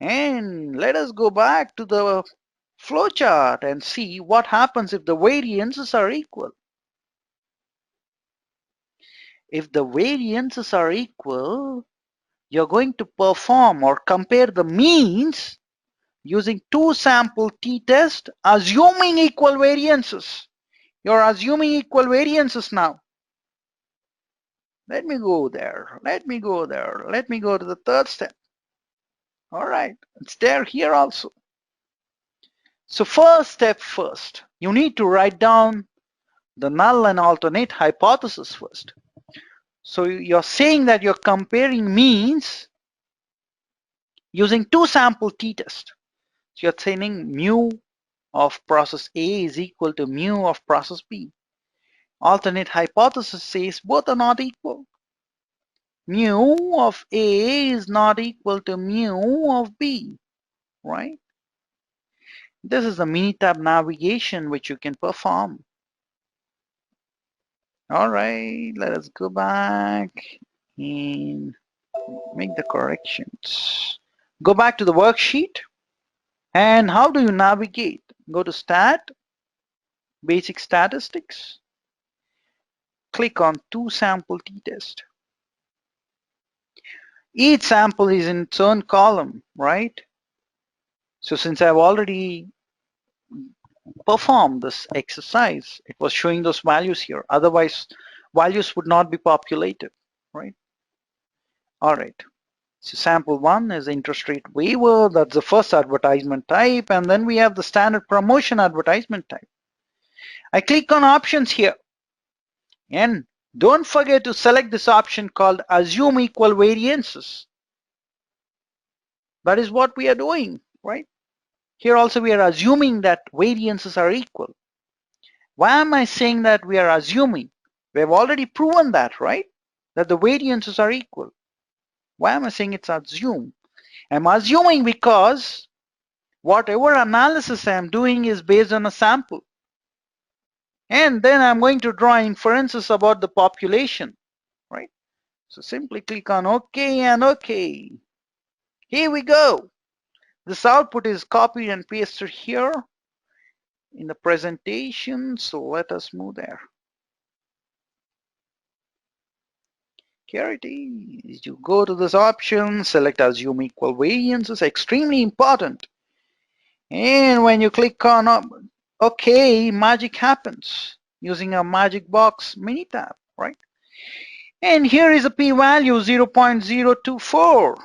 [SPEAKER 1] And let us go back to the flowchart and see what happens if the variances are equal. If the variances are equal, you're going to perform or compare the means using two sample t-test, assuming equal variances. You're assuming equal variances now. Let me go there. Let me go there. Let me go to the third step. All right, it's there here also. So first step first, you need to write down the null and alternate hypothesis first. So you're saying that you're comparing means using two sample t-test. So you're saying mu of process A is equal to mu of process B. Alternate hypothesis says both are not equal. Mu of A is not equal to mu of B, right? This is the Minitab navigation which you can perform. All right, let us go back and make the corrections. Go back to the worksheet. And how do you navigate? Go to Stat, Basic Statistics. Click on two sample t-test. Each sample is in its own column, right? So since I've already performed this exercise, it was showing those values here. Otherwise, values would not be populated, right? All right. So sample one is interest rate waiver. That's the first advertisement type. And then we have the standard promotion advertisement type. I click on options here. And don't forget to select this option called assume equal variances. That is what we are doing, right? Here also we are assuming that variances are equal. Why am I saying that we are assuming? We have already proven that, right? That the variances are equal. Why am I saying it's assume? I'm assuming because whatever analysis I'm doing is based on a sample. And then I'm going to draw inferences about the population, right? So simply click on OK and OK. Here we go. This output is copied and pasted here in the presentation. So let us move there. Here it is. You go to this option, select assume equal variance is extremely important. And when you click on OK, magic happens using a magic box mini tab, right? And here is a p-value 0.024.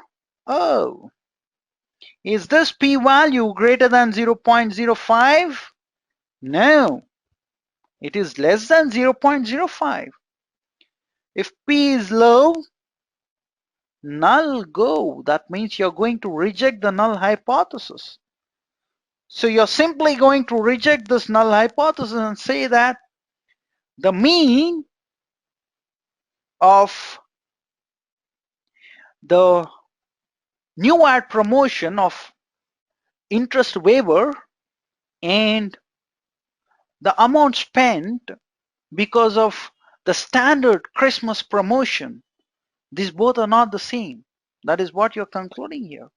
[SPEAKER 1] Oh, is this p-value greater than 0.05? No, it is less than 0.05. If p is low, null go. That means you're going to reject the null hypothesis. So you're simply going to reject this null hypothesis and say that the mean of the new ad promotion of interest waiver and the amount spent because of the standard Christmas promotion. These both are not the same. That is what you're concluding here,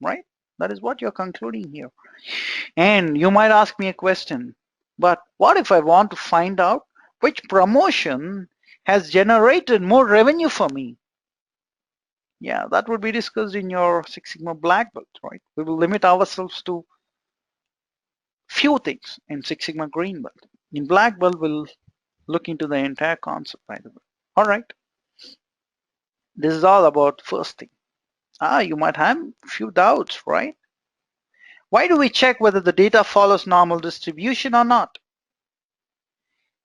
[SPEAKER 1] right? That is what you're concluding here. And you might ask me a question, but what if I want to find out which promotion has generated more revenue for me? Yeah, that would be discussed in your Six Sigma Black Belt, right? We will limit ourselves to few things in Six Sigma Green Belt. In Black Belt, we'll look into the entire concept, by the way. All right, this is all about first thing. You might have a few doubts, right? Why do we check whether the data follows normal distribution or not?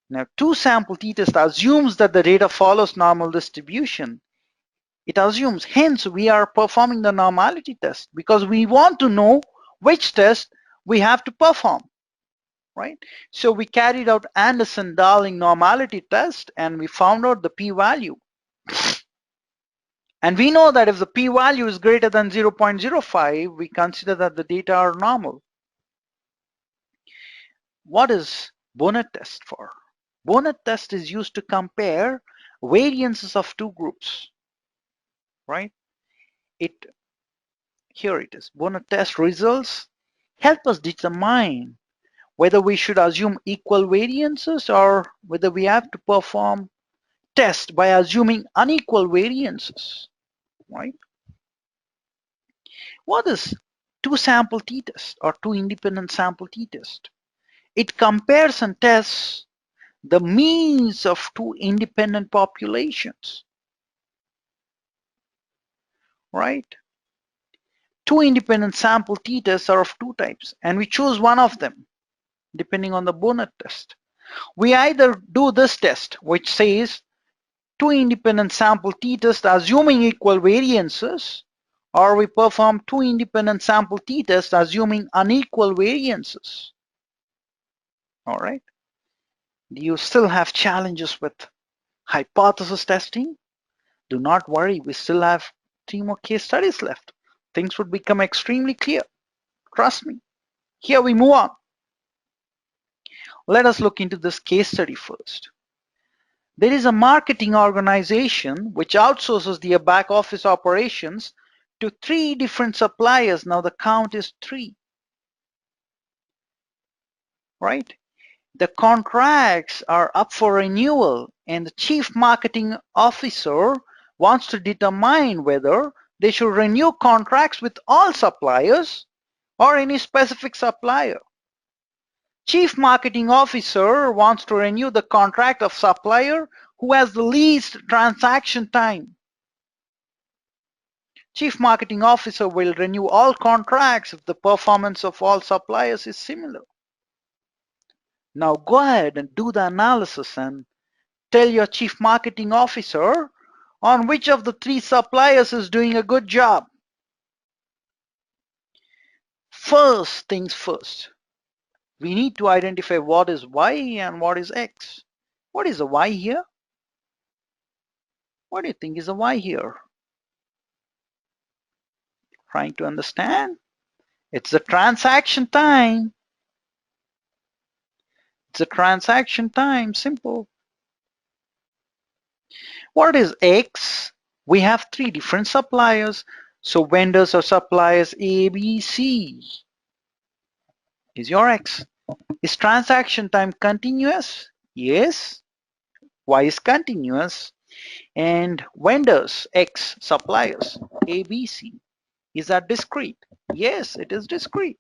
[SPEAKER 1] Now, two-sample t-test assumes that the data follows normal distribution. It assumes, hence, we are performing the normality test because we want to know which test we have to perform, right? So we carried out Anderson-Darling normality test and we found out the p-value. And we know that if the p-value is greater than 0.05, we consider that the data are normal. What is Bonnet test for? Bonnet test is used to compare variances of two groups, right? Here it is. Bonnet test results help us determine whether we should assume equal variances or whether we have to perform test by assuming unequal variances, right? What is two-sample t-test or two independent sample t-test? It compares and tests the means of two independent populations, right? Two independent sample t-tests are of two types, and we choose one of them depending on the Bonnet test. We either do this test, which says two independent sample t-tests assuming equal variances, or we perform two independent sample t-tests assuming unequal variances. All right. Do you still have challenges with hypothesis testing? Do not worry, we still have 3 more case studies left. Things would become extremely clear. Trust me. Here we move on. Let us look into this case study first. There is a marketing organization which outsources their back office operations to 3 different suppliers. Now the count is 3, right? The contracts are up for renewal and the chief marketing officer wants to determine whether they should renew contracts with all suppliers or any specific supplier. Chief marketing officer wants to renew the contract of supplier who has the least transaction time. Chief marketing officer will renew all contracts if the performance of all suppliers is similar. Now go ahead and do the analysis and tell your chief marketing officer on which of the 3 suppliers is doing a good job. First things first, we need to identify what is Y and what is X. What is the Y here? What do you think is the Y here? Trying to understand? It's the transaction time. It's a transaction time, simple. What is X? We have 3 different suppliers. So vendors or suppliers A, B, C is your X. Is transaction time continuous? Yes. Y is continuous. And vendors, X, suppliers, A, B, C. Is that discrete? Yes, it is discrete.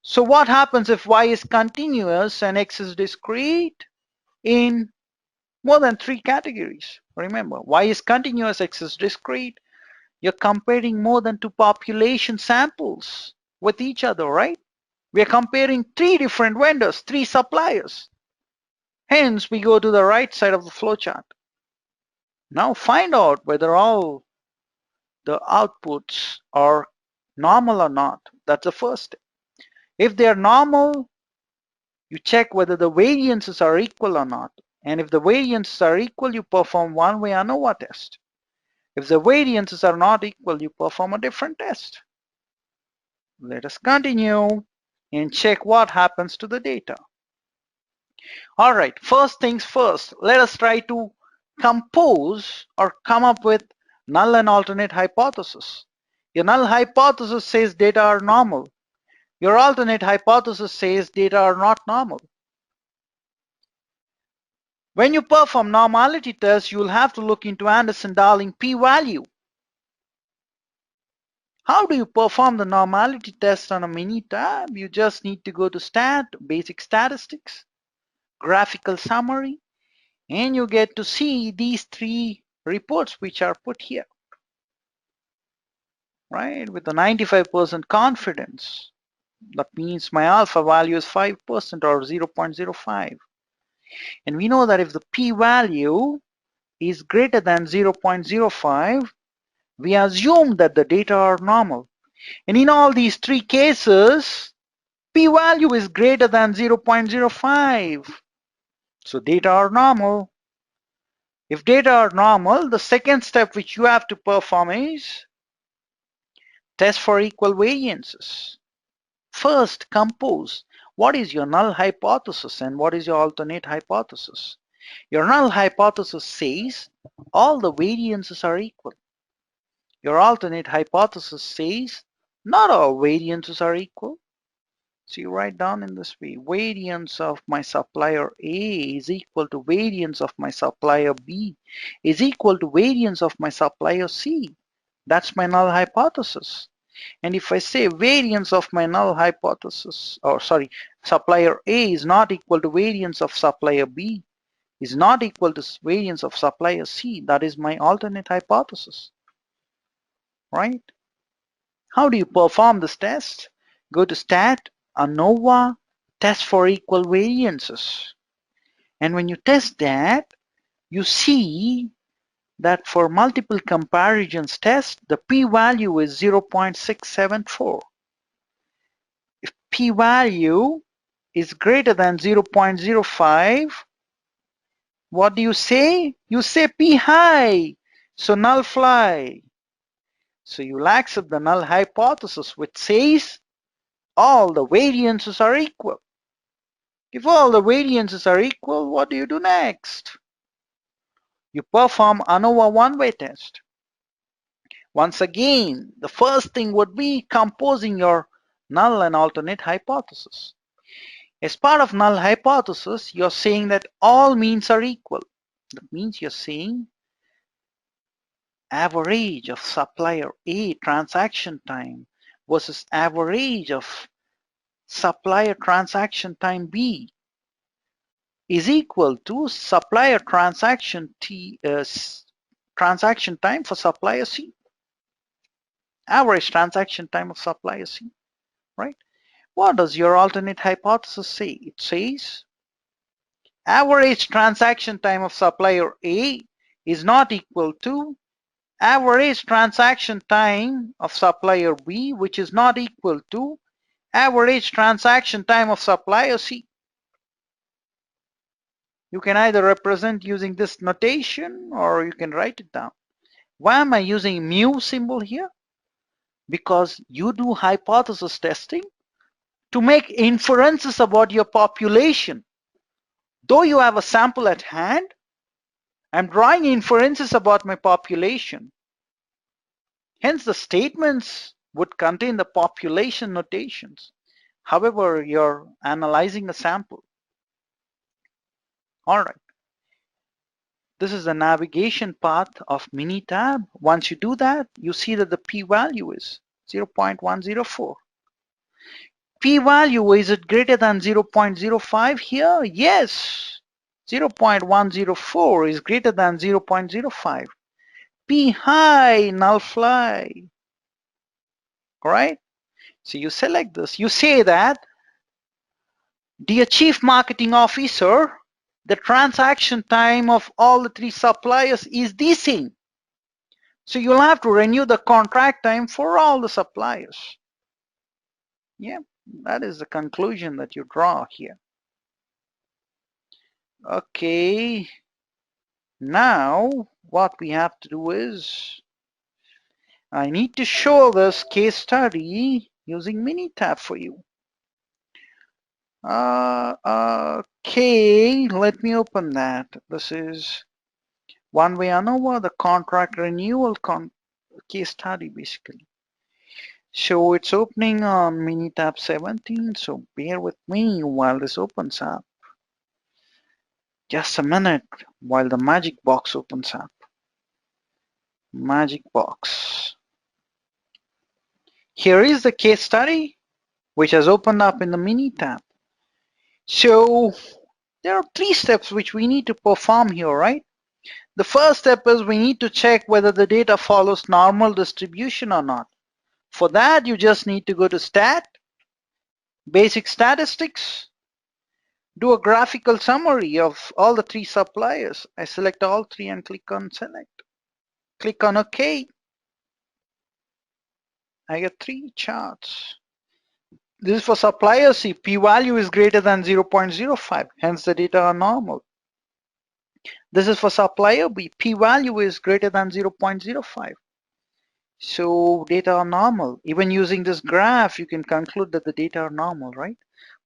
[SPEAKER 1] So what happens if Y is continuous and X is discrete? In more than 3 categories. Remember, Y is continuous, X is discrete. You're comparing more than 2 population samples with each other, right? We are comparing 3 different vendors, 3 suppliers. Hence, we go to the right side of the flowchart. Now find out whether all the outputs are normal or not. That's the first step. If they are normal, you check whether the variances are equal or not. And if the variances are equal, you perform one-way ANOVA test. If the variances are not equal, you perform a different test. Let us continue and check what happens to the data. All right, first things first, let us try to compose or come up with null and alternate hypothesis. Your null hypothesis says data are normal. Your alternate hypothesis says data are not normal. When you perform normality tests, you will have to look into Anderson-Darling p-value. How do you perform the normality test on a mini-tab? You just need to go to Stat, Basic Statistics, Graphical Summary, and you get to see these three reports which are put here, right? With a 95% confidence. That means my alpha value is 5% or 0.05. And we know that if the p-value is greater than 0.05, we assume that the data are normal. And in all these three cases, p-value is greater than 0.05. So data are normal. If data are normal, the second step which you have to perform is test for equal variances. First, compose. What is your null hypothesis and what is your alternate hypothesis? Your null hypothesis says all the variances are equal. Your alternate hypothesis says not all variances are equal. So you write down in this way, variance of my supplier A is equal to variance of my supplier B is equal to variance of my supplier C. That's my null hypothesis. And if I say variance of my null hypothesis, or sorry, supplier A is not equal to variance of supplier B, is not equal to variance of supplier C, that is my alternate hypothesis, right? How do you perform this test? Go to Stat, ANOVA, test for equal variances. And when you test that, you see that for multiple comparisons test, the p-value is 0.674. If p-value is greater than 0.05, what do you say? You say p high, so null fly. So you'll accept the null hypothesis which says all the variances are equal. If all the variances are equal, what do you do next? You perform ANOVA one-way test. Once again, the first thing would be composing your null and alternate hypothesis. As part of null hypothesis, you're saying that all means are equal. That means you're saying average of supplier A transaction time versus average of supplier transaction time B is equal to supplier transaction transaction time for supplier C. Average transaction time of supplier C, right? What does your alternate hypothesis say? It says average transaction time of supplier A is not equal to average transaction time of supplier B, which is not equal to average transaction time of supplier C. You can either represent using this notation or you can write it down. Why am I using mu symbol here? Because you do hypothesis testing to make inferences about your population. Though you have a sample at hand, I'm drawing inferences about my population. Hence, the statements would contain the population notations. However, you're analyzing a sample. All right. This is the navigation path of Minitab. Once you do that, you see that the p-value is 0.104. P-value, is it greater than 0.05 here? Yes. 0.104 is greater than 0.05. P high, null fly. All right. So you select this. You say that, dear Chief Marketing Officer, the transaction time of all the three suppliers is the same. So you'll have to renew the contract time for all the suppliers. Yeah, that is the conclusion that you draw here. Okay, now what we have to do is I need to show this case study using Minitab for you. Okay, let me open that. This is one-way ANOVA, the contract renewal case study basically. So it's opening on Minitab 17, so bear with me while this opens up. Just a minute while the magic box opens up. Magic box. Here is the case study which has opened up in the Minitab. So there are 3 steps which we need to perform here, right? The first step is we need to check whether the data follows normal distribution or not. For that, you just need to go to Stat, Basic Statistics, do a graphical summary of all the 3 suppliers. I select all 3 and click on Select. Click on OK. I get 3 charts. This is for supplier C. P-value is greater than 0.05, hence the data are normal. This is for supplier B. P-value is greater than 0.05. So data are normal. Even using this graph, you can conclude that the data are normal, right?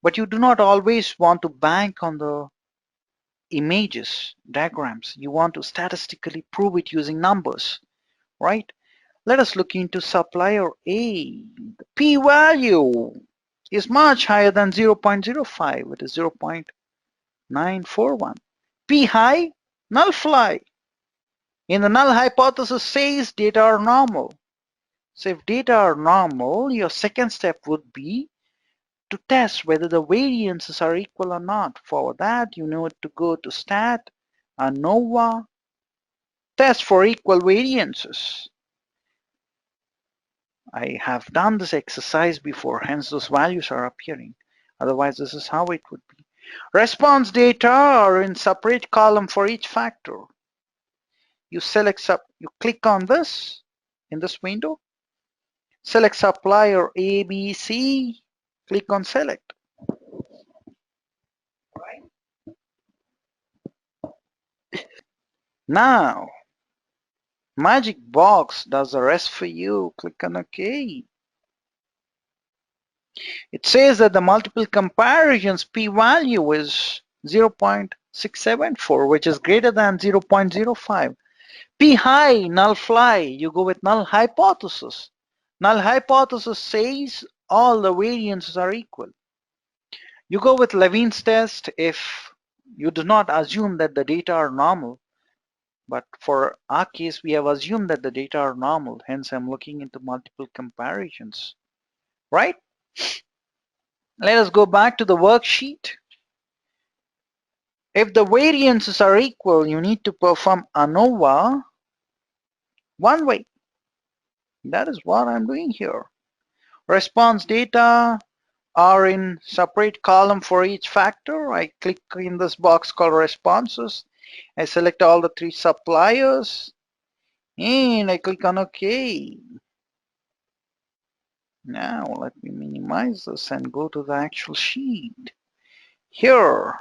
[SPEAKER 1] But you do not always want to bank on the images, diagrams. You want to statistically prove it using numbers, right? Let us look into supplier A. The p-value is much higher than 0.05. It is 0.941. P high, null fly. In the null hypothesis says data are normal. So if data are normal, your second step would be to test whether the variances are equal or not. For that, you need to go to Stat, ANOVA, test for equal variances. I have done this exercise before, hence those values are appearing. Otherwise, this is how it would be. Response data are in separate column for each factor. You click on this in this window, select supplier A, B, C, click on select. Now, magic box does the rest for you. Click on OK. It says that the multiple comparisons p-value is 0.674, which is greater than 0.05. P high, null fly, you go with null hypothesis. Null hypothesis says all the variances are equal. You go with Levene's test if you do not assume that the data are normal. But for our case, we have assumed that the data are normal. Hence, I'm looking into multiple comparisons, right? Let us go back to the worksheet. If the variances are equal, you need to perform ANOVA one way. That is what I'm doing here. Response data are in separate column for each factor. I click in this box called responses. I select all the 3 suppliers and I click on OK. Now let me minimize this and go to the actual sheet. Here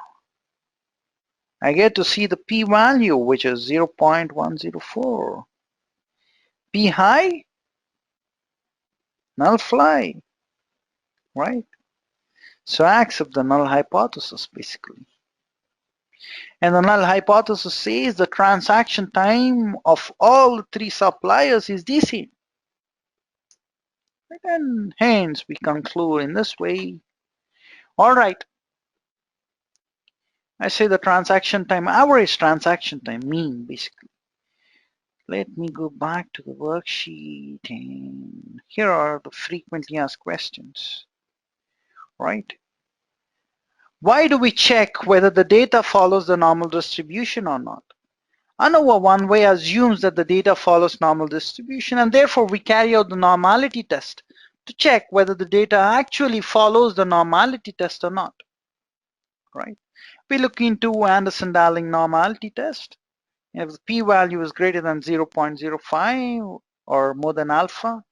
[SPEAKER 1] I get to see the p-value, which is 0.104. P high, null fly, right? So I accept the null hypothesis basically. And the null hypothesis says the transaction time of all 3 suppliers is the same. And hence we conclude in this way. All right. I say the transaction time, average transaction time, mean basically. Let me go back to the worksheet and here are the frequently asked questions, right? Why do we check whether the data follows the normal distribution or not? ANOVA one way assumes that the data follows normal distribution and therefore we carry out the normality test to check whether the data actually follows the normality test or not, right? We look into Anderson-Darling normality test. If the p-value is greater than 0.05 or more than alpha,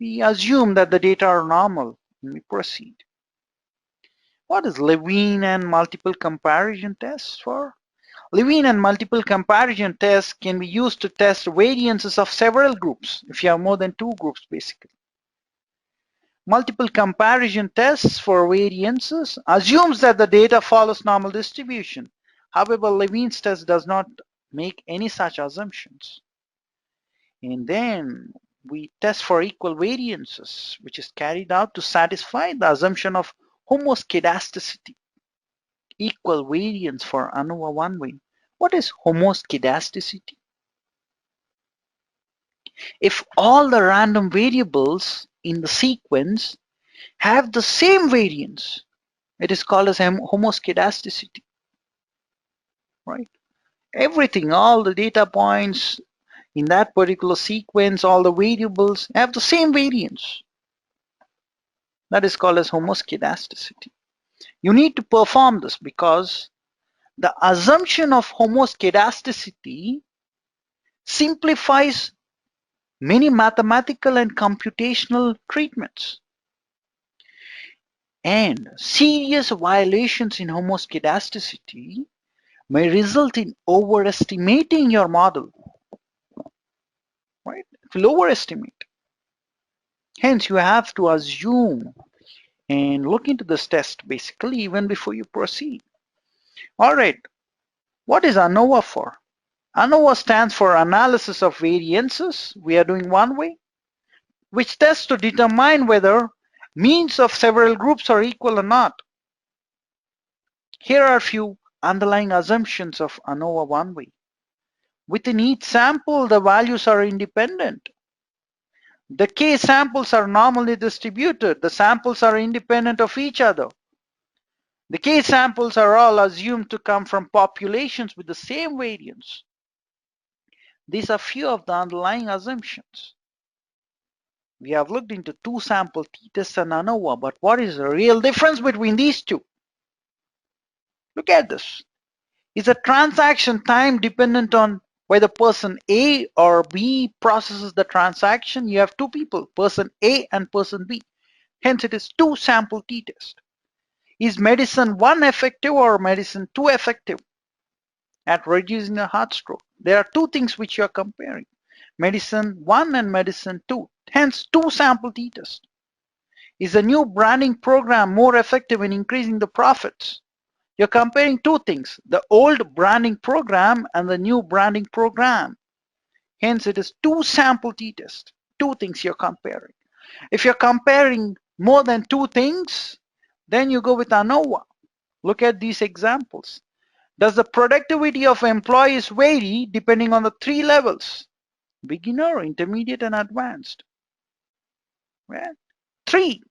[SPEAKER 1] we assume that the data are normal and we proceed. What is Levene and multiple comparison tests for? Levene and multiple comparison tests can be used to test variances of several groups, if you have more than 2 groups basically. Multiple comparison tests for variances assumes that the data follows normal distribution. However, Levene's test does not make any such assumptions. And then we test for equal variances, which is carried out to satisfy the assumption of homoscedasticity. Equal variance for ANOVA one-way. What is homoscedasticity? If all the random variables in the sequence have the same variance, it is called as homoscedasticity, right? Everything, all the data points in that particular sequence, all the variables have the same variance. That is called as homoscedasticity. You need to perform this because the assumption of homoscedasticity simplifies many mathematical and computational treatments. And serious violations in homoscedasticity may result in overestimating your model, right? It will overestimate. Hence, you have to assume and look into this test basically even before you proceed. All right, what is ANOVA for? ANOVA stands for analysis of variances. We are doing one way, which tests to determine whether means of several groups are equal or not. Here are a few underlying assumptions of ANOVA one way. Within each sample, the values are independent. The K samples are normally distributed. The samples are independent of each other. The K samples are all assumed to come from populations with the same variance. These are few of the underlying assumptions. We have looked into two sample t-test and ANOVA, but what is the real difference between these two? Look at this. Is a transaction time dependent on whether person A or B processes the transaction? You have two people, person A and person B. Hence it is two sample t-test. Is medicine 1 effective or medicine 2 effective at reducing a heart stroke? There are two things which you are comparing. Medicine 1 and medicine 2. Hence two sample t-test. Is the new branding program more effective in increasing the profits? You're comparing two things, the old branding program and the new branding program. Hence it is two sample t-test. Two things you're comparing. If you're comparing more than two things, then you go with ANOVA. Look at these examples. Does the productivity of employees vary depending on the three levels? Beginner, intermediate, and advanced. Right? Three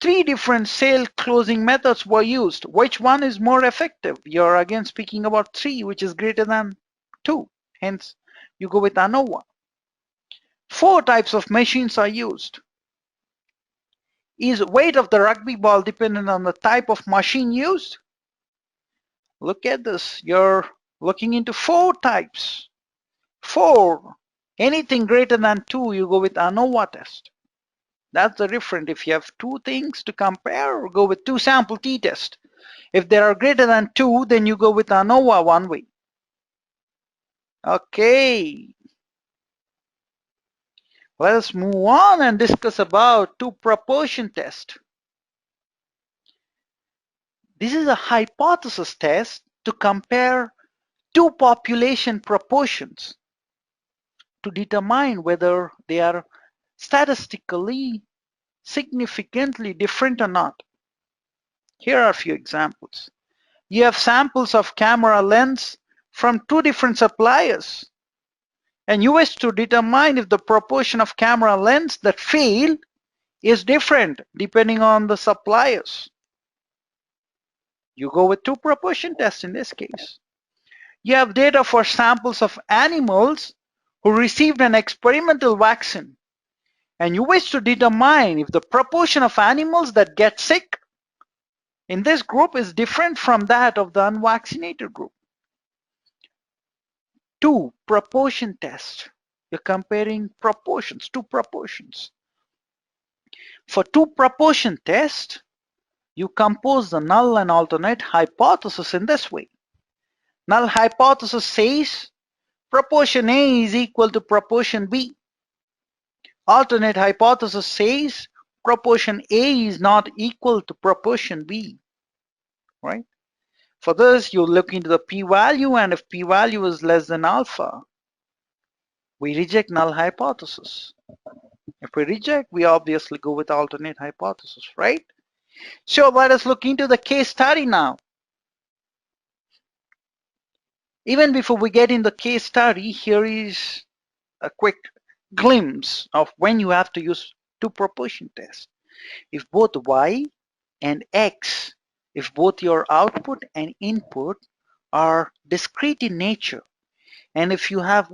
[SPEAKER 1] different sale closing methods were used. Which one is more effective? You're again speaking about 3, which is greater than 2. Hence, you go with ANOVA. 4 types of machines are used. Is weight of the rugby ball dependent on the type of machine used? Look at this. You're looking into 4 types. 4. Anything greater than 2, you go with ANOVA test. That's the difference. If you have two things to compare, go with two sample t-test. If there are greater than 2, then you go with ANOVA one way. Okay. Let us move on and discuss about two proportion test. This is a hypothesis test to compare two population proportions to determine whether they are statistically significantly different or not. Here are a few examples. You have samples of camera lens from two different suppliers, and you wish to determine if the proportion of camera lens that fail is different depending on the suppliers. You go with two proportion tests in this case. You have data for samples of animals who received an experimental vaccine, and you wish to determine if the proportion of animals that get sick in this group is different from that of the unvaccinated group. 2 proportion test. You're comparing proportions, two proportions. For two proportion test, you compose the null and alternate hypothesis in this way. Null hypothesis says proportion A is equal to proportion B. Alternate hypothesis says proportion A is not equal to proportion B, right? For this, you look into the p-value, and if p-value is less than alpha, we reject null hypothesis. If we reject, we obviously go with alternate hypothesis, right? So let us look into the case study now. Even before we get in the case study, here is a quick glimpse of when you have to use two proportion test. If both y and x, if both your output and input are discrete in nature, and if you have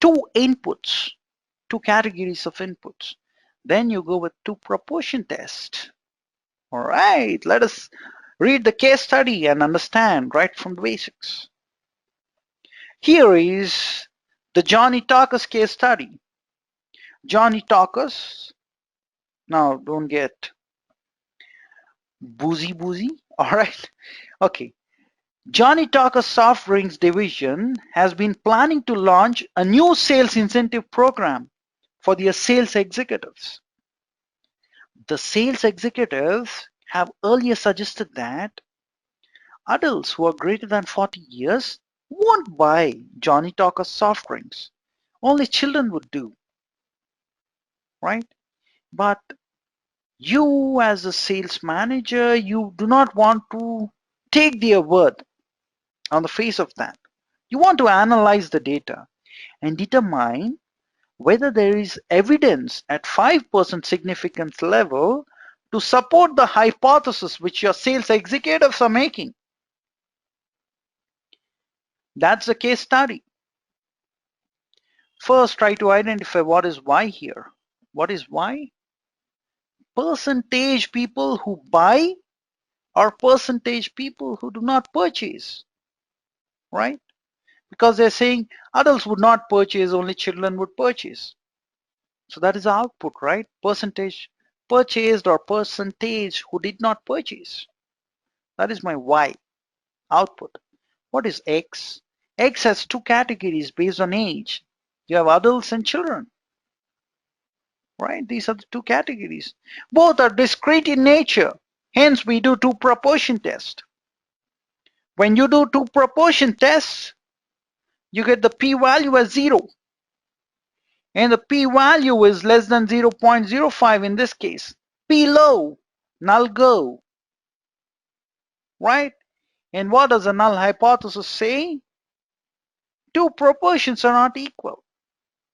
[SPEAKER 1] two inputs, two categories of inputs, then you go with two proportion test. All right, let us read the case study and understand right from the basics. Here is the Johnny Talkers case study. Johnny Talkers, now don't get boozy, all right? Okay. Johnny Talkers Soft Drinks division has been planning to launch a new sales incentive program for their sales executives. The sales executives have earlier suggested that adults who are greater than 40 years won't buy Johnny Talkers soft drinks. Only children would do, right? But you as a sales manager, you do not want to take their word on the face of that. You want to analyze the data and determine whether there is evidence at 5% significance level to support the hypothesis which your sales executives are making. That's the case study. First, try to identify what is Y here. What is Y? Percentage people who buy or percentage people who do not purchase, right? Because they're saying adults would not purchase, only children would purchase. So that is the output, right? Percentage purchased or percentage who did not purchase. That is my Y output. What is X? X has two categories based on age. You have adults and children, right? These are the two categories. Both are discrete in nature. Hence, we do two proportion test. When you do two proportion tests, you get the p-value as 0. And the p-value is less than 0.05 in this case. P low, null go, right? And what does the null hypothesis say? Two proportions are not equal.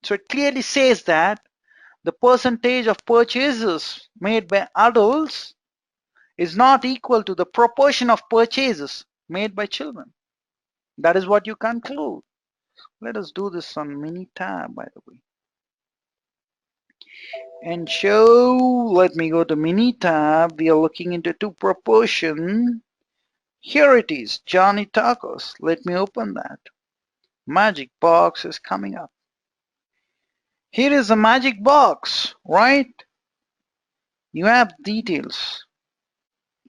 [SPEAKER 1] So it clearly says that the percentage of purchases made by adults is not equal to the proportion of purchases made by children. That is what you conclude. Let us do this on mini tab, by the way. And show, let me go to mini tab. We are looking into two proportion. Here it is, Johnny Tacos. Let me open that. Magic box is coming up. Here is a magic box, right? You have details.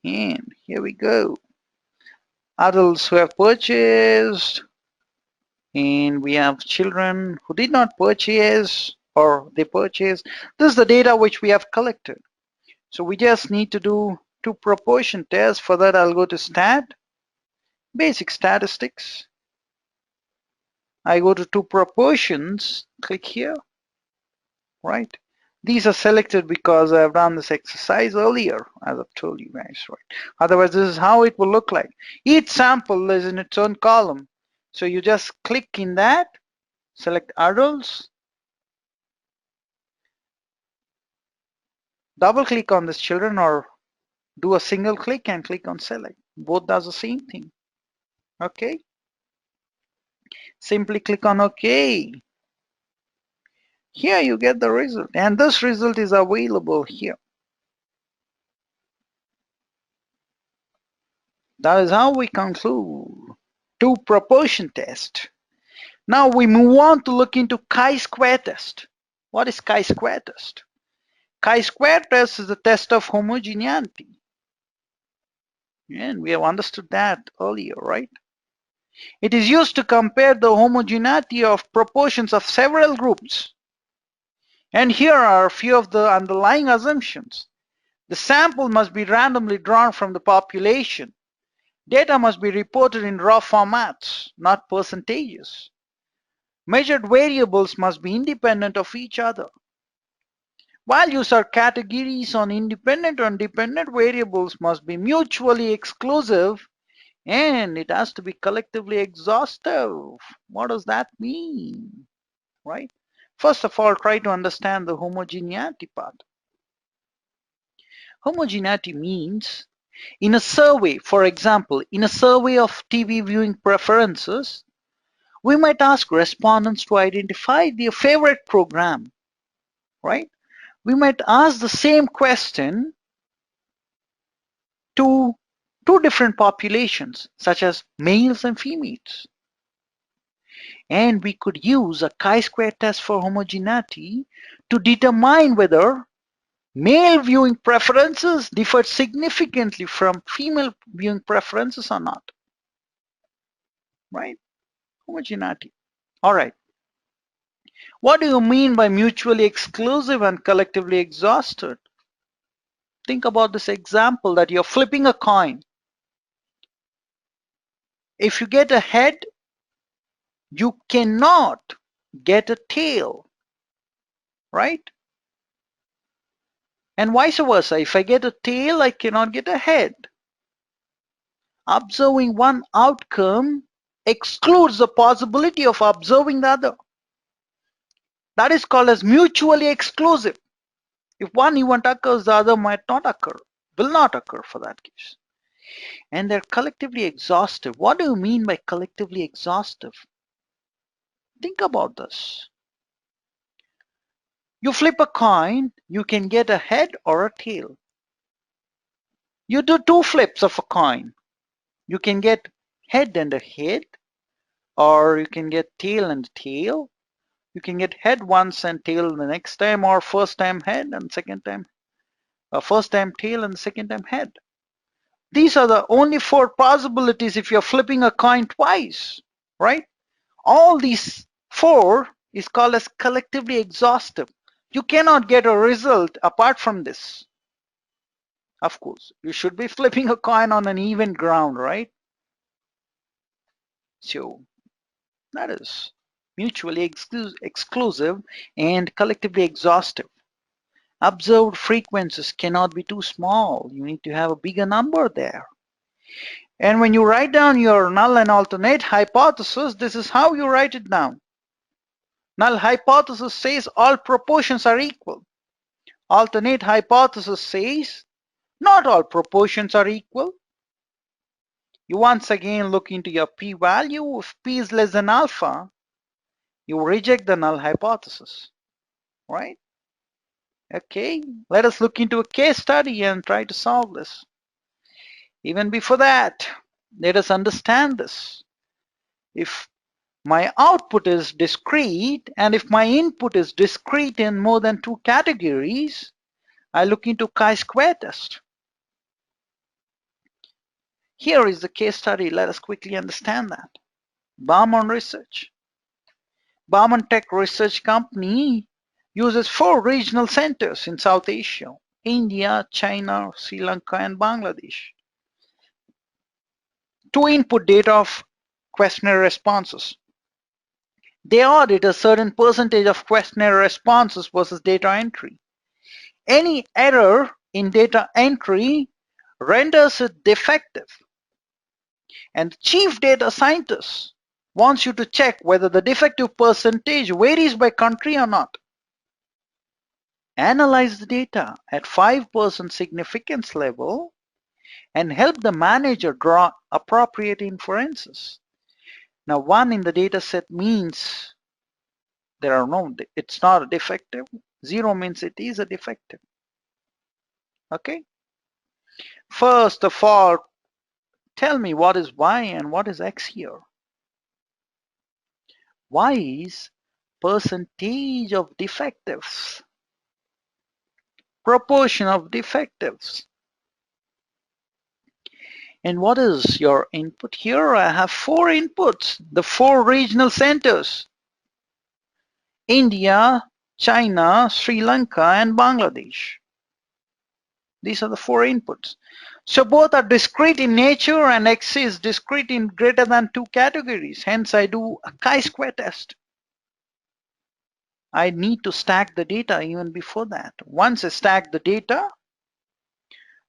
[SPEAKER 1] And here we go. Adults who have purchased, and we have children who did not purchase or they purchased. This is the data which we have collected. So we just need to do two proportion tests. For that, I'll go to stat, basic statistics. I go to two proportions, click here, right? These are selected because I've done this exercise earlier, as I've told you guys, right? Otherwise, this is how it will look like. Each sample is in its own column. So you just click in that, select adults, double click on this children, or do a single click and click on select. Both does the same thing. Okay. Simply click on OK. Here you get the result, and this result is available here. That is how we conclude two proportion test. Now we move on to look into chi-square test. What is chi-square test? Chi-square test is a test of homogeneity. And we have understood that earlier, right? It is used to compare the homogeneity of proportions of several groups. And here are a few of the underlying assumptions. The sample must be randomly drawn from the population. Data must be reported in raw formats, not percentages. Measured variables must be independent of each other. Values or categories on independent or dependent variables must be mutually exclusive, and it has to be collectively exhaustive. What does that mean? Right? First of all, try to understand the homogeneity part. Homogeneity means in a survey, for example, in a survey of TV viewing preferences, we might ask respondents to identify their favorite program, right? We might ask the same question to two different populations, such as males and females. And we could use a chi-square test for homogeneity to determine whether male viewing preferences differ significantly from female viewing preferences or not, right? Homogeneity. All right. What do you mean by mutually exclusive and collectively exhausted? Think about this example that you're flipping a coin. If you get a head, you cannot get a tail, right? And vice versa. If I get a tail, I cannot get a head. Observing one outcome excludes the possibility of observing the other. That is called as mutually exclusive. If one event occurs, the other might not occur, will not occur for that case. And they're collectively exhaustive. What do you mean by collectively exhaustive? Think about this. You flip a coin, you can get a head or a tail. You do two flips of a coin. You can get head and a head, or you can get tail and tail. You can get head once and tail the next time, or first time head and second time, first time tail and second time head. These are the only four possibilities if you're flipping a coin twice, right? All these four is called as collectively exhaustive. You cannot get a result apart from this. Of course, you should be flipping a coin on an even ground, right? So that is mutually exclusive and collectively exhaustive. Observed frequencies cannot be too small. You need to have a bigger number there. And when you write down your null and alternate hypothesis, this is how you write it down. Null hypothesis says all proportions are equal. Alternate hypothesis says not all proportions are equal. You once again look into your p-value. If p is less than alpha, you reject the null hypothesis, right? Okay, let us look into a case study and try to solve this. Even before that, let us understand this. If my output is discrete and if my input is discrete in more than two categories, I look into chi-square test. Here is the case study. Let us quickly understand that. Bauman Research. Bauman Tech Research Company uses 4 regional centers in South Asia: India, China, Sri Lanka, and Bangladesh to input data of questionnaire responses. They audit a certain percentage of questionnaire responses versus data entry. Any error in data entry renders it defective. And the chief data scientist wants you to check whether the defective percentage varies by country or not. Analyze the data at 5% significance level and help the manager draw appropriate inferences. Now, 1 in the data set means it's not a defective. 0 means it is a defective. Okay? First of all, tell me what is Y and what is X here. Y is percentage of defectives, proportion of defectives. And what is your input here? I have 4 inputs, the 4 regional centers: India, China, Sri Lanka, and Bangladesh. These are the four inputs. So both are discrete in nature and X is discrete in greater than 2 categories. Hence I do a chi-square test. I need to stack the data even before that. Once I stack the data,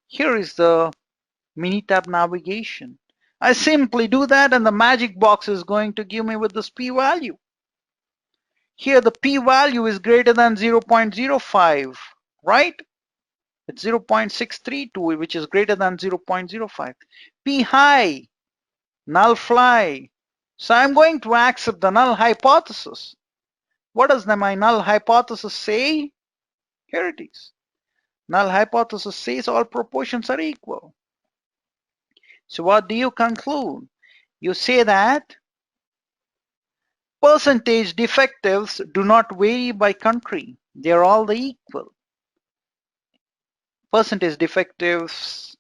[SPEAKER 1] here is the Minitab navigation. I simply do that and the magic box is going to give me with this p-value. Here the p-value is greater than 0.05, right? It's 0.632, which is greater than 0.05. P high, null fly. So I'm going to accept the null hypothesis. What does my null hypothesis say? Here it is. Null hypothesis says all proportions are equal. So what do you conclude? You say that percentage defectives do not vary by country. They are all the equal. Percentage defectives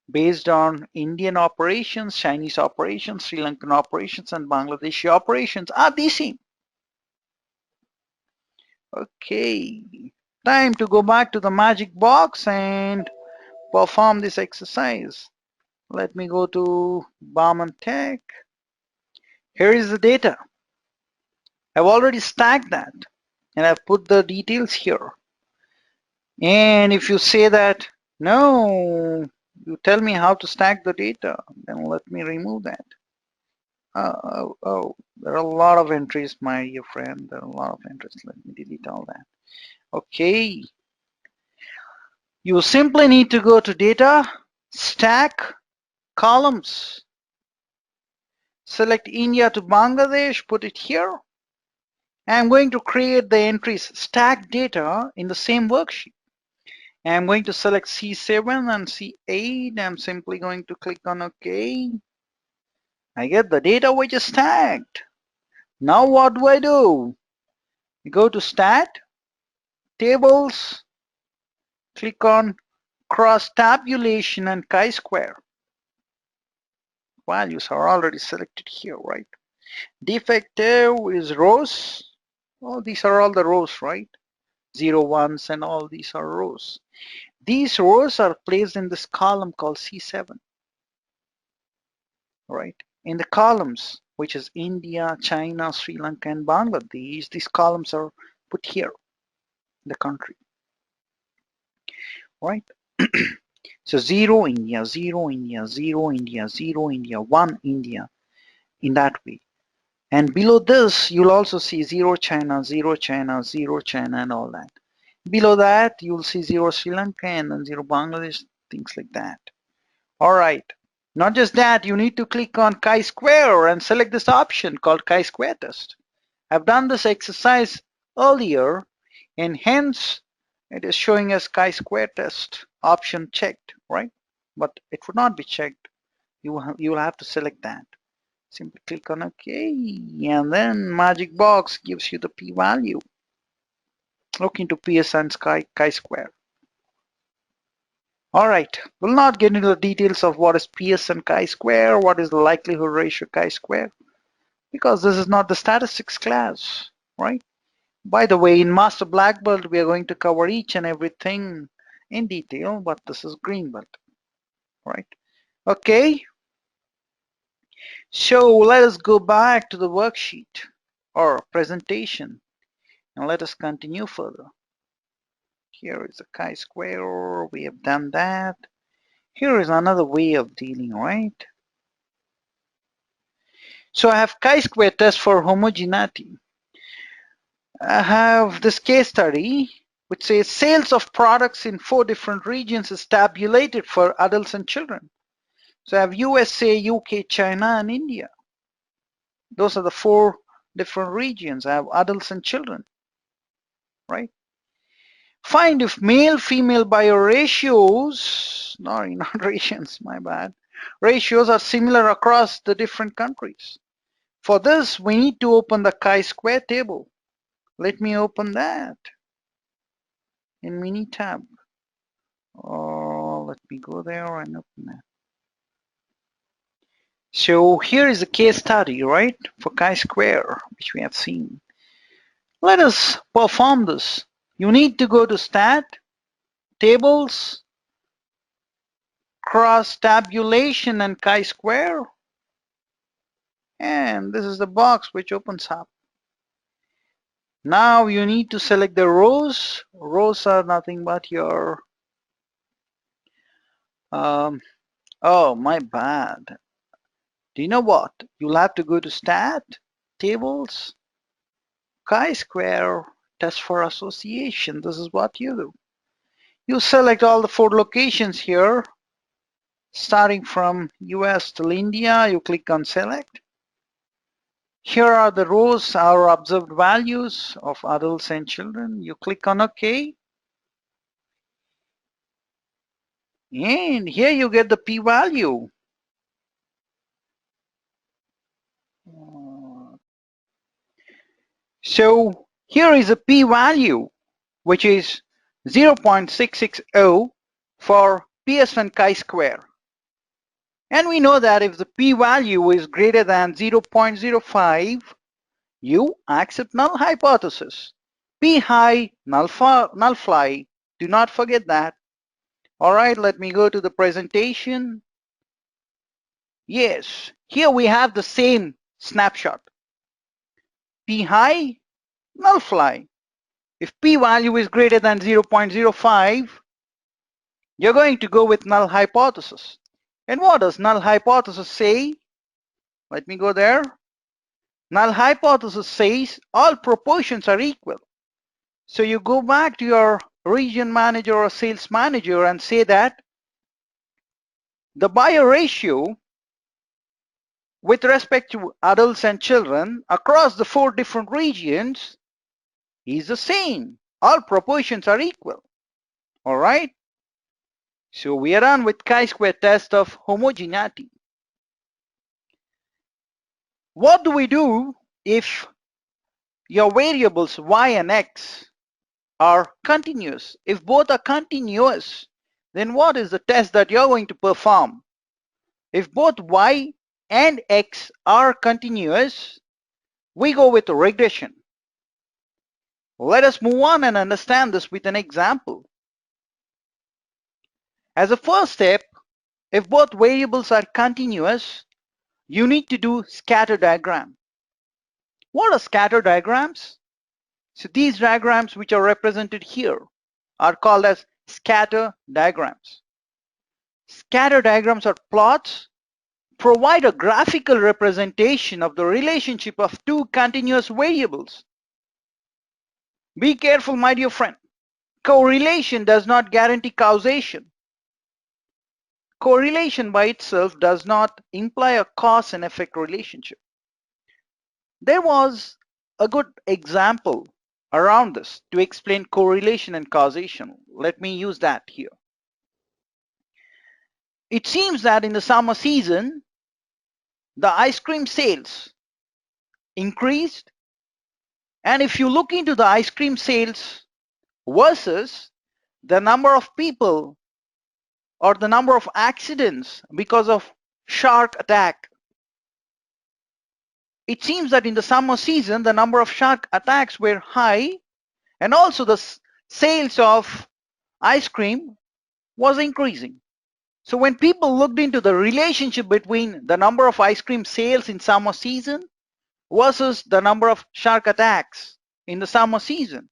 [SPEAKER 1] based on Indian operations, Chinese operations, Sri Lankan operations, and Bangladeshi operations are the same. Okay, time to go back to the magic box and perform this exercise. Let me go to Barman Tech. Here is the data. I've already stacked that and I've put the details here. And if you say that, no, you tell me how to stack the data, then let me remove that. Oh, there are a lot of entries, my dear friend. There are a lot of entries. Let me delete all that. Okay. You simply need to go to data, stack, columns. Select India to Bangladesh, put it here. I'm going to create the entries stack data in the same worksheet. I'm going to select C7 and C8. I'm simply going to click on OK. I get the data which is stacked. Now what do I do? You go to Stat, Tables, click on Cross Tabulation and chi-square. Values are already selected here, right? Defective is rows. Oh, these are all the rows, right? 0, 1s and all these are rows. These rows are placed in this column called C7, right? In the columns, which is India, China, Sri Lanka, and Bangladesh, these columns are put here, the country, right? So 0 India, 0 India, 0 India, 0 India, 1 India, in that way. And below this, you'll also see 0 China, 0 China, 0 China, and all that. Below that, you'll see 0 Sri Lanka and then 0 Bangladesh, things like that. All right. Not just that, you need to click on chi-square and select this option called chi-square test. I've done this exercise earlier, and hence it is showing us chi-square test option checked, right? But it would not be checked. You will have to select that. Simply click on OK, and then magic box gives you the p-value. Look into Pearson's chi-square. All right, we'll not get into the details of what is Pearson chi-square, what is the likelihood ratio chi-square, because this is not the statistics class, right? By the way, in Master Black Belt, we are going to cover each and everything in detail, but this is Green Belt, right? Okay, so let us go back to the worksheet or presentation, and let us continue further. Here is a chi-square, we have done that. Here is another way of dealing, right? So I have chi-square test for homogeneity. I have this case study which says sales of products in 4 different regions is tabulated for adults and children. So I have USA, UK, China, and India. Those are the 4 different regions. I have adults and children, right? Find if male-female bioratios, sorry, not ratios, my bad, ratios are similar across the different countries. For this, we need to open the chi-square table. Let me open that in Minitab. Oh, let me go there and open that. So here is a case study, right, for chi-square, which we have seen. Let us perform this. You need to go to Stat, Tables, Cross Tabulation and chi-square, and this is the box which opens up. Now you need to select the rows. Rows are nothing but your oh, my bad. Do you know what? You'll have to go to Stat, Tables, chi-square, Test for Association. This is what you do. You select all the 4 locations here, starting from US till India. You click on Select. Here are the rows, our observed values of adults and children. You click on OK. And here you get the p-value. So here is a p-value, which is 0.660 for PS1 chi-square. And we know that if the p-value is greater than 0.05, you accept null hypothesis. P high, null fly. Do not forget that. All right, let me go to the presentation. Yes, here we have the same snapshot. P high, null fly. If p-value is greater than 0.05, you're going to go with null hypothesis. And what does null hypothesis say? Let me go there. Null hypothesis says all proportions are equal. So you go back to your region manager or sales manager and say that the buyer ratio with respect to adults and children across the 4 different regions is the same. All proportions are equal. All right. So we are done with chi-square test of homogeneity. What do we do if your variables y and x are continuous? If both are continuous, then what is the test that you're going to perform? If both y and x are continuous, we go with regression. Let us move on and understand this with an example. As a first step, if both variables are continuous, you need to do scatter diagram. What are scatter diagrams? So these diagrams which are represented here are called as scatter diagrams. Scatter diagrams are plots, provide a graphical representation of the relationship of 2 continuous variables. Be careful, my dear friend. Correlation does not guarantee causation. Correlation by itself does not imply a cause and effect relationship. There was a good example around this to explain correlation and causation. Let me use that here. It seems that in the summer season, the ice cream sales increased. And if you look into the ice cream sales versus the number of people or the number of accidents because of shark attack, it seems that in the summer season, the number of shark attacks were high, and also the sales of ice cream was increasing. So when people looked into the relationship between the number of ice cream sales in summer season versus the number of shark attacks in the summer season,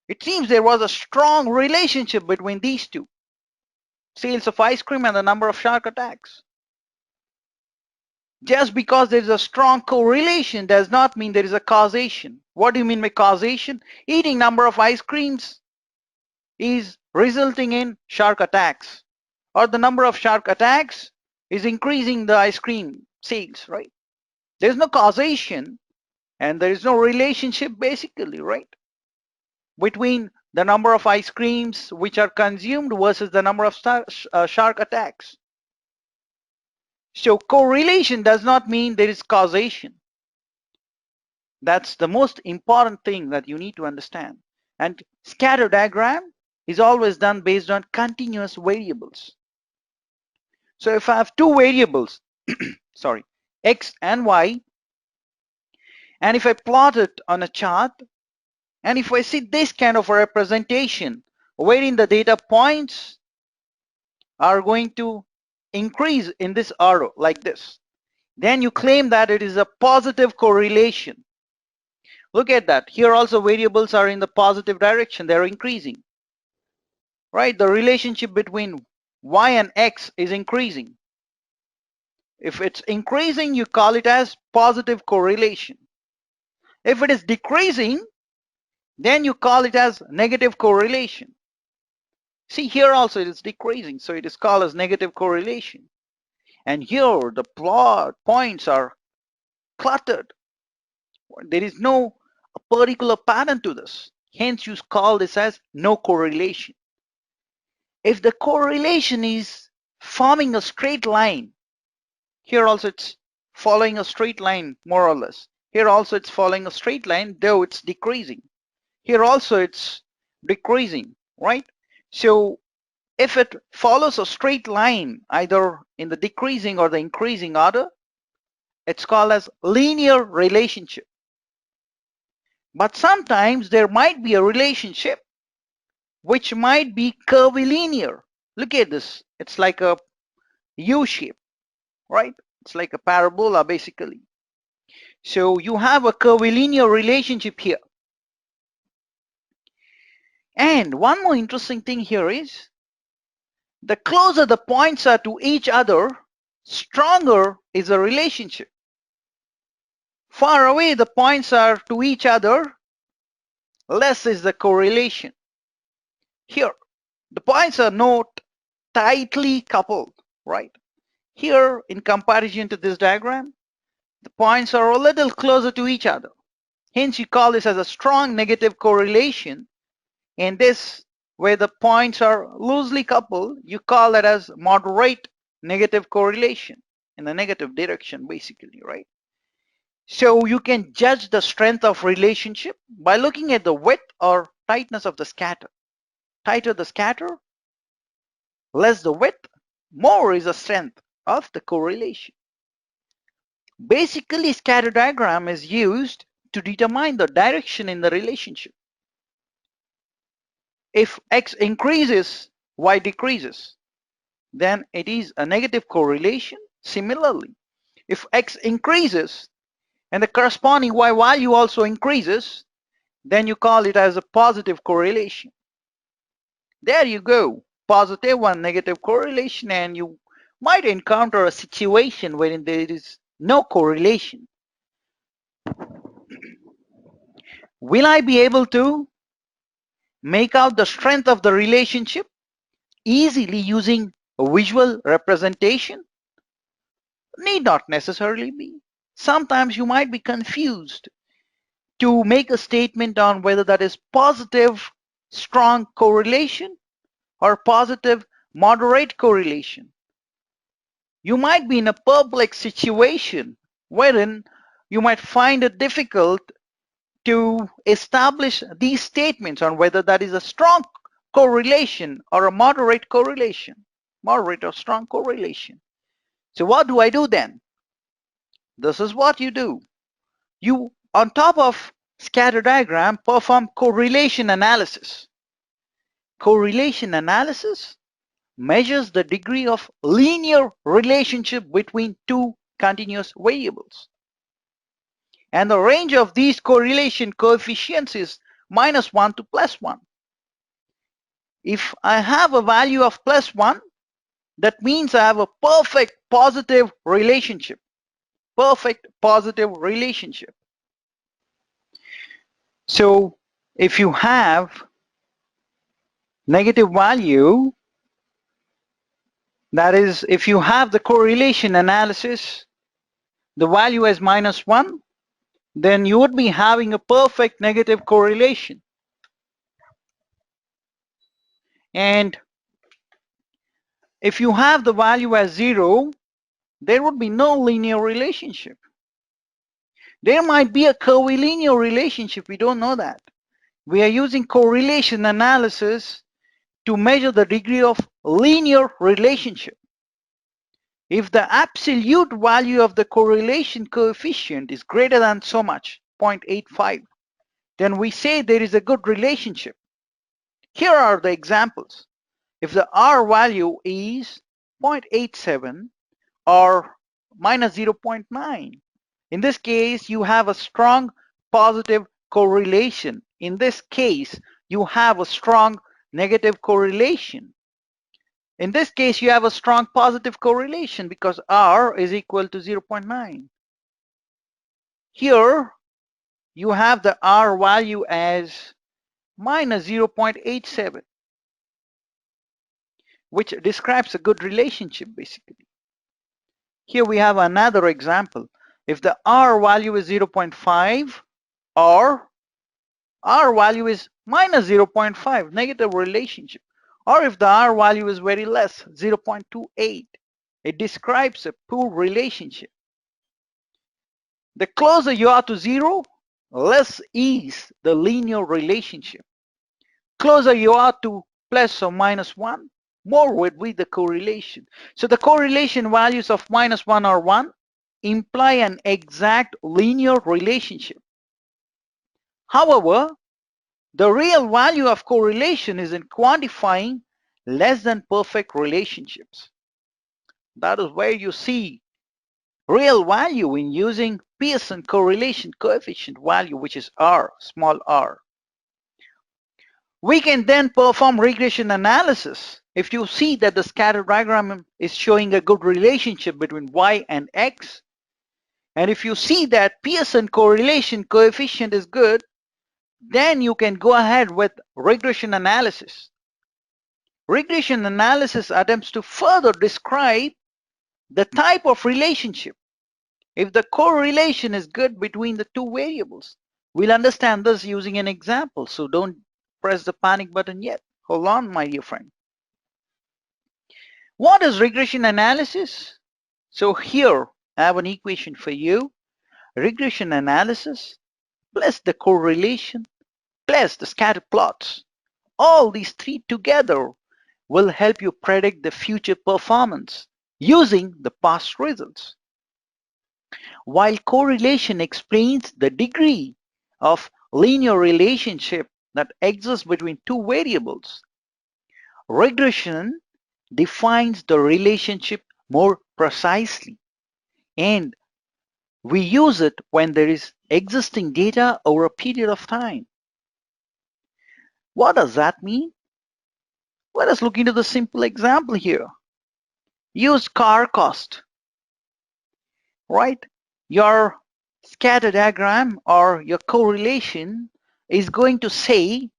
[SPEAKER 1] it seems there was a strong relationship between these two, sales of ice cream and the number of shark attacks. Just because there is a strong correlation does not mean there is a causation. What do you mean by causation? Eating number of ice creams is resulting in shark attacks, or the number of shark attacks is increasing the ice cream sales, right? There's no causation and there is no relationship basically, right, between the number of ice creams which are consumed versus the number of shark attacks. So correlation does not mean there is causation. That's the most important thing that you need to understand. And scatter diagram is always done based on continuous variables. So if I have 2 variables, sorry, x and y, and if I plot it on a chart, And if I see this kind of a representation, wherein the data points are going to increase in this arrow like this, then you claim that it is a positive correlation. Look at that. Here also variables are in the positive direction. They're increasing. Right? The relationship between y and x is increasing. If it's increasing, you call it as positive correlation. If it is decreasing, then you call it as negative correlation. See, here also it is decreasing, so it is called as negative correlation. And here the plot points are cluttered. There is no particular pattern to this. Hence, you call this as no correlation. If the correlation is forming a straight line, here also it's following a straight line more or less. Here also it's following a straight line, though it's decreasing. Here also it's decreasing, right? So if it follows a straight line, either in the decreasing or the increasing order, it's called as linear relationship. But sometimes there might be a relationship which might be curvilinear. Look at this. It's like a U shape, right? It's like a parabola basically. So you have a curvilinear relationship here. And one more interesting thing here is, the closer the points are to each other, stronger is the relationship. Far away the points are to each other, less is the correlation. Here, the points are not tightly coupled, right? Here, in comparison to this diagram, the points are a little closer to each other. Hence, you call this as a strong negative correlation. And this, where the points are loosely coupled, you call that as moderate negative correlation in the negative direction, basically, right? So you can judge the strength of relationship by looking at the width or tightness of the scatter. Tighter the scatter, less the width, more is the strength of the correlation. Basically, scatter diagram is used to determine the direction in the relationship. If x increases, y decreases, then it is a negative correlation. Similarly, if x increases and the corresponding y value also increases, then you call it as a positive correlation. There you go, positive and negative correlation, and you might encounter a situation wherein there is no correlation. Will I be able to make out the strength of the relationship easily using a visual representation? Need not necessarily be. Sometimes you might be confused to make a statement on whether that is positive strong correlation or positive moderate correlation. You might be in a perplexed situation wherein you might find it difficult to establish these statements on whether that is a strong correlation or a moderate correlation, moderate or strong correlation. So what do I do then? This is what you do. You, on top of scatter diagram, perform correlation analysis. Correlation analysis measures the degree of linear relationship between two continuous variables. And the range of these correlation coefficients is -1 to +1. If I have a value of +1, that means I have a perfect positive relationship. Perfect positive relationship. So if you have negative value, that is, if you have the correlation analysis, the value as -1, then you would be having a perfect negative correlation. And if you have the value as 0, there would be no linear relationship. There might be a curvilinear relationship, we don't know that. We are using correlation analysis to measure the degree of linear relationship. If the absolute value of the correlation coefficient is greater than so much, 0.85, then we say there is a good relationship. Here are the examples. If the R value is 0.87 or minus 0.9, in this case, you have a strong positive correlation. In this case, you have a strong negative correlation. In this case, you have a strong positive correlation because R is equal to 0.9. Here, you have the R value as minus 0.87, which describes a good relationship basically. Here we have another example. If the R value is 0.5 or R value is minus 0.5, negative relationship. Or if the R value is very less, 0.28, it describes a poor relationship. The closer you are to 0, less is the linear relationship. Closer you are to plus or minus 1, more would be the correlation. So the correlation values of minus 1 or 1 imply an exact linear relationship. However, the real value of correlation is in quantifying less than perfect relationships. That is where you see real value in using Pearson correlation coefficient value, which is R, small r. We can then perform regression analysis. If you see that the scatter diagram is showing a good relationship between Y and X, and if you see that Pearson correlation coefficient is good, then you can go ahead with regression analysis. Regression analysis attempts to further describe the type of relationship. If the correlation is good between the two variables, we'll understand this using an example, so don't press the panic button yet. Hold on, my dear friend. What is regression analysis? So here I have an equation for you. Regression analysis plus the correlation plus the scatter plots. All these three together will help you predict the future performance using the past results. While correlation explains the degree of linear relationship that exists between two variables, regression defines the relationship more precisely, and we use it when there is existing data over a period of time. What does that mean? Let us look into the simple example here. Use car cost, right? Your scatter diagram or your correlation is going to say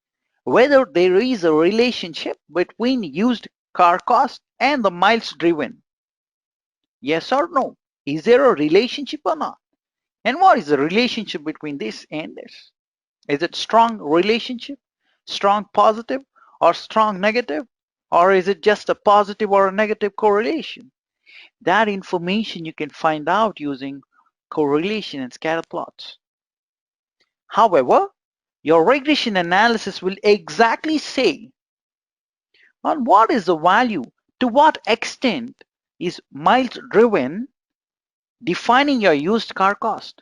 [SPEAKER 1] whether there is a relationship between used car cost and the miles driven. Yes or no? Is there a relationship or not? And what is the relationship between this and this? Is it strong relationship, strong positive, or strong negative? Or is it just a positive or a negative correlation? That information you can find out using correlation and scatter plots. However, your regression analysis will exactly say on what is the value, to what extent is miles driven defining your used car cost.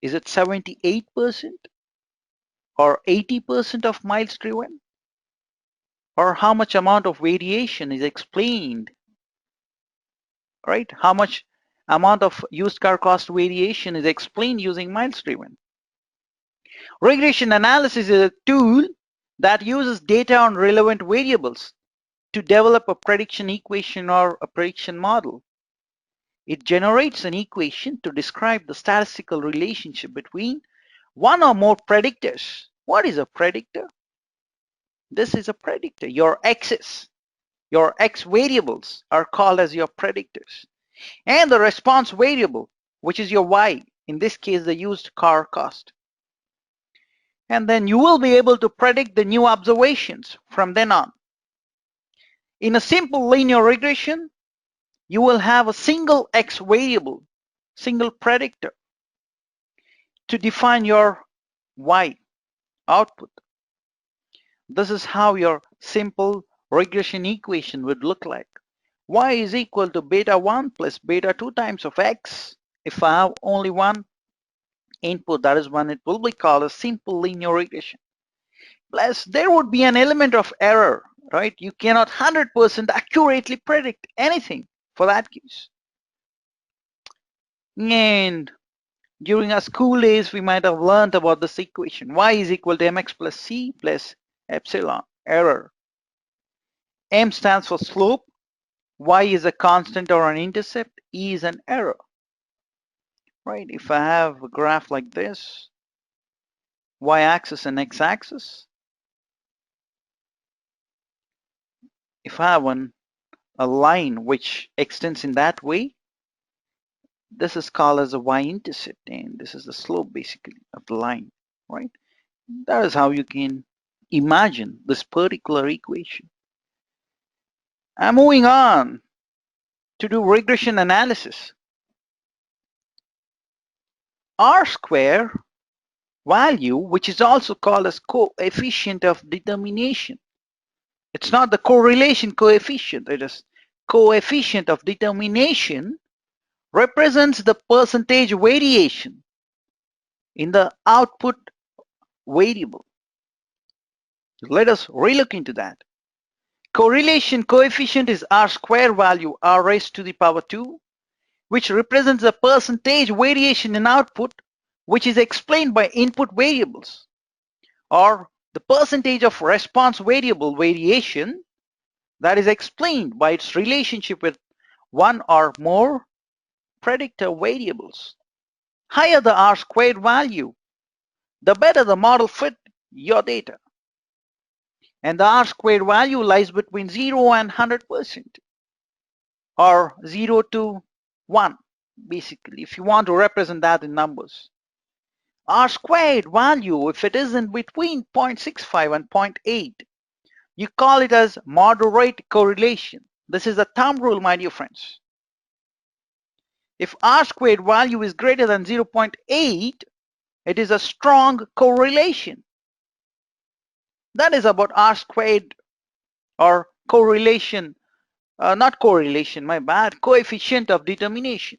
[SPEAKER 1] Is it 78% or 80% of miles driven? Or how much amount of variation is explained, right? How much amount of used car cost variation is explained using miles driven? Regression analysis is a tool that uses data on relevant variables to develop a prediction equation or a prediction model. It generates an equation to describe the statistical relationship between one or more predictors. What is a predictor? This is a predictor. Your x's, your x variables are called as your predictors. And the response variable, which is your y, in this case the used car cost. And then you will be able to predict the new observations from then on. In a simple linear regression, you will have a single x variable, single predictor to define your y output. This is how your simple regression equation would look like. Y is equal to beta 1 plus beta 2 times of x if I have only one input, that is when it will be called a simple linear regression. Plus, there would be an element of error, right? You cannot 100% accurately predict anything for that case. And during our school days, we might have learned about this equation. Y is equal to mx plus c plus epsilon. Error. M stands for slope. Y is a constant or an intercept. E is an error. Right? If I have a graph like this, y-axis and x-axis, if I have a line which extends in that way, this is called as a y-intercept, and this is the slope basically of the line, right? That is how you can imagine this particular equation. I'm moving on to do regression analysis. R square value, which is also called as coefficient of determination. It's not the correlation coefficient, it is coefficient of determination, represents the percentage variation in the output variable. Let us relook into that. Correlation coefficient is R square value R raised to the power 2, which represents the percentage variation in output, which is explained by input variables, or the percentage of response variable variation that is explained by its relationship with one or more predictor variables. Higher the R squared value, the better the model fit your data. And the R squared value lies between 0 and 100%, or 0 to 1, basically, if you want to represent that in numbers. R squared value, if it is in between 0.65 and 0.8, you call it as moderate correlation. This is a thumb rule, my dear friends. If R squared value is greater than 0.8, it is a strong correlation. That is about R squared, or correlation, not correlation, my bad, coefficient of determination.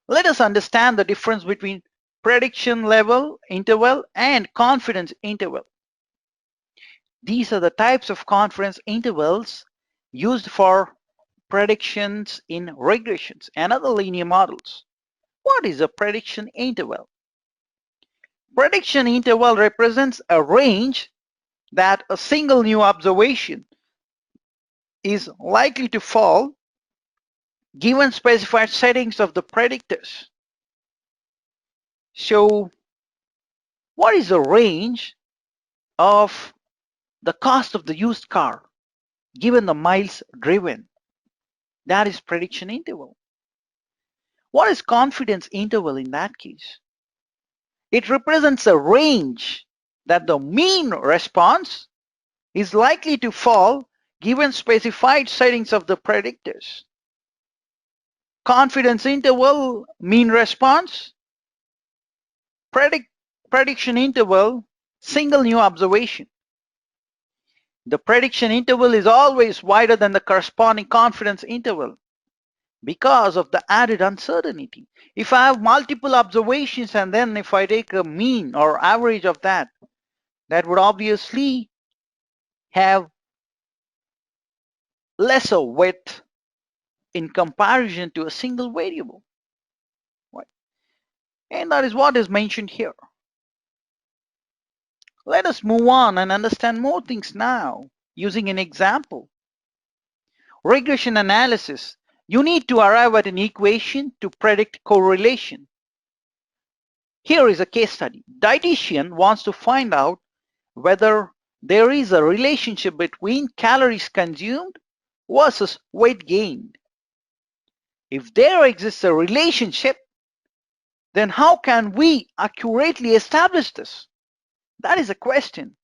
[SPEAKER 1] Let us understand the difference between prediction level interval and confidence interval. These are the types of confidence intervals used for predictions in regressions and other linear models. What is a prediction interval? Prediction interval represents a range that a single new observation is likely to fall given specified settings of the predictors. So, what is the range of the cost of the used car given the miles driven? That is prediction interval. What is confidence interval in that case? It represents a range that the mean response is likely to fall given specified settings of the predictors. Confidence interval, mean response. Prediction interval, single new observation. The prediction interval is always wider than the corresponding confidence interval because of the added uncertainty. If I have multiple observations and then if I take a mean or average of that, that would obviously have lesser width in comparison to a single variable. Right? And that is what is mentioned here. Let us move on and understand more things now using an example. Regression analysis. You need to arrive at an equation to predict correlation. Here is a case study. Dietitian wants to find out whether there is a relationship between calories consumed versus weight gained. If there exists a relationship, then how can we accurately establish this? That is a question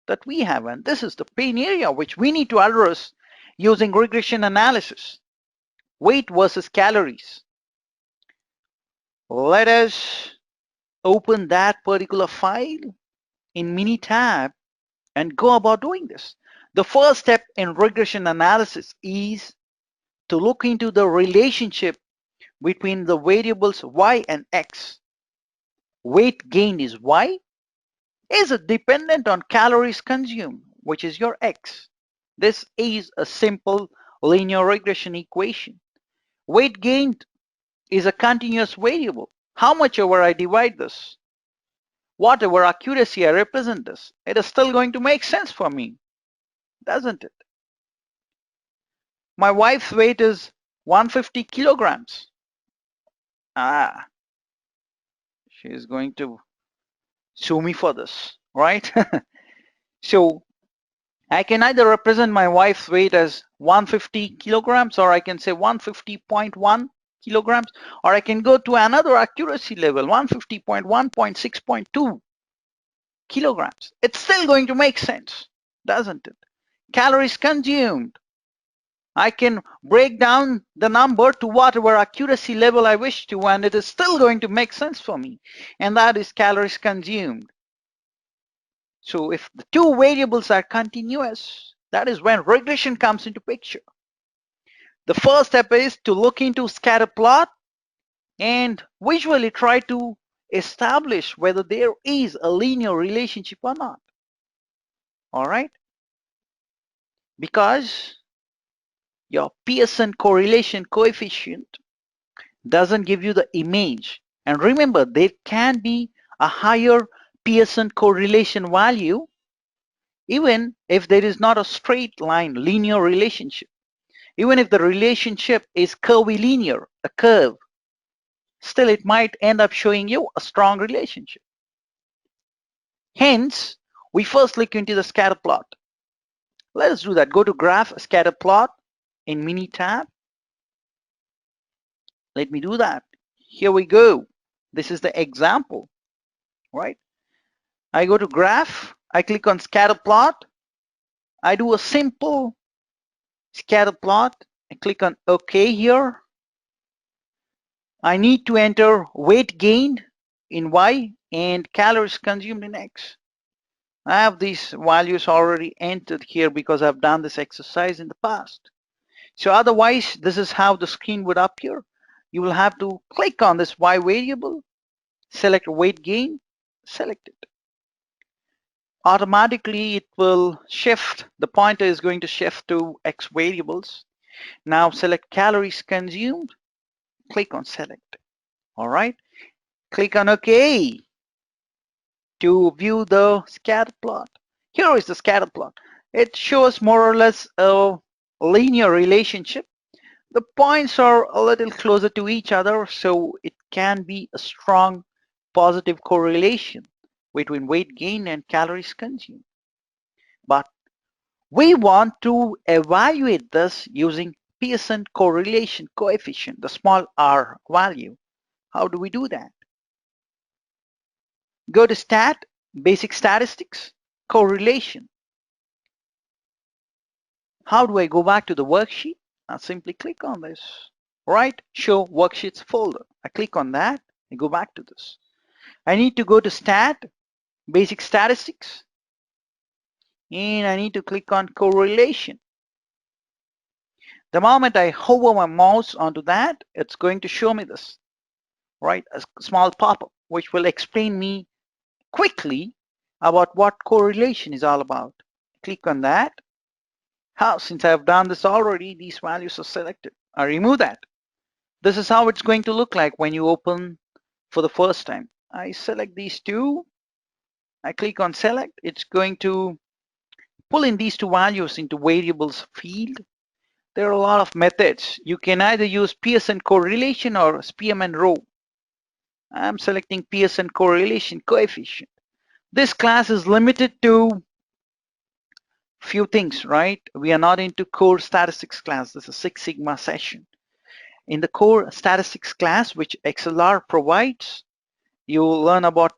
[SPEAKER 1] that we have, and this is the pain area which we need to address using regression analysis. Weight versus calories. Let us open that particular file in Minitab and go about doing this. The first step in regression analysis is to look into the relationship between the variables y and x. weight gained is y, is it dependent on calories consumed, which is your x. This is a simple linear regression equation. Weight gained is a continuous variable. How much ever I divide this, whatever accuracy I represent this, it is still going to make sense for me, doesn't it? My wife's weight is 150 kilograms. She is going to sue me for this, right? So I can either represent my wife's weight as 150 kilograms, or I can say 150.1 kilograms, or I can go to another accuracy level, 150.1.6.2 kilograms. It's still going to make sense, doesn't it? Calories consumed. I can break down the number to whatever accuracy level I wish to, and it is still going to make sense for me. And that is calories consumed. So if the two variables are continuous, that is when regression comes into picture. The first step is to look into scatter plot and visually try to establish whether there is a linear relationship or not. All right? Because your Pearson correlation coefficient doesn't give you the image. And remember, there can be a higher Pearson correlation value even if there is not a straight line linear relationship. Even if the relationship is curvilinear, a curve, still it might end up showing you a strong relationship. Hence, we first look into the scatter plot. Let us do that. Go to Graph Scatter Plot in Mini tab. Let me do that. Here we go. This is the example, right? I go to Graph. I click on Scatter Plot. I do a simple scatter plot. I click on OK here. I need to enter weight gained in Y and calories consumed in X. I have these values already entered here because I've done this exercise in the past. So otherwise, this is how the screen would appear. You will have to click on this Y variable, select weight gain, select it. Automatically, it will shift. The pointer is going to shift to X variables. Now select calories consumed, click on select. All right, click on OK to view the scatter plot. Here is the scatter plot. It shows more or less a linear relationship. The points are a little closer to each other, so it can be a strong positive correlation between weight gain and calories consumed. But we want to evaluate this using Pearson correlation coefficient, the small r value. How do we do that? Go to Stat, Basic Statistics, Correlation. How do I go back to the worksheet? I simply click on this. Right, Show Worksheets folder. I click on that, I go back to this. I need to go to Stat, Basic Statistics, and I need to click on Correlation. The moment I hover my mouse onto that, it's going to show me this, right? A small pop-up, which will explain me quickly about what correlation is all about. Click on that. Since I've done this already, these values are selected. I remove that. This is how it's going to look like when you open for the first time. I select these two. I click on select. It's going to pull in these two values into variables field. There are a lot of methods. You can either use Pearson correlation or Spearman rho. I'm selecting Pearson correlation coefficient. This class is limited to few things, right? We are not into core statistics class. This is Six Sigma session. In the core statistics class, which XLR provides, you will learn about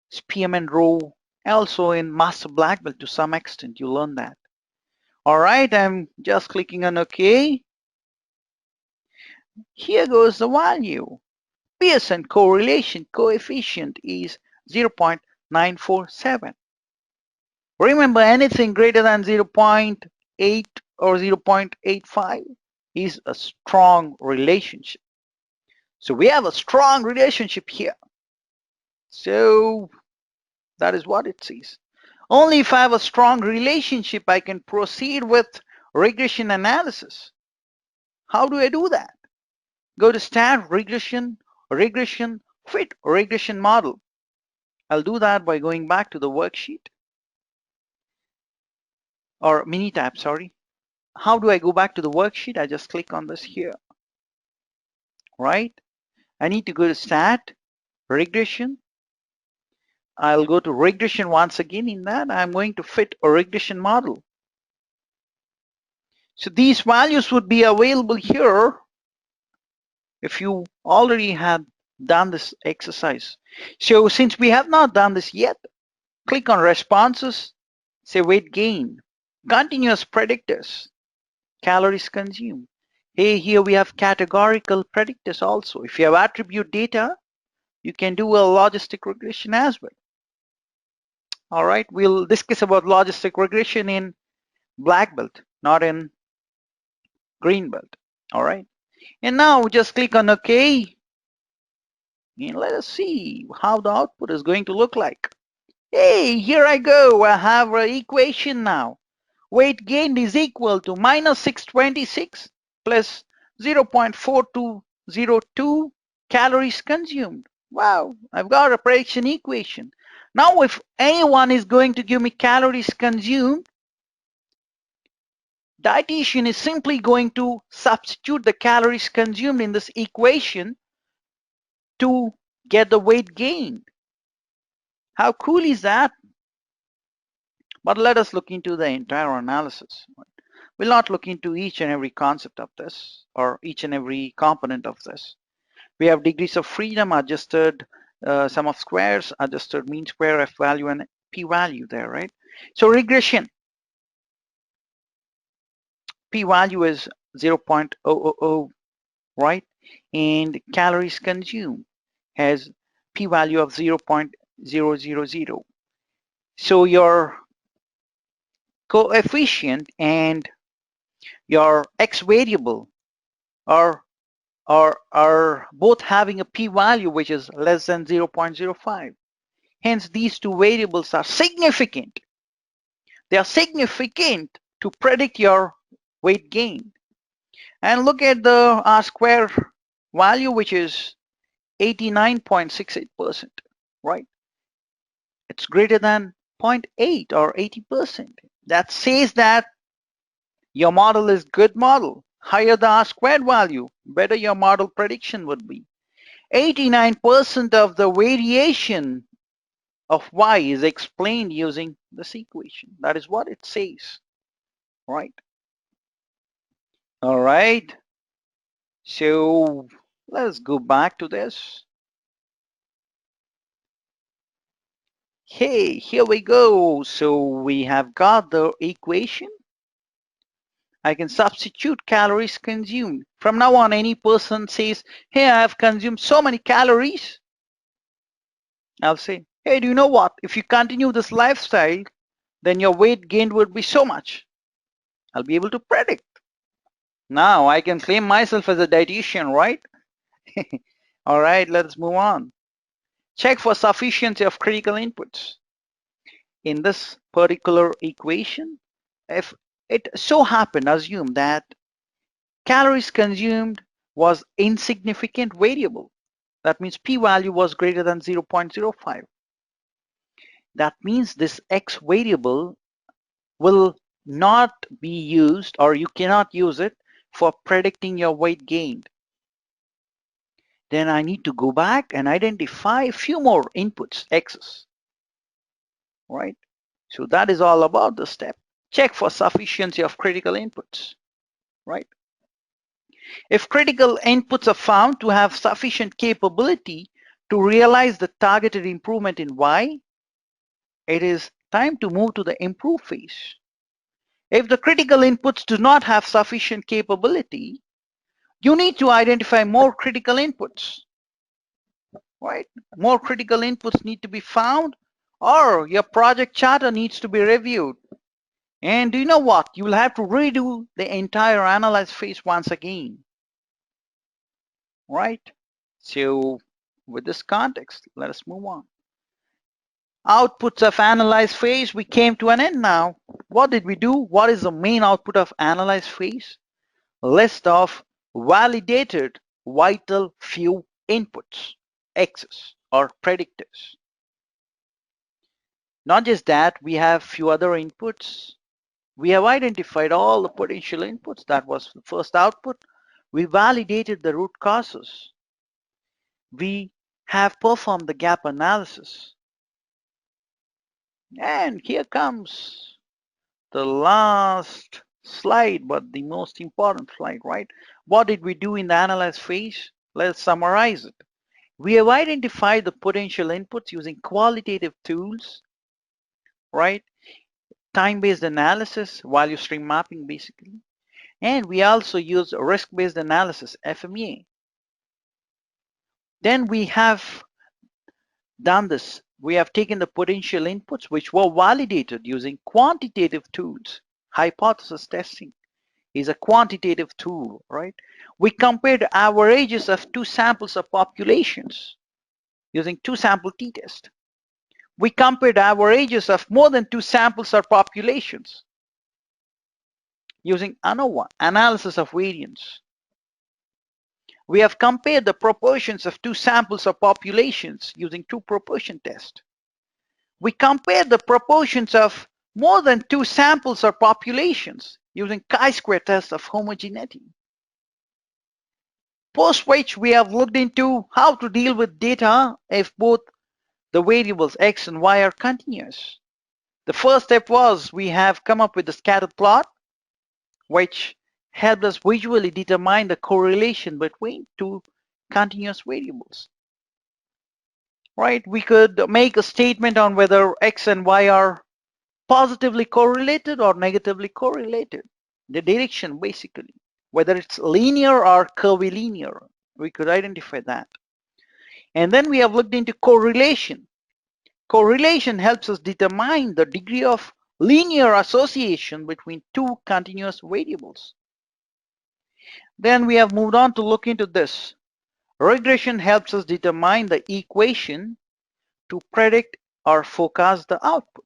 [SPEAKER 1] Spearman rho. Also in Master Black Belt to some extent, you learn that. All right, I'm just clicking on OK. Here goes the value. Pearson correlation coefficient is 0.947. Remember, anything greater than 0.8 or 0.85 is a strong relationship. So we have a strong relationship here. So that is what it says. Only if I have a strong relationship, I can proceed with regression analysis. How do I do that? Go to Stat, Regression, Fit Regression Model. I'll do that by going back to the worksheet or mini tab, sorry. How do I go back to the worksheet? I just click on this here, right? I need to go to Stat, Regression. I'll go to Regression once again. In that, I'm going to fit a regression model. So these values would be available here if you already had done this exercise. So since we have not done this yet, click on responses, say weight gain, continuous predictors, calories consumed. Hey, here we have categorical predictors also. If you have attribute data, you can do a logistic regression as well. All right, we'll discuss about logistic regression in black belt, not in green belt. All right, and now just click on OK, and let us see how the output is going to look like. Hey, here I go. I have an equation now. Weight gained is equal to minus 626 plus 0.4202 calories consumed. Wow, I've got a prediction equation. Now, if anyone is going to give me calories consumed, dietitian is simply going to substitute the calories consumed in this equation to get the weight gained. How cool is that? But let us look into the entire analysis. We'll not look into each and every concept of this or each and every component of this. We have degrees of freedom, adjusted sum of squares, adjusted mean square, F value, and P value there, right? So regression, P value is 0.000, right? And calories consumed has P value of 0.000. So your coefficient and your X variable are both having a p-value which is less than 0.05. Hence, these two variables are significant. They are significant to predict your weight gain. And look at the R-square value, which is 89.68%, right? It's greater than 0.8 or 80%. That says that your model is good model. Higher the R-squared value, better your model prediction would be. 89% of the variation of y is explained using this equation. That is what it says, right? All right. So let's go back to this. Hey, here we go. So we have got the equation. I can substitute calories consumed. From now on, any person says, hey, I have consumed so many calories. I'll say, hey, do you know what? If you continue this lifestyle, then your weight gain would be so much. I'll be able to predict. Now I can claim myself as a dietitian, right? All right, let's move on. Check for sufficiency of critical inputs. In this particular equation, if it so happened, assume that calories consumed was insignificant variable. That means p-value was greater than 0.05. That means this x variable will not be used, or you cannot use it for predicting your weight gained. Then I need to go back and identify a few more inputs, x's, right? So that is all about the step. Check for sufficiency of critical inputs, right? If critical inputs are found to have sufficient capability to realize the targeted improvement in y, it is time to move to the improve phase. If the critical inputs do not have sufficient capability, you need to identify more critical inputs, right? More critical inputs need to be found, or your project charter needs to be reviewed. And do you know what? You will have to redo the entire analyze phase once again, right? So with this context, let us move on. Outputs of analyze phase, we came to an end now. What did we do? What is the main output of analyze phase? List of validated vital few inputs, X's or predictors. Not just that, we have few other inputs. We have identified all the potential inputs. That was the first output. We validated the root causes. We have performed the gap analysis. And here comes the last slide, but the most important slide, right? What did we do in the analyze phase? Let's summarize it. We have identified the potential inputs using qualitative tools, right? Time-based analysis, value stream mapping basically. And we also use risk-based analysis, FMEA. Then we have done this. We have taken the potential inputs which were validated using quantitative tools. Hypothesis testing is a quantitative tool, right? We compared averages of two samples of populations using two sample t-test. We compared averages of more than two samples or populations using ANOVA, analysis of variance. We have compared the proportions of two samples or populations using two proportion test. We compared the proportions of more than two samples or populations using chi-square test of homogeneity. Post which we have looked into how to deal with data if both the variables x and y are continuous. The first step was we have come up with the scattered plot, which helped us visually determine the correlation between two continuous variables. Right? We could make a statement on whether x and y are positively correlated or negatively correlated. The direction basically, whether it's linear or curvilinear, we could identify that. And then we have looked into correlation. Correlation helps us determine the degree of linear association between two continuous variables. Then we have moved on to look into this. Regression helps us determine the equation to predict or forecast the output.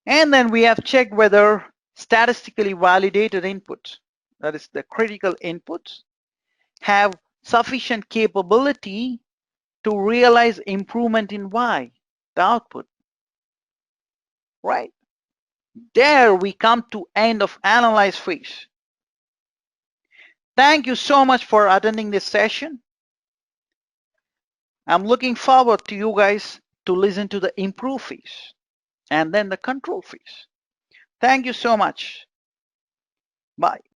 [SPEAKER 1] And then we have checked whether statistically validated inputs, that is the critical inputs, have sufficient capability to realize improvement in Y, the output, right? There we come to end of analyze phase. Thank you so much for attending this session. I'm looking forward to you guys to listen to the improve phase and then the control phase. Thank you so much. Bye.